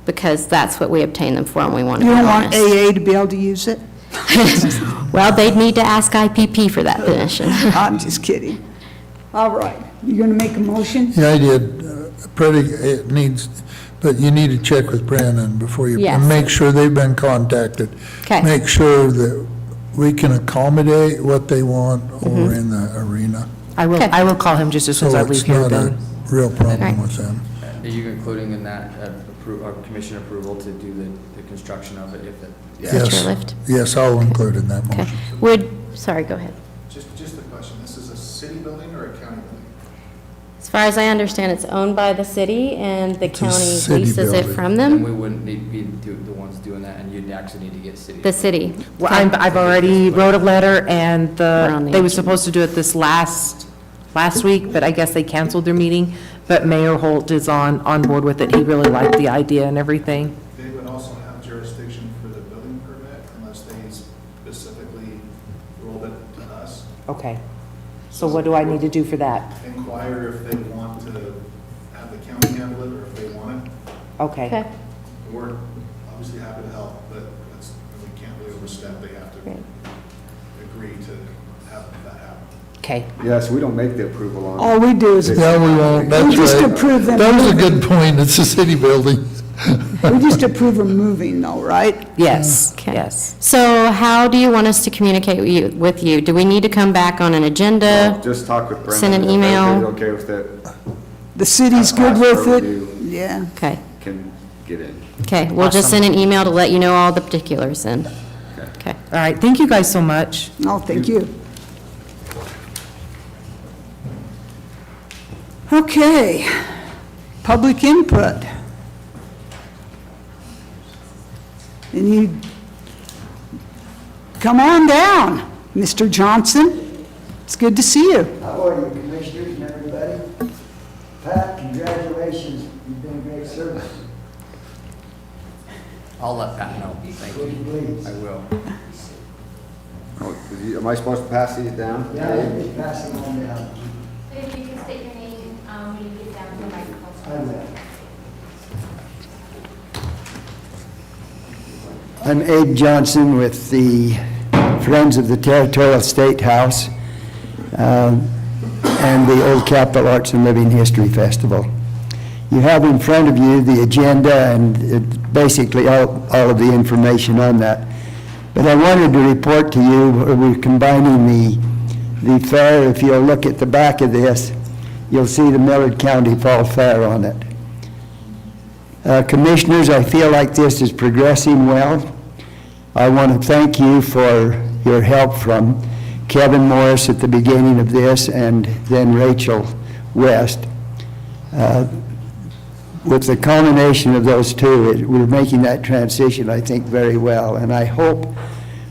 because that's what we obtained them for, and we want to You be don't want honest. AA to be able to use it? Well, they'd need to ask IPP for that permission. I'm just kidding. All right, you going to make a motion? Yeah, I did. It needs, but you need to check with Brandon before you, Yes. and make sure they've been contacted. Okay. Make sure that we can accommodate what they want over in the arena. I will, Okay. I will call him just as soon as I So leave it's here not a then. real problem Right. with them. Are you including in that commission approval to do the construction of it if it? The chairlift. Yes, I'll include in that Okay. motion. Sorry, go ahead. Just a question, this is a city building or a county building? As far as I understand, it's owned by the city, and the It's a county city leases it building. from And them. we wouldn't need to be the ones doing that, and you'd actually need to get city. The city. Well, I've already wrote a letter, and We're on the they were agenda. supposed to do it this last week, but I guess they canceled their meeting. But Mayor Holt is on board with it. He really liked the idea and everything. They would also have jurisdiction for the building permit unless they specifically rolled it to us. Okay. So what do I need to do for that? Inquire if they want to have the county handle it or if they want it. Okay. Okay. We're obviously happy to help, but we can't really overstep, they have to Great. agree to have that happen. Okay. Yes, we don't make the approval on. All we do is, Yeah, we won't, that's we just right. approve them. That was a good point, it's a city building. We just approve them moving though, right? Yes, Okay. yes. So how do you want us to communicate with you? Do we need to come back on an agenda? Just talk with Brendan. Send an if email. everybody's okay with it, The city's good with it? Yeah. Okay, can get in. okay, we'll just send an email to let you know all the particulars then. Okay. All right, thank you guys so much. No, thank you. Okay, public input. Come on down, Mr. Johnson. It's good to see you. How are you, commissioners and everybody? Pat, congratulations, you've been a great service. I'll let Pat know, thank you. Please. I will. Am I supposed to pass these down? Yeah, I'll be passing on down. If you can state your name, when you get down to the microphone. I will. I'm Abe Johnson with the Friends of the Territorial State House and the Old Capitol Arts and Living History Festival. You have in front of you the agenda and basically all of the information on that. But I wanted to report to you, we're combining the fair. If you'll look at the back of this, you'll see the Millard County Fall Fair on it. Commissioners, I feel like this is progressing well. I want to thank you for your help from Kevin Morris at the beginning of this and then Rachel West. With the culmination of those two, we're making that transition, I think, very well. And I hope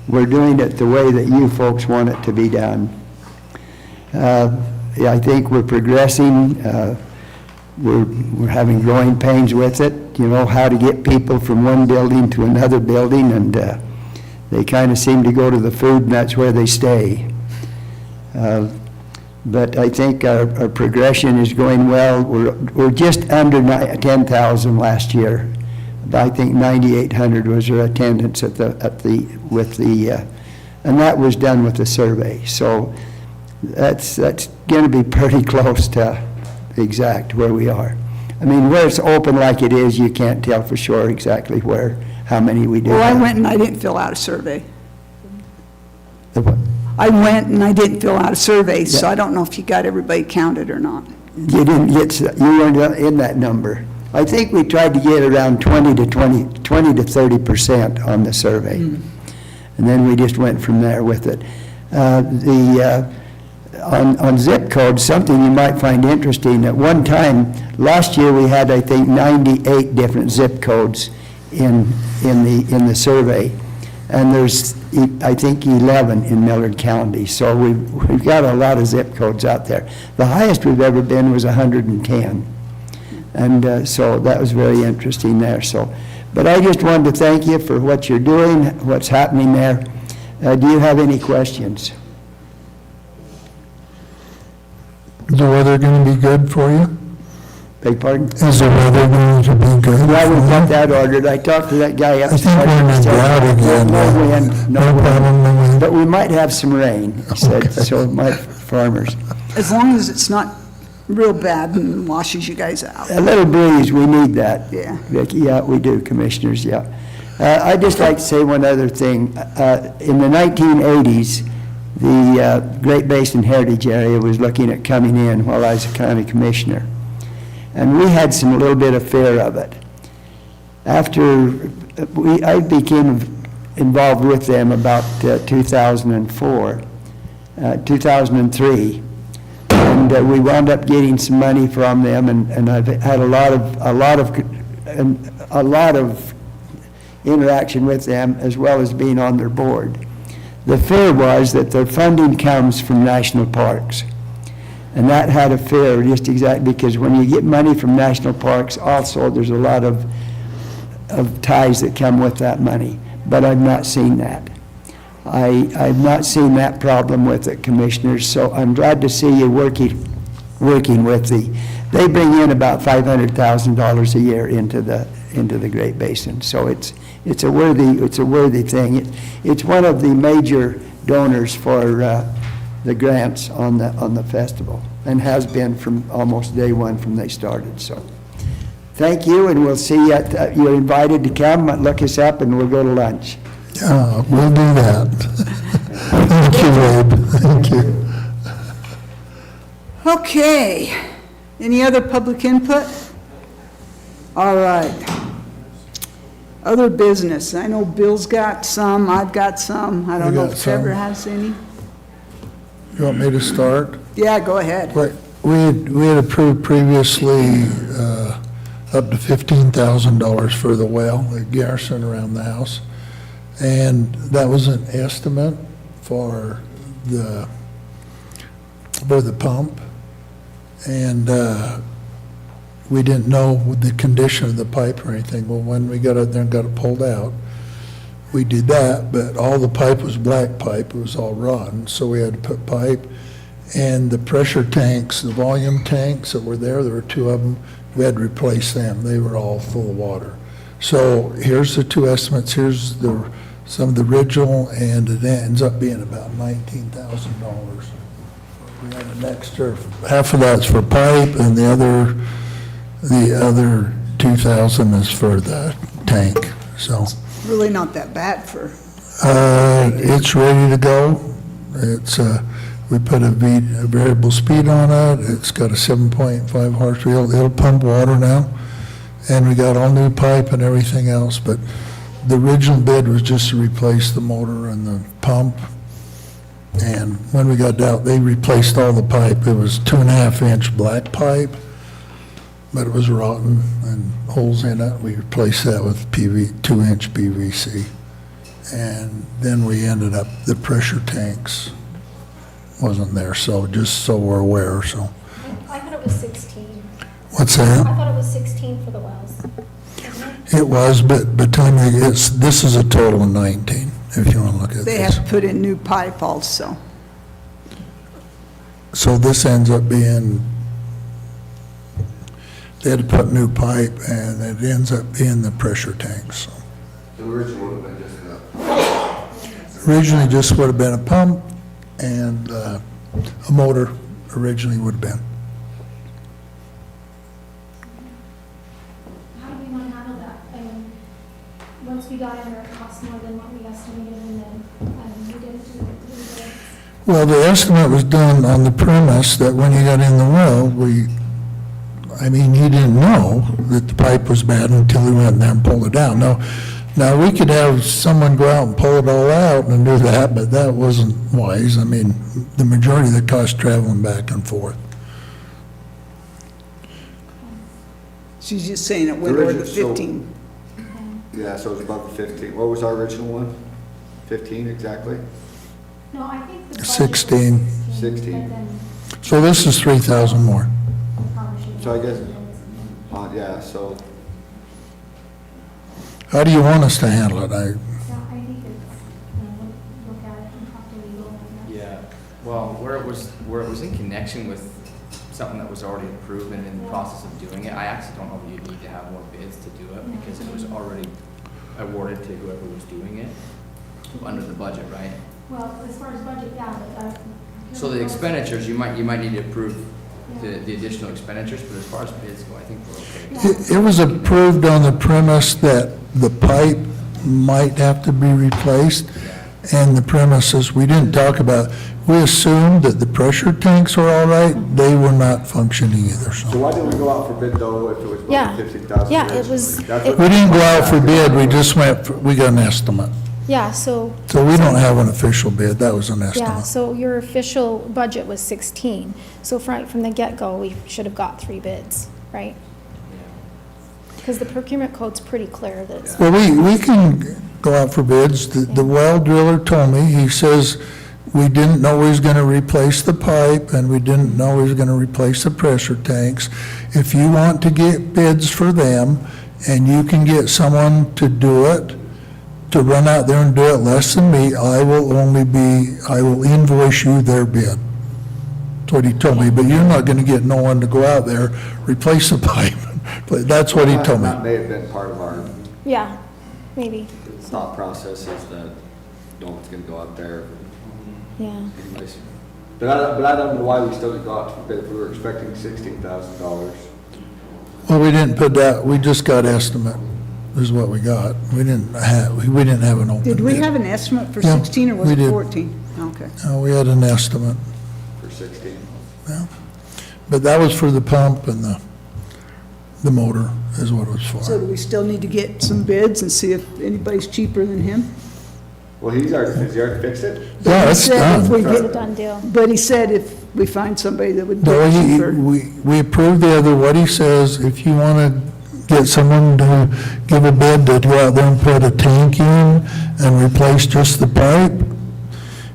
we're doing it the way that you folks want it to be done. I think we're progressing. We're having growing pains with it, you know, how to get people from one building to another building, and they kind of seem to go to the food, and that's where they stay. But I think our progression is going well. We're just under 10,000 last year. I think 9,800 was our attendance and that was done with the survey. So that's going to be pretty close to exact where we are. I mean, where it's open like it is, you can't tell for sure exactly how many we do. Well, I went and I didn't fill out a survey. The what? I went and I didn't fill out a survey, so I don't know if you got everybody counted or not. You weren't in that number. I think we tried to get around 20 to 30% on the survey. And then we just went from there with it. On zip codes, something you might find interesting, at one time, last year we had, I think, 98 different zip codes in the survey. And there's, I think, 11 in Millard County. So we've got a lot of zip codes out there. The highest we've ever been was 110. And so that was very interesting there. So, but I just wanted to thank you for what you're doing, what's happening there. Do you have any questions? Is the weather going to be good for you? Beg pardon? Is the weather going to be good? Well, we've got that ordered. I talked to that guy I think we're in a drought again. No wind, No problem, no wind. but we might have some rain, he said, so it might, farmers. As long as it's not real bad and washes you guys out. A little breeze, we need that. Yeah. Vicki, yeah, we do, commissioners, yeah. I'd just like to say one other thing. In the 1980s, the Great Basin Heritage Area was looking at coming in while I was a county commissioner. And we had a little bit of fear of it. After I became involved with them about 2003, and we wound up getting some money from them, and I've had a lot of interaction with them, as well as being on their board. The fear was that their funding comes from national parks. And that had a fear, just exactly, because when you get money from national parks, also there's a lot of ties that come with that money. But I've not seen that. I've not seen that problem with it, commissioners, so I'm glad to see you working with they bring in about $500,000 a year into the Great Basin. So it's a worthy thing. It's one of the major donors for the grants on the festival, and has been from almost day one from they started. So thank you, and we'll see you. You're invited to come, look us up, and we'll go to lunch. Yeah, we'll do that. Thank you, Wade. Thank you. Okay. Any other public input? All right. Other business. I know Bill's got some, I've got some. I don't know if Trevor has any. You want me to start? Yeah, go ahead. Right. We had approved previously up to $15,000 for the well, the garrison around the house. And that was an estimate for the pump. And we didn't know the condition of the pipe or anything. Well, when we got out there and got it pulled out, we did that, but all the pipe was black pipe. It was all rotten, so we had to put pipe. And the pressure tanks, the volume tanks that were there were two of them, we had to replace them. They were all full of water. So here's the two estimates. Here's some of the original, and it ends up being about $19,000. We had an extra, half of that's for pipe, and the other 2,000 is for the tank, so. Really not that bad for. It's ready to go. It's, we put a variable speed on it. It's got a 7.5 horse reel. It'll pump water now. And we got all new pipe and everything else, but the original bid was just to replace the motor and the pump. And when we got out, they replaced all the pipe. It was 2.5-inch black pipe. but it was rotten and holes in it. We replaced that with 2-inch PVC. And then we ended up, the pressure tanks wasn't there, so just so we're aware, so. I thought it was 16. What's that? I thought it was 16 for the wells. It was, but this is a total of 19, if you want to look at They this. have to put in new pipe also. So this ends up being, they had to put new pipe, and it ends up being the pressure tanks. So. The original would have been just enough. Originally just would have been a pump, and a motor originally would have been. How do we want to handle that? I mean, once we got in there, it cost more than what we estimated, and then we didn't do it. Well, the estimate was done on the premise that when you got in the well, he didn't know that the pipe was bad until he went in there and pulled it down. Now, we could have someone go out and pull it all out and do that, but that wasn't wise. The majority of the cost traveling back and forth. She's just saying it went over the So- 15. Yeah, so it was above the 15. What was our original one? 15 exactly? No, I think the budget was 16. 16. but then So this is 3,000 more. we probably should. So I guess, yeah, so How do you want us to handle it? Yeah, I think it's, look at it and talk to legal. and Yeah, well, where it was in connection with something that was already approved and in the process of doing it, I actually don't know if you need to have more bids to do it, because it was already awarded to whoever was doing it under the budget, right? Well, as far as budget, yeah, but. So the expenditures, you might need to approve the additional expenditures, but as far as bids go, I think we're okay. It was approved on the premise that the pipe might have to be replaced, and the premises, we didn't talk about, we assumed that the pressure tanks were all right. They were not functioning either, So so. why didn't we go out for bid though if it was Yeah. above 15,000? Yeah, it was- We didn't go out for bid, we just we got an estimate. Yeah, so. So we don't have an official bid, that was an Yeah, estimate. so your official budget was 16. So from the get-go, we should have got 3 bids, right? Because the procurement code's pretty clear that it's. Well, we can go out for bids. The well driller told me, he says, we didn't know he was gonna replace the pipe, and we didn't know he was gonna replace the pressure tanks. If you want to get bids for them, and you can get someone to do it, to run out there and do it less than me, I will invoice you their bid. That's what he told me, but you're not gonna get no one to go out there, replace the pipe. But that's what he told me. That may have been part of our Yeah, maybe, thought process, is that no one's gonna go out there yeah. anyways. But I don't know why we still didn't go out for bid if we were expecting $16,000. Well, we didn't put that, we just got estimate, is what we got. We didn't have an open bid. Did we have an estimate for Yeah, 16 or was we it did. 14? Okay. No, we had an estimate, For 16. yeah. But that was for the pump and the motor is what it was So for. do we still need to get some bids and see if anybody's cheaper than him? Well, has he already fixed it? Yeah, He it's said if done. we It's a get- done deal. But he said if we find somebody that would do No, it cheaper. we approved the other, what he says, if you want to get someone to give a bid to go out there and put a tank in and replace just the pipe,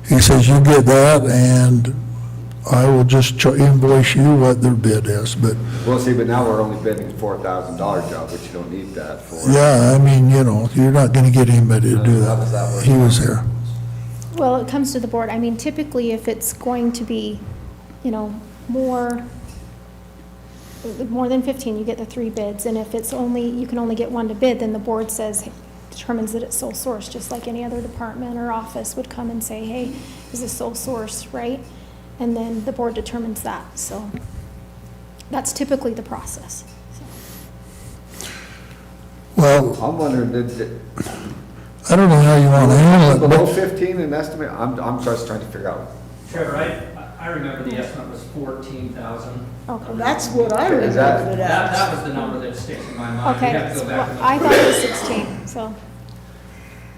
he says you get that and I will just invoice you what their bid is, but Well, see, but now we're only bidding $4,000 job, which you don't need that for. yeah, you're not going to get anybody to do How does that work? that. He was there. Well, it comes to the board. I mean, typically, if it's going to be, more than 15, you get the 3 bids. And if you can only get 1 to bid, then the board determines that it's sole source, just like any other department or office would come and say, hey, is this sole source, right? And then the board determines that. So that's typically the process. Well, I'm wondering, I don't know how you want to handle it, below but 15 in estimate? I'm just trying to figure out. Trevor, I remember the estimate was 14,000. Okay. That's what I remember that- it That as. was the number that sticks in my mind. Okay, We'd have to go back and I look. thought it was 16, so.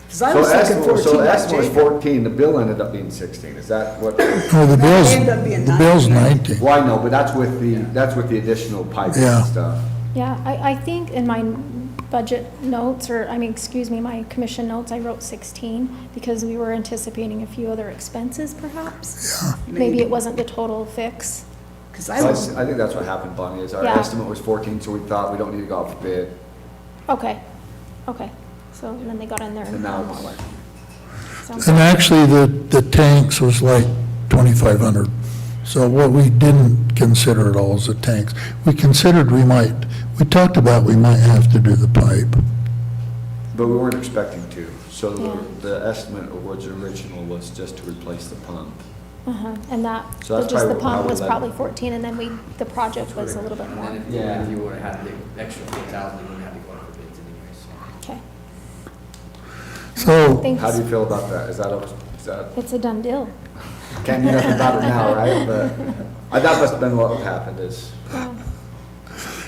Because I was thinking 14 So the like estimate was Jacob. 14, the bill ended up being 16, is that what? No, the ended up being bill's 19. Well, I know, but that's with the additional pipes Yeah. and stuff. Yeah, I think in my budget notes, or, excuse me, my commission notes, I wrote 16 because we were anticipating a few other expenses perhaps. Yeah. Maybe it wasn't the total fix. Because So I was, I think that's what happened, Bonnie, is our Yeah. estimate was 14, so we thought we don't need to go out for bid. Okay, okay. So then they got in there and And now found it's- more work. Sounds And good. actually, the tanks was like 2,500. So what we didn't consider at all is the tanks. We considered we talked about we might have to do the pipe. But we weren't expecting to, so Yeah. the estimate of what's original was just to replace the pump. And that, So that's just the probably how pump we was let- probably 14, and then the project was a little bit more. And Yeah. if you would have had the extra 4,000, you wouldn't have to go out for bids anyway, so. Okay, So, thanks. How do you feel about that? Is that, It's a done deal. can't do nothing about it now, right? But that must have been what happened is,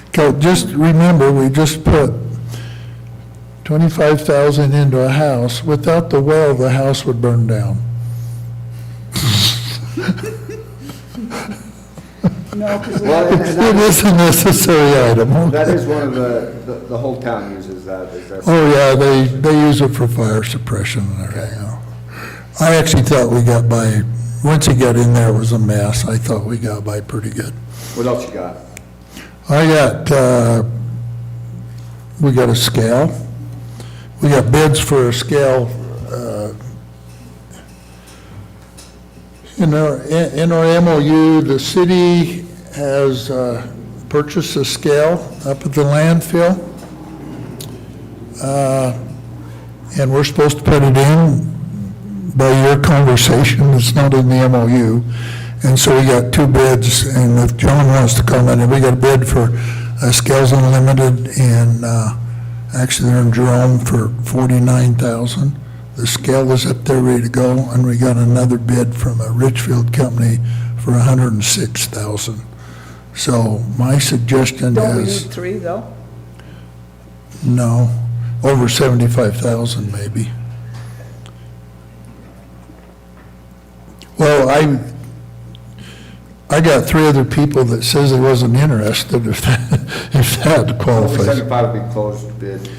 okay, just remember, we just put 25,000 into a house. Without the well, the house would burn down. no, because well, and It that is a necessary item. is one of the whole town uses that, is that. Oh, yeah, they use it for fire suppression and everything. I actually thought we got by, once he got in there, it was a mess. I thought we got by pretty good. What else you got? I got, we got a scale. We got bids for a scale. In our MOU, the city has purchased a scale up at the landfill. And we're supposed to put it in by your conversation. It's not in the MOU. And so we got two bids, and if John wants to comment, and we got a bid for Scales Unlimited, and actually they're in Jerome for $49,000. The scale is up there ready to go, and we got another bid from a Richfield company for $106,000. So my suggestion don't we is, need 3 though? no, over 75,000 maybe. Well, I got 3 other people that says they wasn't interested if that Over qualifies. 75 would be closed bid,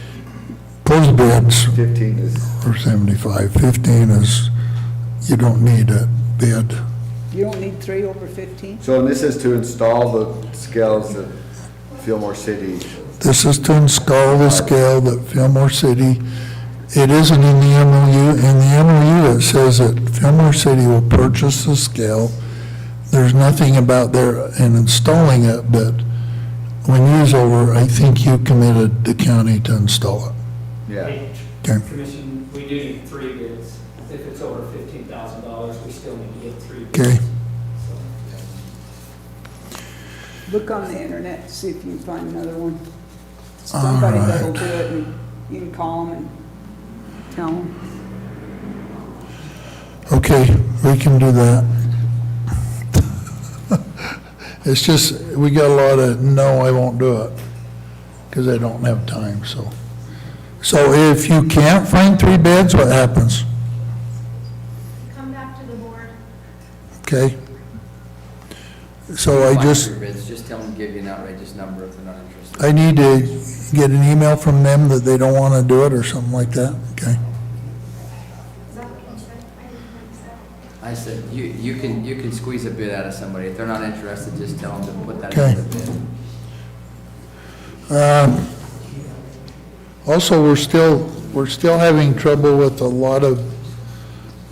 Closed bids 15 is, for 75, 15 is, you don't need a bid. You don't need 3 over 15? so and this is to install the scales at Fillmore City. This is to install the scale at Fillmore City. It isn't in the MOU. In the MOU, it says that Fillmore City will purchase the scale. There's nothing about there in installing it, but when you's over, I think you committed the county to install it. Yeah. Okay. Commission, we do need 3 bids. If it's over $15,000, we still need to get 3 bids. Okay. Look on the internet, to see if you can find another one. Somebody that'll do it, and you can call them and tell them. Okay, we can do that. It's just, we got a lot of, no, I won't do it, because I don't have time, so. So if you can't find 3 bids, what happens? Come back to the board. Okay? So I Find just, your bids, just tell them to give you an outrageous number if they're not interested. I need to get an email from them that they don't want to do it or something like that, okay? Is that what you said? I didn't hear you say. I said, you can squeeze a bid out of somebody. If they're not interested, just tell them to put that Okay. in the bid. Also, we're still having trouble with a lot of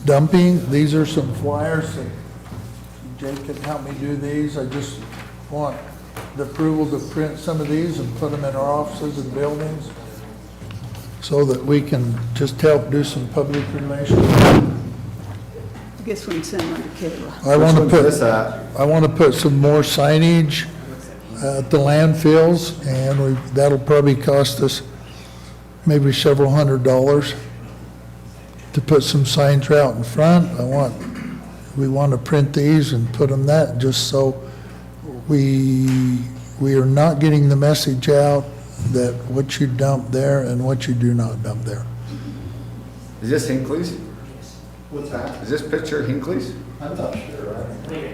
dumping. These are some flyers that Jake can help me do these. I just want the approval to print some of these and put them in our offices and buildings so that we can just help do some public relations. I guess we can send one to Kayla. I want to Which put, one's this at? I want to put some more signage at the landfills, and that'll probably cost us maybe several $100s to put some signs out in front. We want to print these and put them that, just so we are not getting the message out that what you dump there and what you do not dump there. Is this Hinckley's? What's that? Is this picture Hinckley's? I'm not sure. I think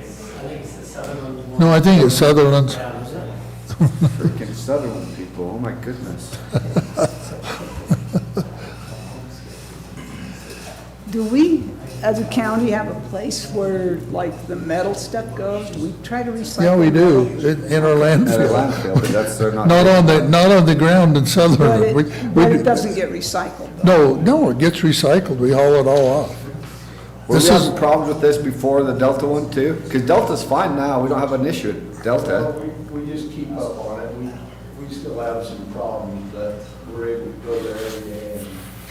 it's the Sutherland one. No, I think it's Sutherland's. Yeah, is it? Freaking Sutherland people, oh my goodness. Do we, as a county, have a place where, like, the metal stuff goes? Do we try to recycle? Yeah, we do, metal? in our At a landfill. landfill, but that's, they're not. Not on the ground in Sutherland. But it doesn't get recycled, though. No, it gets recycled, we haul it all off. Were we This is, having problems with this before the Delta one too? Because Delta's fine now, we don't have an issue at Delta. We just keep up on it. We still have some problems, but we're able to go there every day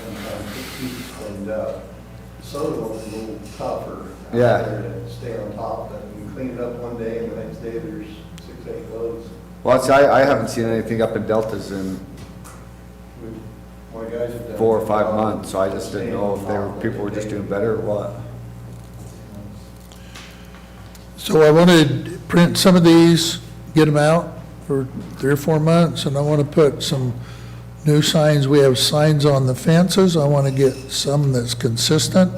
and keep it cleaned up. Sutherland's a little tougher. out Yeah. there to stay on top of it. We clean it up one day and the next day there's 6, 8 loads. Well, see, I haven't seen anything up in Deltas in My guys have done. 4 or 5 months, so I just didn't know if people were just doing better or what. so I want to print some of these, get them out for 3 or 4 months, and I want to put some new signs. We have signs on the fences. I want to get some that's consistent,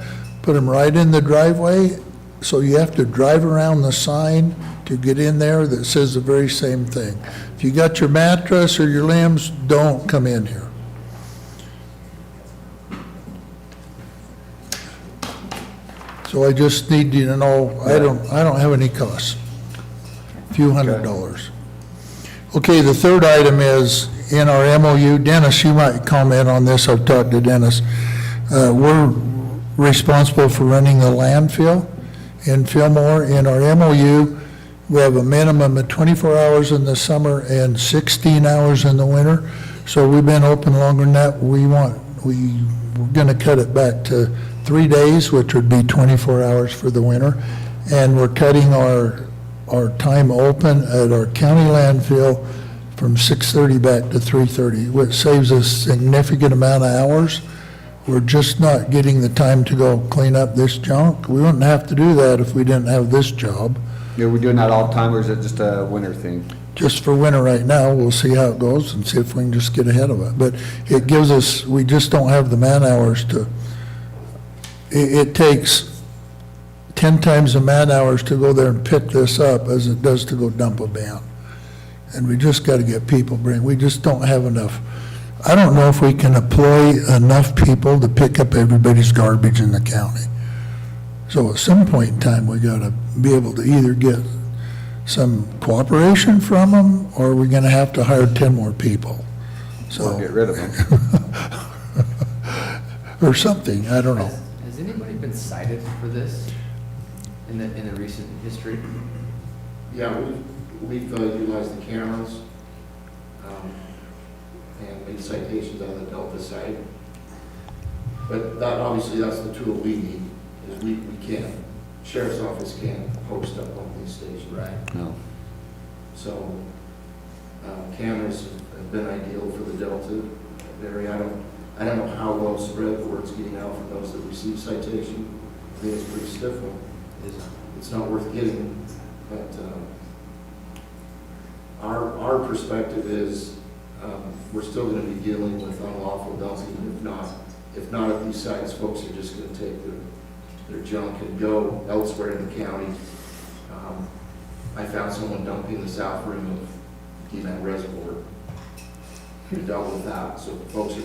put them right in the driveway, so you have to drive around the sign to get in there that says the very same thing. If you got your mattress or your limbs, don't come in here. So I just need you to know, I don't have any costs. A few $100s. Okay, the third item is in our MOU. Dennis, you might comment on this. I've talked to Dennis. We're responsible for running the landfill in Fillmore. In our MOU, we have a minimum of 24 hours in the summer and 16 hours in the winter. So we've been open longer than that. We're going to cut it back to 3 days, which would be 24 hours for the winter. And we're cutting our time open at our county landfill from 6:30 back to 3:30, which saves us a significant amount of hours. We're just not getting the time to go clean up this junk. We wouldn't have to do that if we didn't have this job. Are we doing that all the time, or is it just a winter thing? Just for winter right now, we'll see how it goes and see if we can just get ahead of it. But it gives us, we just don't have the man hours to, it takes 10 times the man hours to go there and pick this up as it does to go dump a bin. And we just got to get people we just don't have enough. I don't know if we can employ enough people to pick up everybody's garbage in the county. So at some point in time, we got to be able to either get some cooperation from them, or we're going to have to hire 10 more people. So Or get rid of them. or something, I don't know. Has anybody been cited for this in the recent history? Yeah, we've utilized the cameras and made citations on the Delta side. But that, obviously, that's the tool we need, is we can't, sheriff's office can't post up on these stations. Right. No. So, cameras have been ideal for the Delta area. I don't know how well spread the word's getting out from those that receive citation. I think it's a pretty stiff one. It's not worth getting, but, our perspective is, we're still gonna be dealing with unlawful dumping. If not at these sites, folks are just gonna take their junk and go elsewhere in the county. I found someone dumping the south rim of Gwinnett Reservoir. We dealt with that, so folks are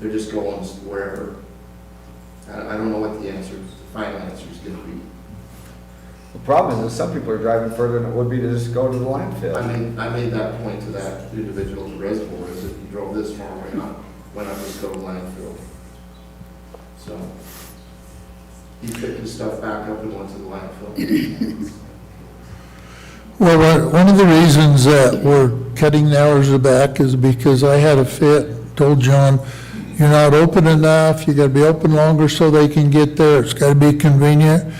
they're just going wherever. I don't know what the final answer is gonna be. The problem is that some people are driving further than it would be to just go to the landfill. I made that point to that individual at the reservoir, is if you drove this far, why not just go to landfill? So, he picked his stuff back up and went to the landfill. Well, one of the reasons that we're cutting the hours back is because I had a fit, told John, you're not open enough, you gotta be open longer so they can get there, it's gotta be convenient.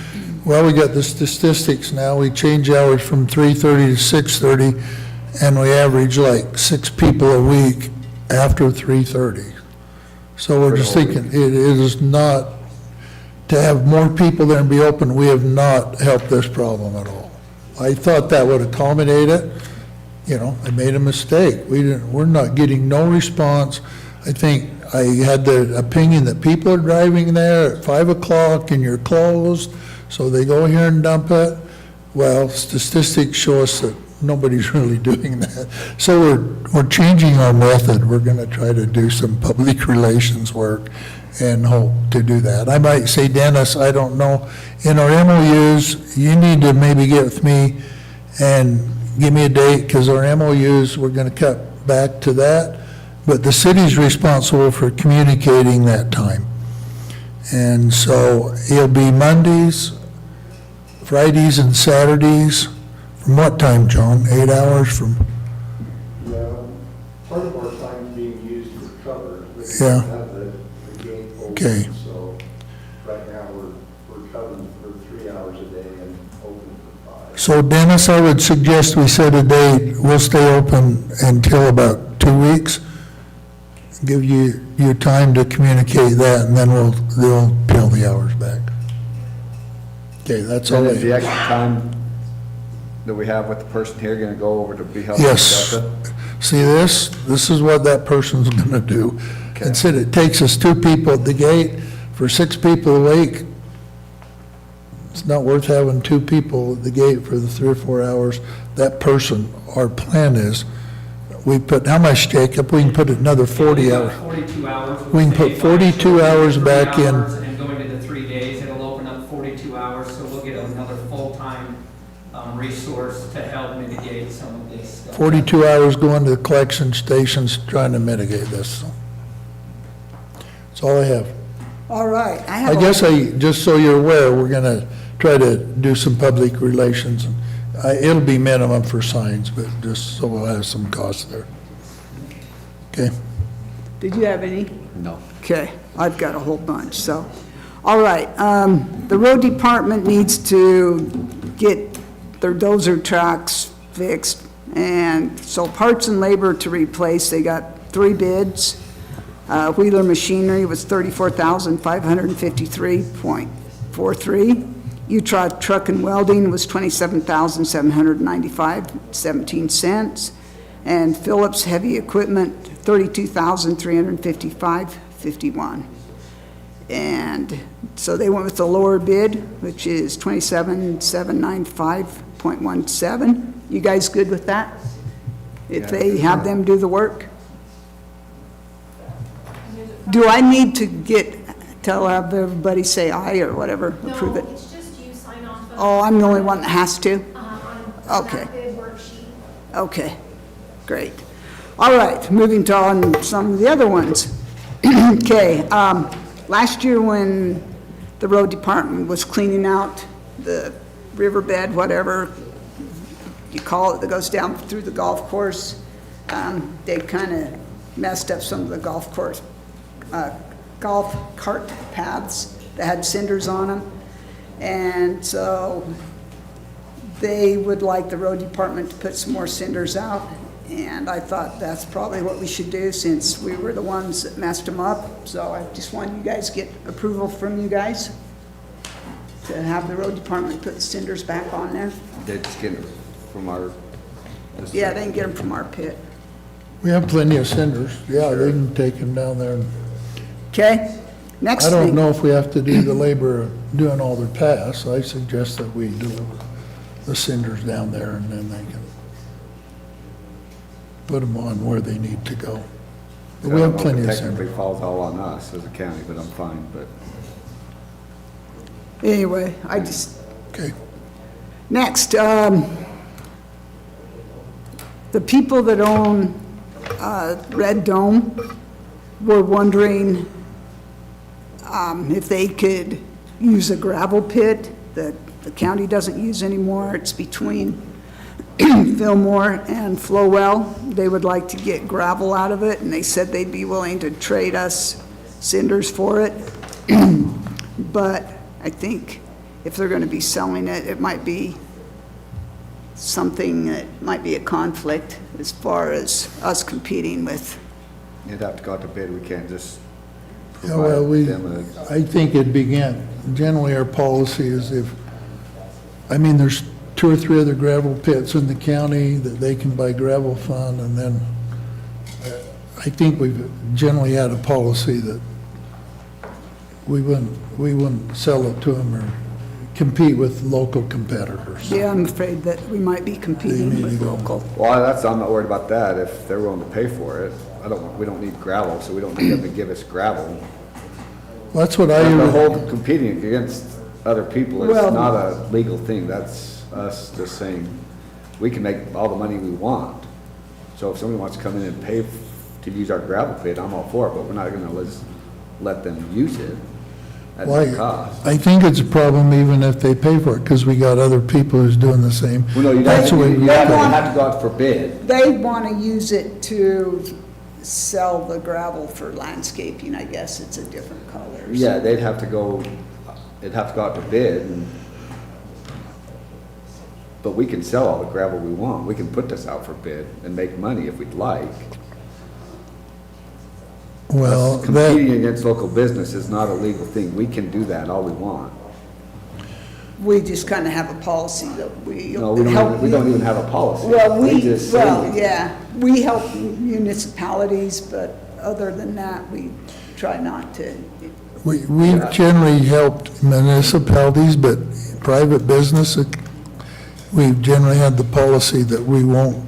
Well, we got the statistics now, we change hours from 3:30 to 6:30, and we average like 6 people a week after 3:30. So we're just thinking, it is not, to have more people there and be open, we have not helped this problem at all. I thought that would accommodate it. I made a mistake. We're not getting no response. I think I had the opinion that people are driving there at 5 o'clock and you're closed, so they go here and dump it. Well, statistics show us that nobody's really doing that. So we're changing our method. We're going to try to do some public relations work and hope to do that. I might say, Dennis, I don't know, in our MOUs, you need to maybe get with me and give me a date, because our MOUs, we're going to cut back to that, but the city's responsible for communicating that time. And so it'll be Mondays, Fridays, and Saturdays. From what time, John? 8 hours from? Yeah, part of our time's being used for cover. We Yeah. don't have the gate open, Okay. so right now we're covering for 3 hours a day and open for 5. So Dennis, I would suggest we set a date. We'll stay open until about 2 weeks. Give you your time to communicate that, and then they'll peel the hours back. Okay, that's all And I is the have. extra time that we have with the person here gonna go over to be helping? Yes. See this? This is what that person's gonna do. Instead, it takes us 2 people at the gate for 6 people a week. It's not worth having 2 people at the gate for the 3 or 4 hours. That person, our plan is, we put, how much, Jacob? We can put another 40 hours. 42 hours. We can put 42 hours back in. And going to the 3 days, it'll open up 42 hours, so we'll get another full-time resource to help mitigate some of this stuff. 42 hours going to the collection stations trying to mitigate this. That's all I have. All right, I guess just so you're aware, we're going to try to do some public relations. It'll be minimum for signs, but just so we'll have some costs there. Okay. Did you have any? No. Okay, I've got a whole bunch, so. All right, the road department needs to get their dozer tracks fixed. And so parts and labor to replace, they got 3 bids. Wheeler Machinery was $34,553.43. Utah Truck and Welding was $27,795.17. And Phillips Heavy Equipment, $32,355.51. And so they went with the lower bid, which is $27,795.17. You guys good with that? If they have them do the work? Do I need to have everybody say aye or whatever, approve it? No, it's just you sign off. Oh, I'm the only one that has to? On Okay. that bid worksheet. Okay, great. All right, moving to on some of the other ones. Okay, last year when the road department was cleaning out the riverbed, whatever you call it, that goes down through the golf course, they kind of messed up some of the golf cart paths that had cinders on them. And so they would like the road department to put some more cinders out. And I thought that's probably what we should do since we were the ones that messed them up. So I just wanted you guys to get approval from you guys to have the road department put cinders back on there. They just get it from our. Yeah, they can get them from our pit. We have plenty of cinders. Yeah, they can take them down there. Okay, next I thing. don't know if we have to do the labor of doing all their tasks. I suggest that we deliver the cinders down there and then they can put them on where they need to go. But we have plenty of cinders. Technically falls all on us as a county, but I'm fine, but. Anyway, I just. Okay. Next, the people that own Red Dome were wondering if they could use a gravel pit that the county doesn't use anymore. It's between Fillmore and Flowell. They would like to get gravel out of it, and they said they'd be willing to trade us cinders for it. But I think if they're going to be selling it, it might be something that might be a conflict as far as us competing with. You'd have to go out to bid, we can't just Yeah, well, provide them a. I think it began, generally our policy is there's 2 or 3 other gravel pits in the county that they can buy gravel from, and then I think we've generally had a policy that we wouldn't sell it to them or compete with local competitors. Yeah, I'm afraid that we might be competing with local. Well, I'm not worried about that, if they're willing to pay for it. We don't need gravel, so we don't need them to give us gravel. That's what The I, whole competing against other people is Well- not a legal thing. That's us just saying, we can make all the money we want. So if somebody wants to come in and pay to use our gravel pit, I'm all for it, but we're not gonna let them use it at no well, cost. I think it's a problem even if they pay for it, because we got other people who's doing the same. Well, no, you'd That's the way we look at it. have to go out for bid. They want to use it to sell the gravel for landscaping, I guess. It's a different color. Yeah, it'd have to go out to bid, but we can sell all the gravel we want. We can put this out for bid and make money if we'd like. Well, Us competing against local business is not a legal thing. We can do that all we want. We just kind of have a policy that we No, we don't even have a policy. Well, just say we- yeah, we help municipalities, but other than that, we try not to. we've generally helped municipalities, but private business, we've generally had the policy that we won't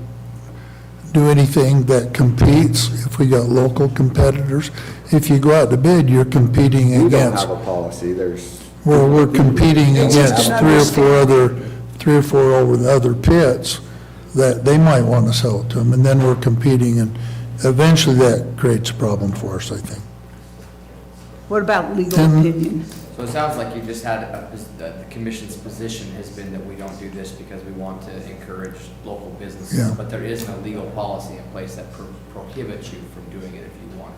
do anything that competes if we got local competitors. If you go out to bid, you're competing We don't against, have a policy. well, we're competing against three or four over the other pits that they might want to sell it to them, and then we're competing, and eventually that creates a problem for us, I think. What about legal Then- opinion? So it sounds like you just had, the commission's position has been that we don't do this because we want to encourage local businesses. Yeah. But there is no legal policy in place that prohibits you from doing it if you wanted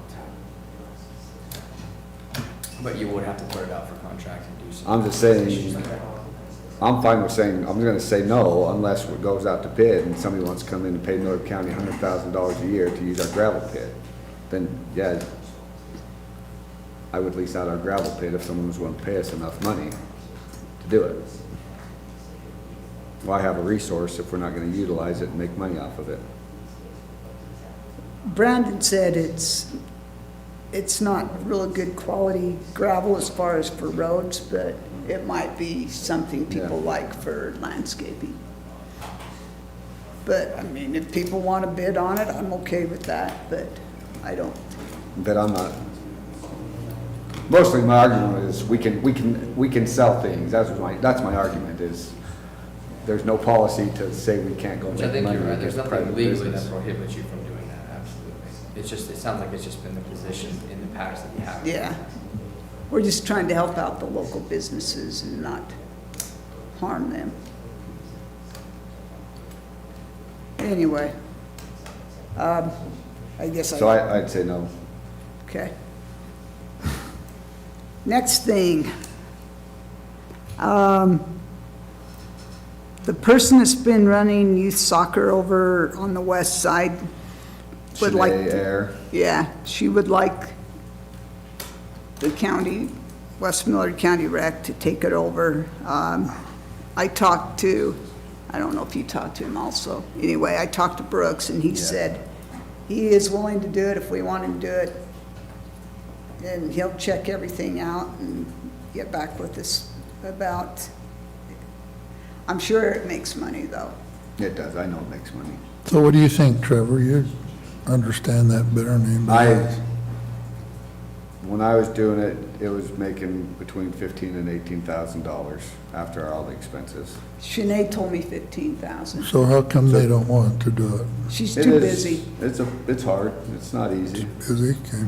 to. But you would have to put it out for contract and do some. I'm just saying, I'm fine with saying, I'm gonna say no unless it goes out to bid and somebody wants to come in and pay Millard County $100,000 a year to use our gravel pit. Then, yeah, I would lease out our gravel pit if someone was willing to pay us enough money to do it. Why have a resource if we're not gonna utilize it and make money off of it? Brandon said it's not really good quality gravel as far as for roads, but it might be something people like for landscaping. But, I mean, if people want to bid on it, I'm okay with that, but I don't. But I'm not. Mostly my argument is we can sell things. That's my argument is there's no policy to say we can't go Which I make think money you're right, there's against nothing private legally business. that prohibits you from doing that, absolutely. It's just, it sounds like it's just been the position in the past that you have. Yeah. We're just trying to help out the local businesses and not harm them. Anyway, I guess So I'd say no. Okay. Next thing. The person that's been running youth soccer over on the west side would like. Shanae Air. Yeah, she would like the county, West Millard County Rec to take it over. I talked to, I don't know if you talked to him also. Anyway, I talked to Brooks and he said he is willing to do it if we want him to do it. And he'll check everything out and get back with us about, I'm sure it makes money though. It does, I know it makes money. So what do you think, Trevor? You understand that better than anybody else. When I was doing it, it was making between $15,000 and $18,000 after all the expenses. Shanae told me 15,000. So how come they don't want to do it? She's It too is- busy. It's hard, it's not easy. Busy, okay.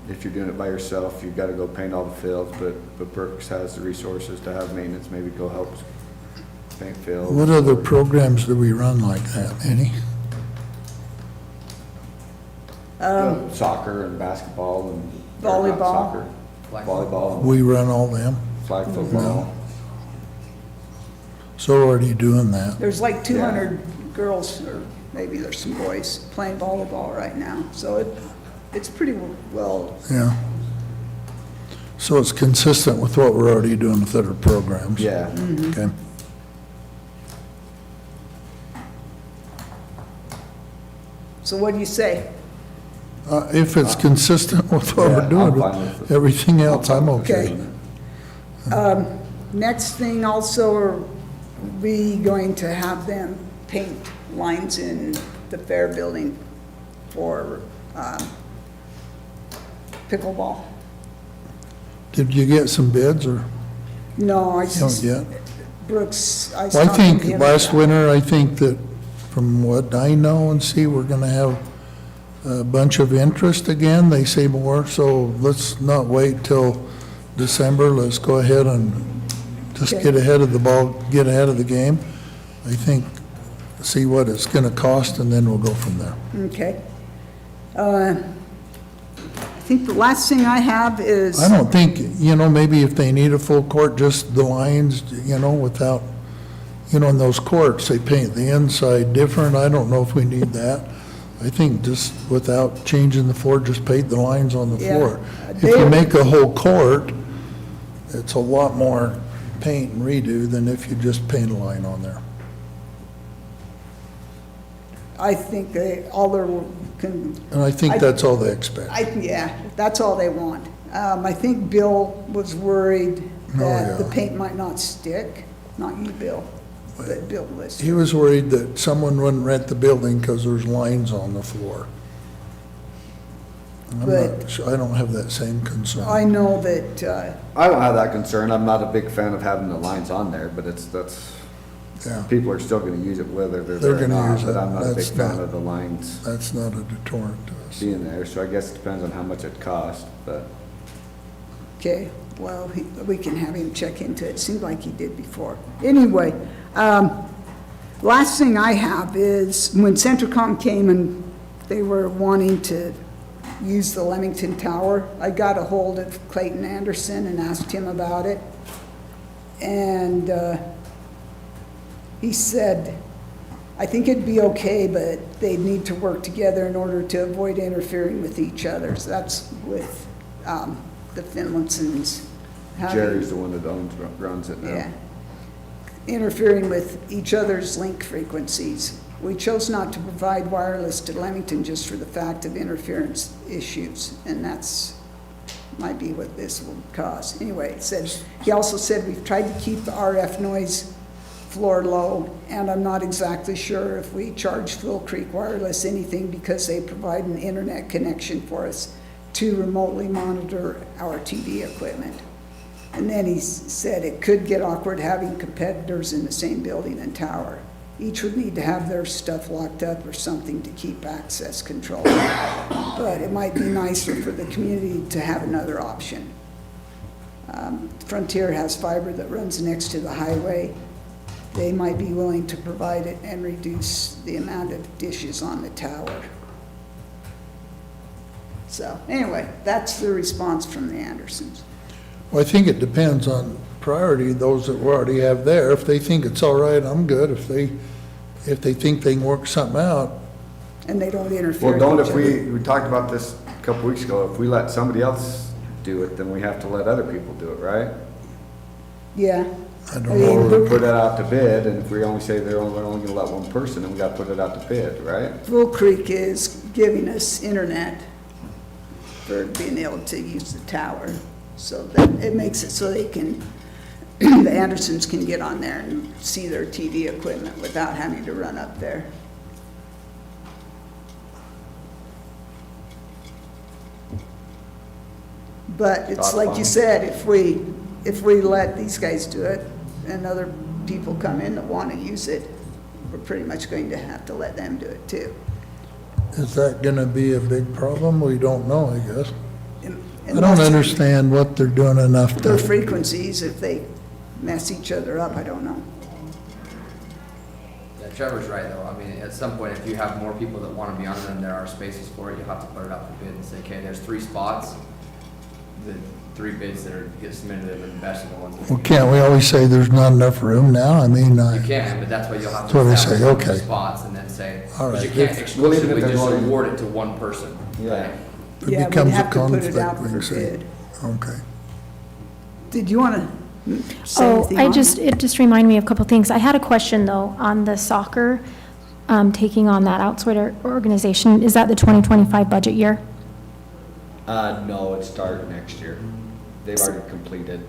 If you're doing it by yourself, you've gotta go paint all the fields, but Brooks has the resources to have maintenance, maybe go help paint fields. What other programs do we run like that? Any? Soccer and basketball and. Volleyball. or not Soccer, volleyball, We run all them? flag football. So already doing that. There's like 200 girls, or maybe there's some boys, playing volleyball right now. So it's pretty well, Yeah. So it's consistent with what we're already doing with other programs? Yeah. Okay. So what do you say? If it's consistent with what Yeah, we're doing, I'm fine with with it. everything else, I'm okay. Next thing also, are we going to have them paint lines in the fair building for pickleball? Did you get some bids, or No, I you don't just, yet? Brooks, I was Well, I talking think to him last about- winter, I think that from what I know and see, we're gonna have a bunch of interest again. They say more, so let's not wait till December. Let's go ahead and just Okay. get ahead of the ball, get ahead of the game. I think, see what it's gonna cost, and then we'll go from there. Okay. I think the last thing I have is. I don't think, maybe if they need a full court, just the lines, without, in those courts, they paint the inside different. I don't know if we need that. I think just without changing the floor, just paint the lines on the Yeah. floor. If you make a whole court, it's a lot more paint and redo than if you just paint a line on there. I think all they're, can. And I think that's all they expect. Yeah, that's all they want. I think Bill was worried that the yeah. paint might not stick, not you, Bill, but Bill was. He was worried that someone wouldn't rent the building because there's lines on the floor. I'm But- not sure, I don't have that same concern. I know that, I don't have that concern. I'm not a big fan of having the lines on there, but Yeah. people are still gonna use it whether they're They're there or gonna not, use but it. I'm not a big That's fan not- of the lines That's not a deterrent to us. being there, so I guess it depends on how much it costs, but. okay, well, we can have him check into it. Seemed like he did before. Anyway, last thing I have is when Centricom came and they were wanting to use the Leamington Tower, I got a hold of Clayton Anderson and asked him about it. And he said, I think it'd be okay, but they'd need to work together in order to avoid interfering with each other. So that's with the Finlansons. Jerry's the one that runs it now. Yeah. Interfering with each other's link frequencies. We chose not to provide wireless to Leamington just for the fact of interference issues, and that's, might be what this will cause. Anyway, he also said, we've tried to keep the RF noise floor low, and I'm not exactly sure if we charge Full Creek Wireless anything because they provide an internet connection for us to remotely monitor our TV equipment. And then he said it could get awkward having competitors in the same building and tower. Each would need to have their stuff locked up or something to keep access control. But it might be nicer for the community to have another option. Frontier has fiber that runs next to the highway. They might be willing to provide it and reduce the amount of dishes on the tower. So anyway, that's the response from the Andersons. Well, I think it depends on priority, those that we already have there. If they think it's all right, I'm good. If they think they can work something out, And they don't interfere Well, with don't, each if other. we talked about this a couple weeks ago, if we let somebody else do it, then we have to let other people do it, right? Yeah. I don't mean, know. Or we put it out to bid, and if we only say we're only gonna let one person, then we gotta put it out to bid, right? Bull Creek is giving us internet for being able to use the tower. So that it makes it so they can, the Andersons can get on there and see their TV equipment without having to run up there. But it's like you said, if we let these guys do it and other people come in that want to use it, we're pretty much going to have to let them do it too. is that gonna be a big problem? We don't know, I guess. I don't Unless understand what they're doing enough their to, frequencies, if they mess each other up, I don't know. Yeah, Trevor's right, though. I mean, at some point, if you have more people that want to be on it and there are spaces for it, you have to put it out for bid and say, okay, there's 3 spots. The 3 bids that get submitted are the best of the ones. that well, we can't we always say there's not enough room now? I mean, You can, but that's why you'll have That's to what they establish say, how many okay. spots and then say, All but you right. can't Well, even if exclusively they're just going- award it to one person. Yeah. it Yeah, we'd becomes a have to put it conflict, out we for can say. bid. Okay. Did you want to say Oh, anything on it just reminded me of a couple things. I had a question, though, on the soccer. taking on that outside organization. Is that the 2025 budget year? No, it started next year. They've already completed.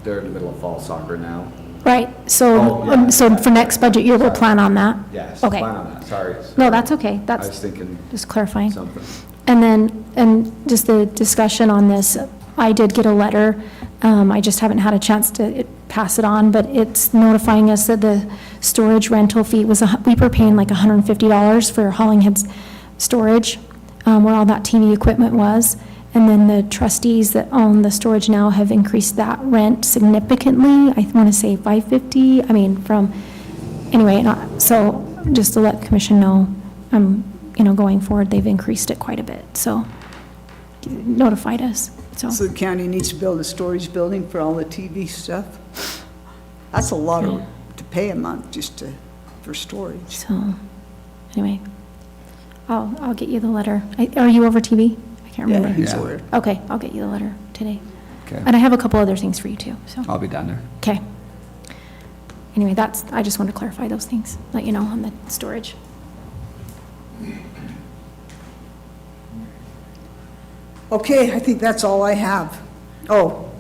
They're in the middle of fall soccer now. Right, so, Oh, yeah. so for next budget year, we'll plan on that? Yes, Okay. plan on that, sorry. No, that's okay, I was that's thinking just clarifying. something. And then, and just the discussion on this, I did get a letter, I just haven't had a chance to pass it on, but it's notifying us that the storage rental fee was, we were paying like $150 for Hollinghead's storage, where all that TV equipment was. And then the trustees that own the storage now have increased that rent significantly. I want to say $550, I mean, from, anyway, so just to let the commission know, you know, going forward, they've increased it quite a bit, so notified us, so. So the county needs to build a storage building for all the TV stuff? That's a lot to pay a month just for storage. So, anyway, I'll get you the letter. Are you over TV? I can't remember. Yeah, he's over. Okay, I'll get you the letter today. Okay. And I have a couple other things for you too, so. I'll be down there. Okay. Anyway, I just wanted to clarify those things, let you know on the storage. Okay, I think that's all I have. Oh,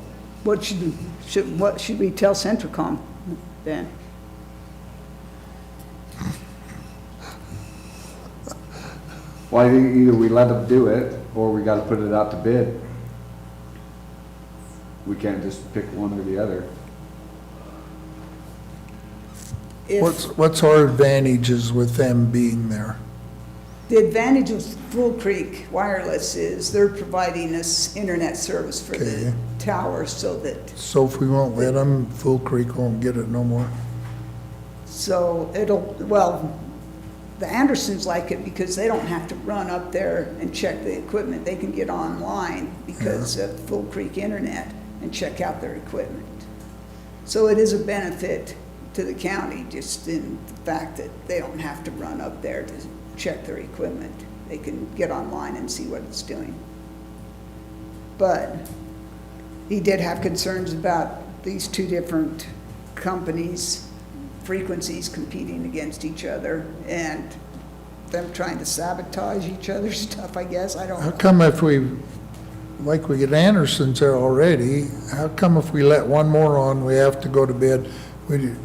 what should we tell Centricom then? Well, I think either we let them do it, or we gotta put it out to bid. We can't just pick one or the other. What's our advantages with them being there? The advantage of Full Creek Wireless is they're providing us internet service for the Okay. tower so that, So if we won't let them, Full Creek won't get it no more? so it'll, well, the Andersons like it because they don't have to run up there and check the equipment. They can get online because of Full Creek Internet and check out their equipment. So it is a benefit to the county just in the fact that they don't have to run up there to check their equipment. They can get online and see what it's doing. But he did have concerns about these two different companies, frequencies competing against each other and them trying to sabotage each other's stuff, I guess. I don't How know. come if we, like we get Andersons there already, how come if we let one more on, we have to go to bid?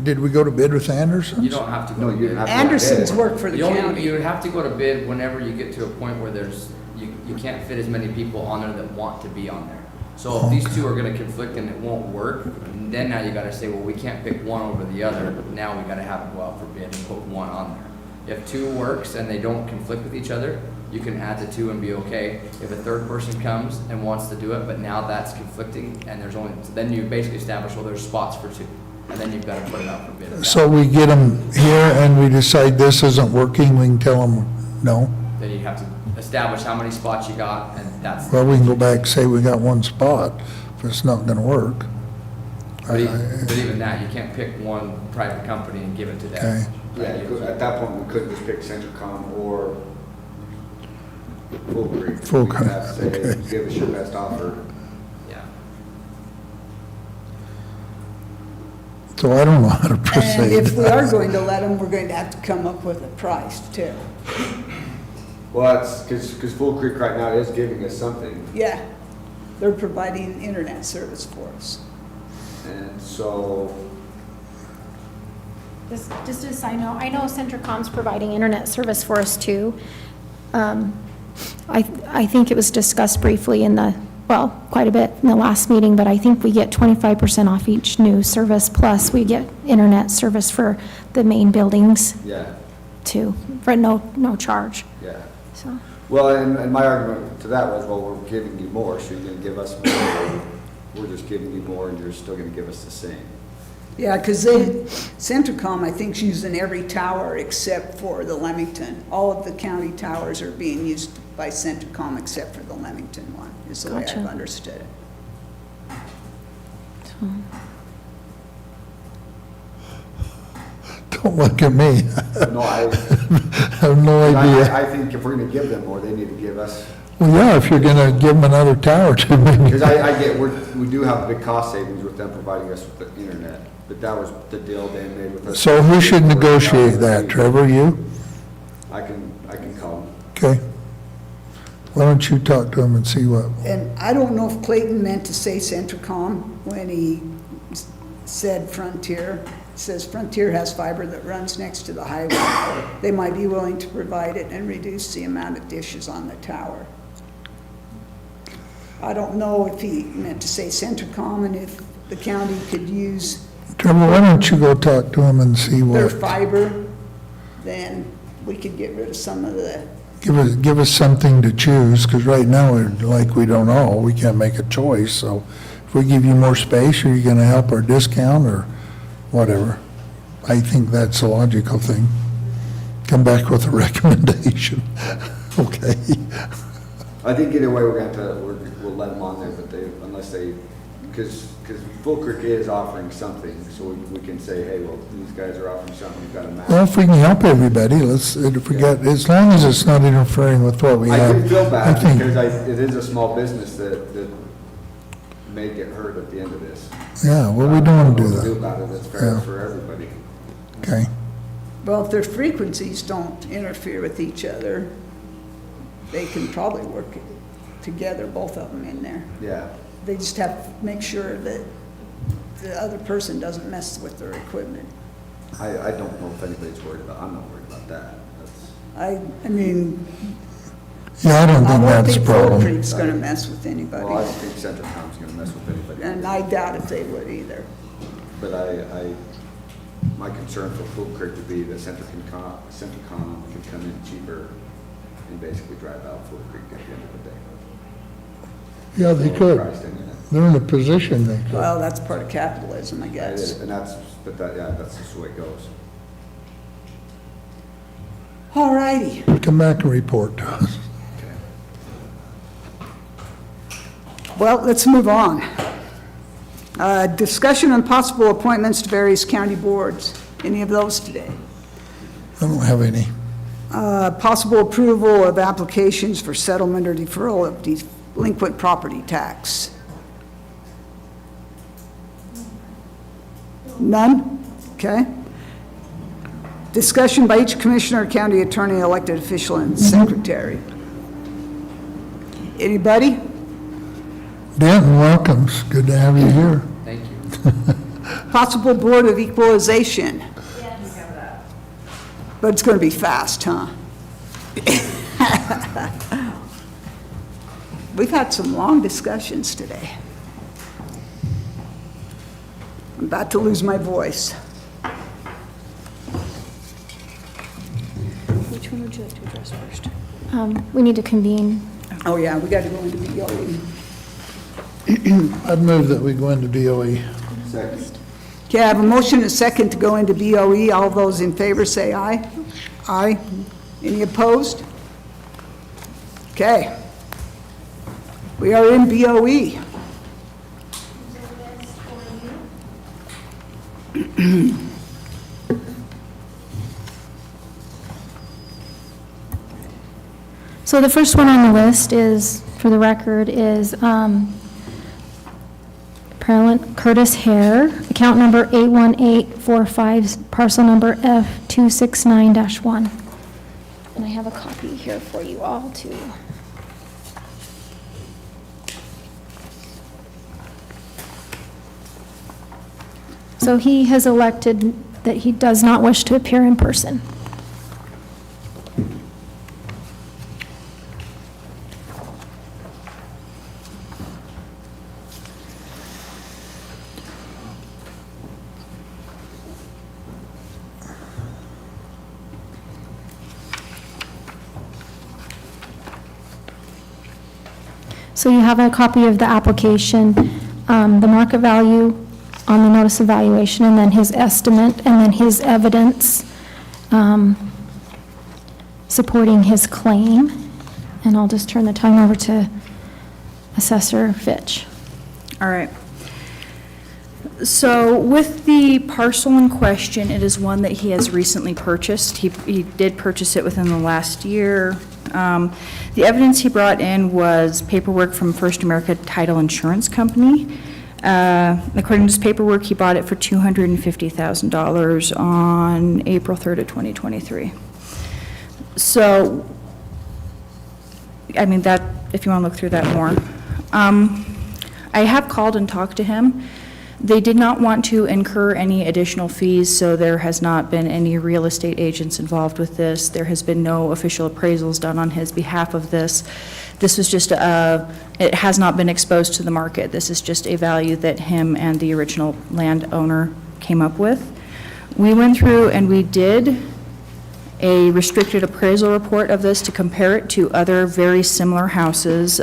Did we go to bid with Andersons? You don't have to go No, to you bid. have to go to Andersons bid. work for the county. You have to go to bid whenever you get to a point where you can't fit as many people on there that want to be on there. So if these two are gonna conflict and it won't work, then now you gotta say, well, we can't pick one over the other, now we gotta have it go out for bid and put one on there. If two works and they don't conflict with each other, you can add the two and be okay. If a third person comes and wants to do it, but now that's conflicting and there's only, then you basically establish, well, there's spots for two. And then you've gotta put it out for bid. So we get them here and we decide this isn't working, we can tell them no? Then you have to establish how many spots you got, and that's. Well, we can go back and say we got one spot, if it's not gonna work. But even that, you can't pick one private company and give it to them. Okay. Yeah, at that point, we couldn't just pick Centricom or Full Creek. Full We could Creek, have to okay. say, give us your best offer. Yeah. So I don't know how to And proceed. if we are going to let them, we're going to have to come up with a price too. Well, that's, because Full Creek right now is giving us something, Yeah, they're providing internet service for us. and so, Just as a side note, I know Centricom's providing internet service for us too. I think it was discussed briefly in the, well, quite a bit in the last meeting, but I think we get 25% off each new service, plus we get internet service for the main buildings yeah, too, for no charge, yeah. so. Well, and my argument to that was, well, we're giving you more, so you're gonna give us more. We're just giving you more, and you're still gonna give us the same. Yeah, because Centricom, I think, is using every tower except for the Leamington. All of the county towers are being used by Centricom except for the Leamington one, is the way Gotcha. I've understood it. Don't look at me. No, I have no idea. I think if we're gonna give them more, they need to give us, Well, yeah, if you're gonna give them another tower to maybe. because I get, we do have a big cost savings with them providing us with the internet, but that was the deal they made with us. So who should negotiate that, Trevor, you? I can call him. Okay. Why don't you talk to him and see what, And I don't know if Clayton meant to say Centricom when he said Frontier. It says Frontier has fiber that runs next to the highway. They might be willing to provide it and reduce the amount of dishes on the tower. I don't know if he meant to say Centricom and if the county could use Trevor, why don't you go talk to him and see their what, fiber, then we could get rid of some of the, give us something to choose, because right now, we don't know, we can't make a choice, so if we give you more space, are you gonna help our discount, or whatever? I think that's a logical thing. Come back with a recommendation, okay? I think either way, we're gonna have to, we'll let them on there, but unless they, because Bull Creek is offering something, so we can say, hey, well, these guys are offering something, we've got to match. Well, if we can help everybody, if we get, as long as it's not interfering with what we I have. do feel bad, think- because it is a small business that may get hurt at the end of this. Yeah, well, we don't want to do What we'll do that. about it, that's fair Yeah. for everybody. Okay, well, if their frequencies don't interfere with each other, they can probably work together, both of them in there. Yeah. They just have to make sure that the other person doesn't mess with their equipment. I don't know if anybody's worried about, I'm not worried about that. I mean, yeah, I don't I think don't that's a think Bull problem. Creek's gonna mess with Well, I anybody, don't think Centricom's gonna mess with anybody. and I doubt if they would either. But my concern for Bull Creek would be that Centricom could come in cheaper and basically drive out Bull Creek at the end of the day. Yeah, they could. Priced into it. They're in a position they could. Well, that's part of capitalism, I guess. And that's just the way it goes. All righty. Come back and report to us. Well, let's move on. Discussion on possible appointments to various county boards. Any of those today? I don't have any. Possible approval of applications for settlement or deferral of delinquent property tax. None? Okay. Discussion by each commissioner, county attorney, elected official, and secretary. Anybody? Denton, welcome. It's good to have you here. Thank you. Possible Board of Equalization. But it's going to be fast, huh? We've had some long discussions today. I'm about to lose my voice. Which one would you like to address first? We need to convene. Oh, yeah, we got to go into BOE. I'd move that we go into BOE. Second. Okay, I have a motion and a second to go into BOE. All those in favor say aye. Aye. Any opposed? Okay. We are in BOE. So the first one on the list is, for the record, is Curtis Hare, account number 81845, parcel number F269-1. And I have a copy here for you all, too. So he has elected that he does not wish to appear in person. So you have a copy of the application, the market value on the notice of valuation, and then his estimate, and then his evidence supporting his claim. And I'll just turn the time over to Assessor Fitch. All right. So with the parcel in question, it is one that he has recently purchased. He did purchase it within the last year. The evidence he brought in was paperwork from First America Title Insurance Company. According to his paperwork, he bought it for $250,000 on April 3rd of 2023. So, I mean, that, if you want to look through that more. I have called and talked to him. They did not want to incur any additional fees, so there has not been any real estate agents involved with this. There has been no official appraisals done on his behalf of this. This was just it has not been exposed to the market. This is just a value that him and the original landowner came up with. We went through and we did a restricted appraisal report of this to compare it to other very similar houses.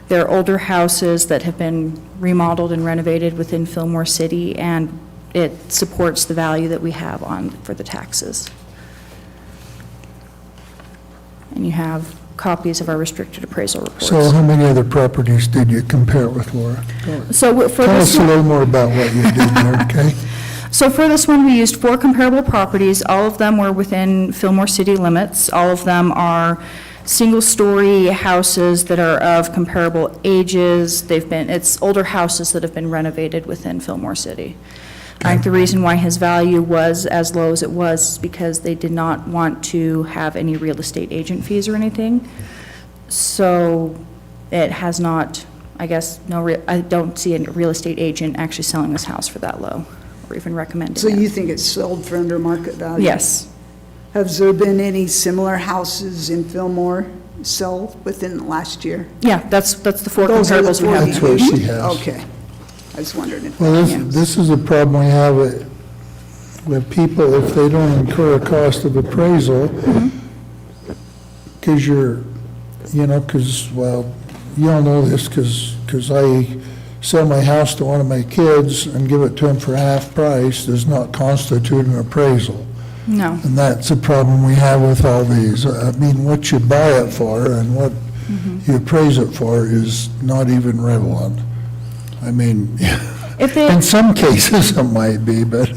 There are older houses that have been remodeled and renovated within Fillmore City, and it supports the value that we have for the taxes. And you have copies of our restricted appraisal reports. So how many other properties did you compare it with, Laura? So for Tell this us a one- little more about what you did there, okay? So for this one, we used 4 comparable properties. All of them were within Fillmore city limits. All of them are single-story houses that are of comparable ages. It's older houses that have been renovated within Fillmore City. I think the reason why his value was as low as it was is because they did not want to have any real estate agent fees or anything. So it has not, I guess, I don't see a real estate agent actually selling this house for that low, or even recommending So it. you think it's sold for under market value? Yes. Has there been any similar houses in Fillmore sold within the last year? Yeah, that's the 4 Those are the comparables we 4 have. That's what she has. Okay. I was wondering if. Well, yeah. this is a problem we have with people, if they don't incur a cost of appraisal, because well, you all know this, because I sell my house to one of my kids and give it to him for half price does not constitute an appraisal. No. And that's a problem we have with all these. I mean, what you buy it for and what you appraise it for is not even relevant. I mean, in some cases it might be, but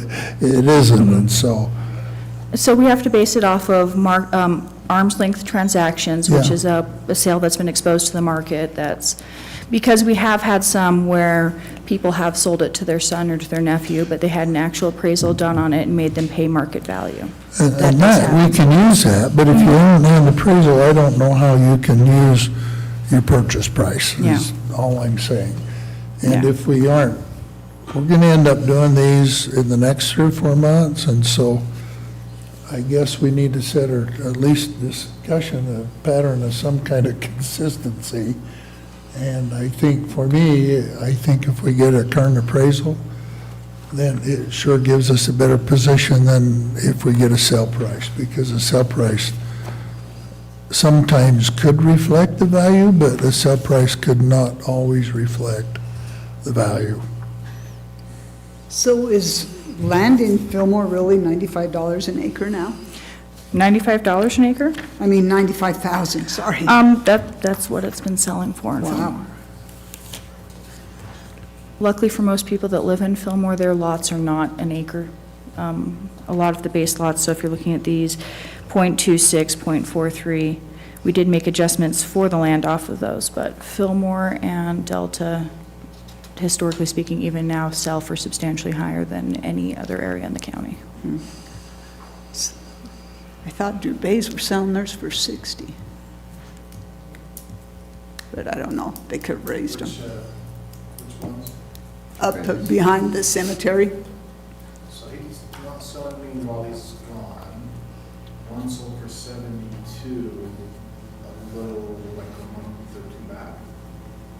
it isn't, and so. So we have to base it off of arm's length transactions, which Yeah. is a sale that's been exposed to the market. Because we have had some where people have sold it to their son or to their nephew, but they had an actual appraisal done on it and made them pay market value. And that, we can use that, but if you don't have an appraisal, I don't know how you can use your purchase price, is all I'm saying. And if we aren't, we're gonna end up doing these in the next 3 or 4 months, and so I guess we need to set, or at least discussion, a pattern of some kind of consistency. And I think, for me, if we get a current appraisal, then it sure gives us a better position than if we get a sale price, because a sale price sometimes could reflect the value, but a sale price could not always reflect the value. So is land in Fillmore really $95 an acre now? $95 an acre? I mean, 95,000, sorry. That's what it's been selling for in Fillmore. Luckily for most people that live in Fillmore, their lots are not an acre. A lot of the base lots, so if you're looking at these, 0.26, 0.43, we did make adjustments for the land off of those, but Fillmore and Delta, historically speaking, even now sell for substantially higher than any other area in the county. I thought Drew Bays were selling theirs for 60. But I don't know, they could have raised them. Which ones? Up behind the cemetery. So he's not selling me while he's gone. One sold for 72, a little like a month or 2 back.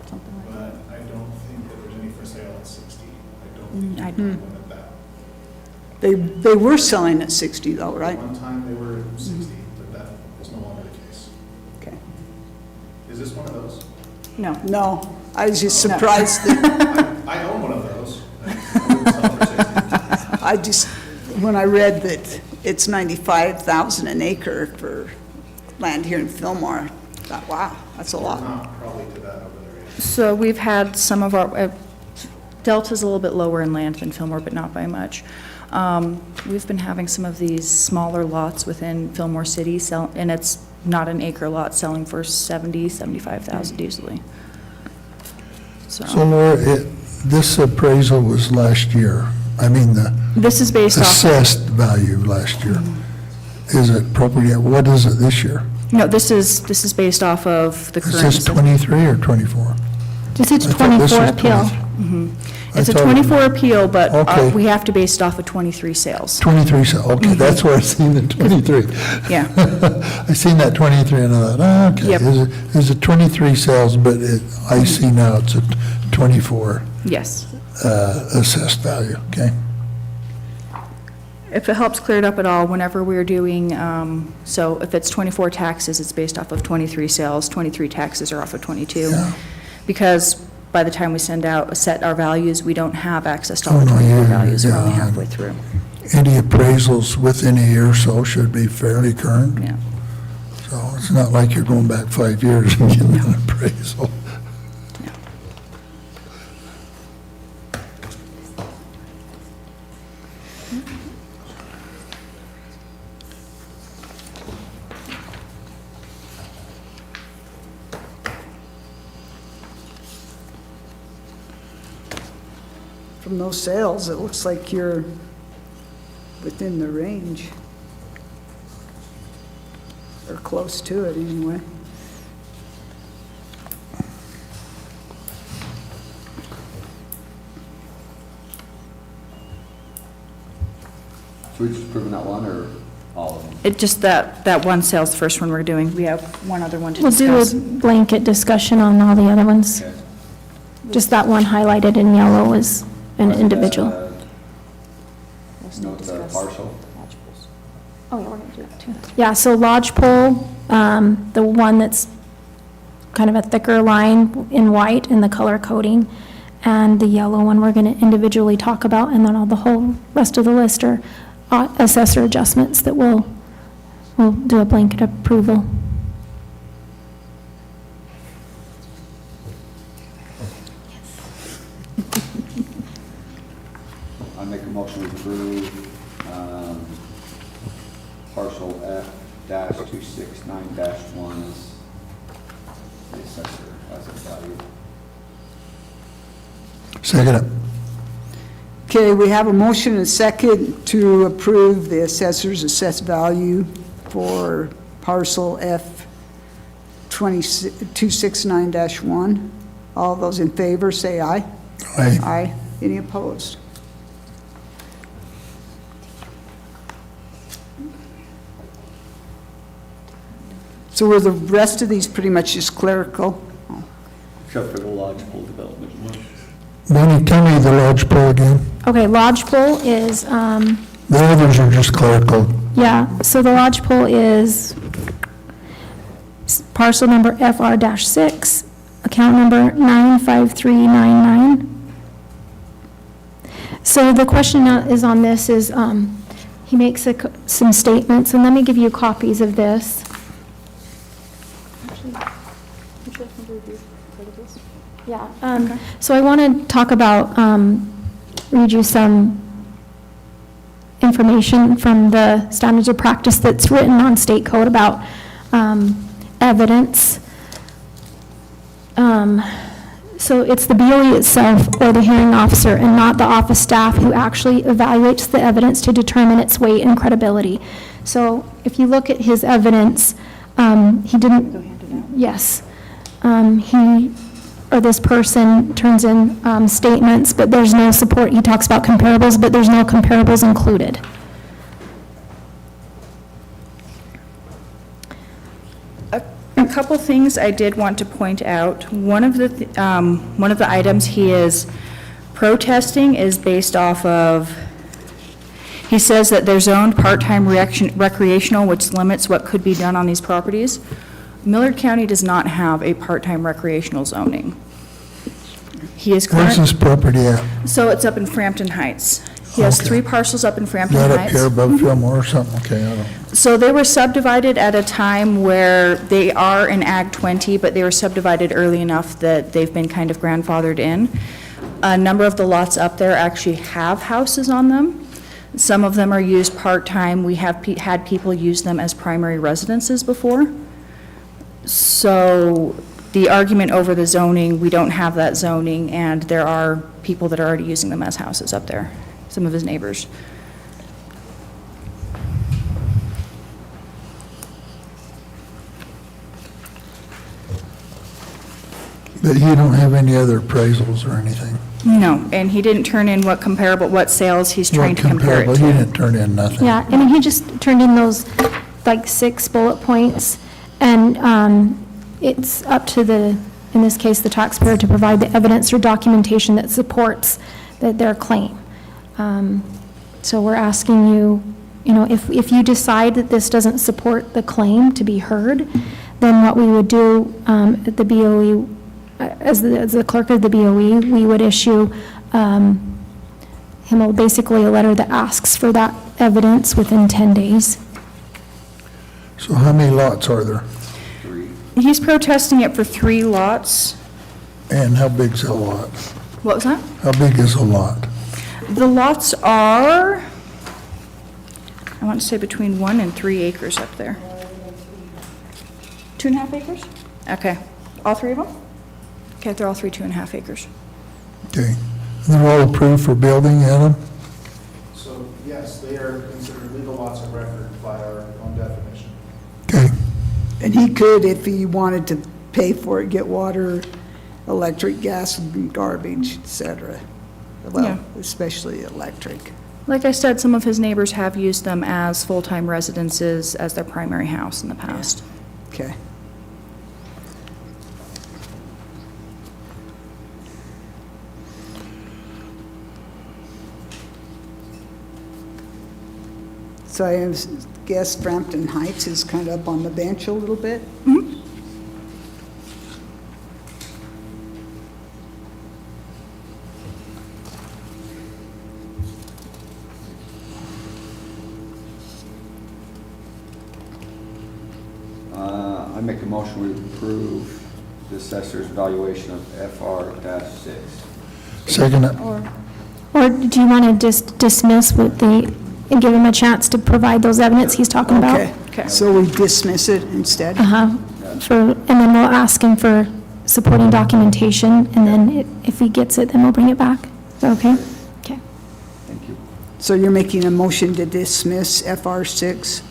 Something like But I don't think that there's any for sale at 60. I don't think I you can limit that. They were selling at 60 though, right? One time they were 60, but that is no longer the case. Okay. Is this one of those? No. No, I was just surprised that, I own one of those. I wouldn't sell it for 60. when I read that it's 95,000 an acre for land here in Fillmore, I thought, wow, that's a lot. Not probably to that over there yet. So we've had some of our, Delta's a little bit lower in land than Fillmore, but not by much. We've been having some of these smaller lots within Fillmore City sell, and it's not an acre lot, selling for 70, 75,000 easily. So Laura, this appraisal was last year. I mean, the This is based off. assessed value last year. is it property, what is it this year? No, this is based off of the Is current. this 23 or 24? Just it's I thought this 24 was appeal. 23. It's a I thought- 24 appeal, but Okay. we have to base it off of 23 sales. 23, so, okay, that's where I seen the 23. Yeah. I seen that 23 and I thought, oh, okay. Yep. Is it 23 sales, but I see now it's a 24 Yes. assessed value, okay? If it helps clear it up at all, whenever we're doing, so if it's 24 taxes, it's based off of 23 sales, 23 taxes are off of 22. Yeah. Because by the time we set our values, we don't have access to all Oh, the no, 24 yeah, values, we're only yeah. halfway through. Any appraisals within a year or so should be fairly current. Yeah. So it's not like you're going back 5 years and getting an appraisal. From those sales, it looks like you're within the range. Or close to it, anyway. So we just proving that one or all of them? It just that one sales, the first one we're doing, we have one other one to We'll do discuss. a blanket discussion on all the other ones. Okay. Just that one highlighted in yellow is an individual. Note the parcel. Oh, yeah, we're gonna do that too. Yeah, so lodgepole, the one that's kind of a thicker line in white in the color coding, and the yellow one we're gonna individually talk about, and then all the whole rest of the list are assessor adjustments that we'll do a blanket approval. I make a motion to approve, parcel F-269-1 as the assessor, as its value. Second it. Okay, we have a motion and a second to approve the assessor's assessed value for parcel F 269-1. All those in favor, say aye. Aye. Aye. Any opposed? So were the rest of these pretty much just clerical? Except for the lodgepole development one. Bonnie, tell me the lodgepole again. Okay, lodgepole is, The others are just clerical. yeah, so the lodgepole is parcel number FR-6, account number 95399. So the question is on this is, he makes some statements, and let me give you copies of this. Yeah, so I want to talk about, read you some information from the standards of practice that's written on state code about evidence. So it's the BOE itself or the hearing officer and not the office staff who actually evaluates the evidence to determine its weight and credibility. So if you look at his evidence, he didn't, yes. He, or this person turns in statements, but there's no support. He talks about comparables, but there's no comparables included. A couple things I did want to point out. One of the items he is protesting is based off of, he says that they're zoned part-time recreational, which limits what could be done on these properties. Millard County does not have a part-time recreational zoning. He is Where's current, this property at? so it's up in Frampton Heights. He has Okay. 3 parcels up in Is Frampton that Heights. up here above Fillmore or something? Okay, I don't. So they were subdivided at a time where they are in Ag 20, but they were subdivided early enough that they've been kind of grandfathered in. A number of the lots up there actually have houses on them. Some of them are used part-time. We have had people use them as primary residences before. So the argument over the zoning, we don't have that zoning, and there are people that are already using them as houses up there, some of his neighbors. But you don't have any other appraisals or anything? No, and he didn't turn in what sales he's trying to compare it What comparable? He to. didn't turn in nothing? Yeah, I mean, he just turned in those, like, 6 bullet points, and it's up to in this case, the taxpayer to provide the evidence or documentation that supports their claim. So we're asking you, if you decide that this doesn't support the claim to be heard, then what we would do at the BOE, as the clerk of the BOE, we would issue him basically a letter that asks for that evidence within 10 days. So how many lots are there? He's protesting it for 3 lots. And how big's a lot? What was that? How big is a lot? The lots are, I want to say between 1 and 3 acres up there. 2.5 acres? Okay. All 3 of them? Okay, they're all 2.5 acres. Okay. They're all approved for building, Adam? So, yes, they are considered legal lots of record by our own definition. Okay. And he could, if he wanted to pay for it, get water, electric, gas, and garbage, et cetera. Yeah. Well, especially electric. Like I said, some of his neighbors have used them as full-time residences as their primary house in the past. Okay. So I guess Frampton Heights is kind of up on the bench a little bit? I make a motion we approve the assessor's valuation of FR-6. Second it. Or do you want to just dismiss and give him a chance to provide those evidence he's talking about? Okay. So we dismiss it instead? And then we'll ask him for supporting documentation, and then if he gets it, then we'll bring it back. Is that okay? Okay. Thank you. So you're making a motion to dismiss FR6?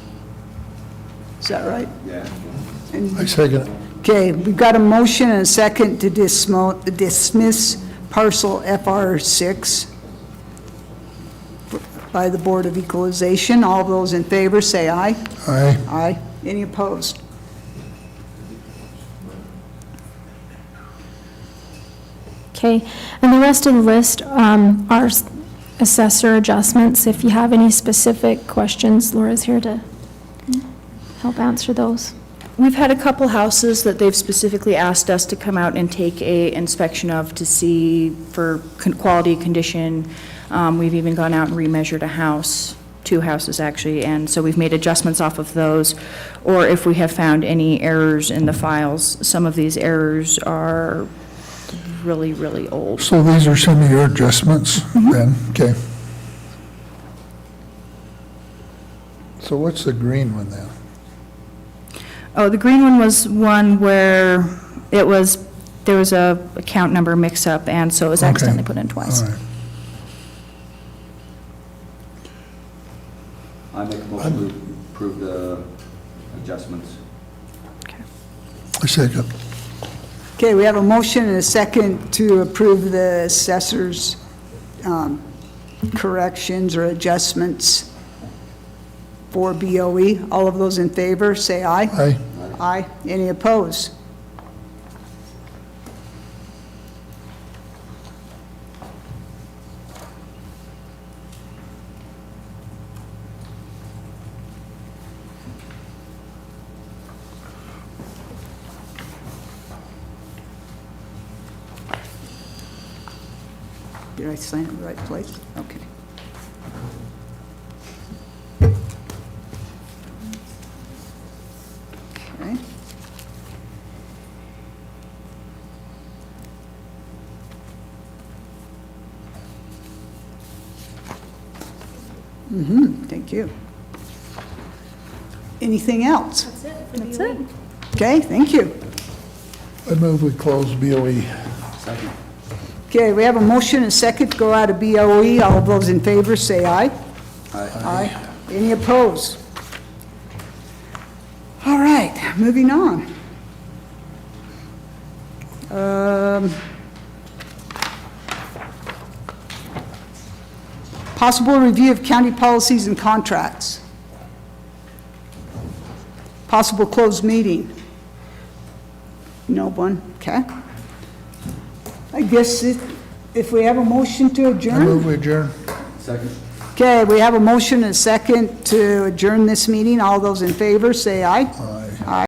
Is that right? Yeah. I second it. Okay, we've got a motion and a second to dismiss parcel FR6 by the Board of Equalization. All those in favor, say aye. Aye. Aye. Any opposed? Okay, and the rest of the list are assessor adjustments. If you have any specific questions, Laura's here to help answer those. We've had a couple houses that they've specifically asked us to come out and take a inspection of to see for quality, condition. We've even gone out and remeasured a house, 2 houses actually, and so we've made adjustments off of those. Or if we have found any errors in the files, some of these errors are really, really old. So these are some of your adjustments then? Okay. So what's the green one then? Oh, the green one was one where there was a account number mix-up, and so it was accidentally put in twice. All right. I make a motion to approve the adjustments. I second. Okay, we have a motion and a second to approve the assessor's corrections or adjustments for BOE. All of those in favor, say aye. Aye. Aye. Any opposed? Did I sign it in the right place? Okay. Okay. Thank you. Anything else? That's it. Okay, thank you. I move we close BOE. Second. Okay, we have a motion and a second to go out of BOE. All of those in favor, say aye. Aye. Any opposed? All right, moving on. Possible review of county policies and contracts. Possible closed meeting. No one, okay. I guess if we have a motion to I adjourn? move we adjourn. Second. Okay, we have a motion and a second to adjourn this meeting. All those in favor, say aye. Aye.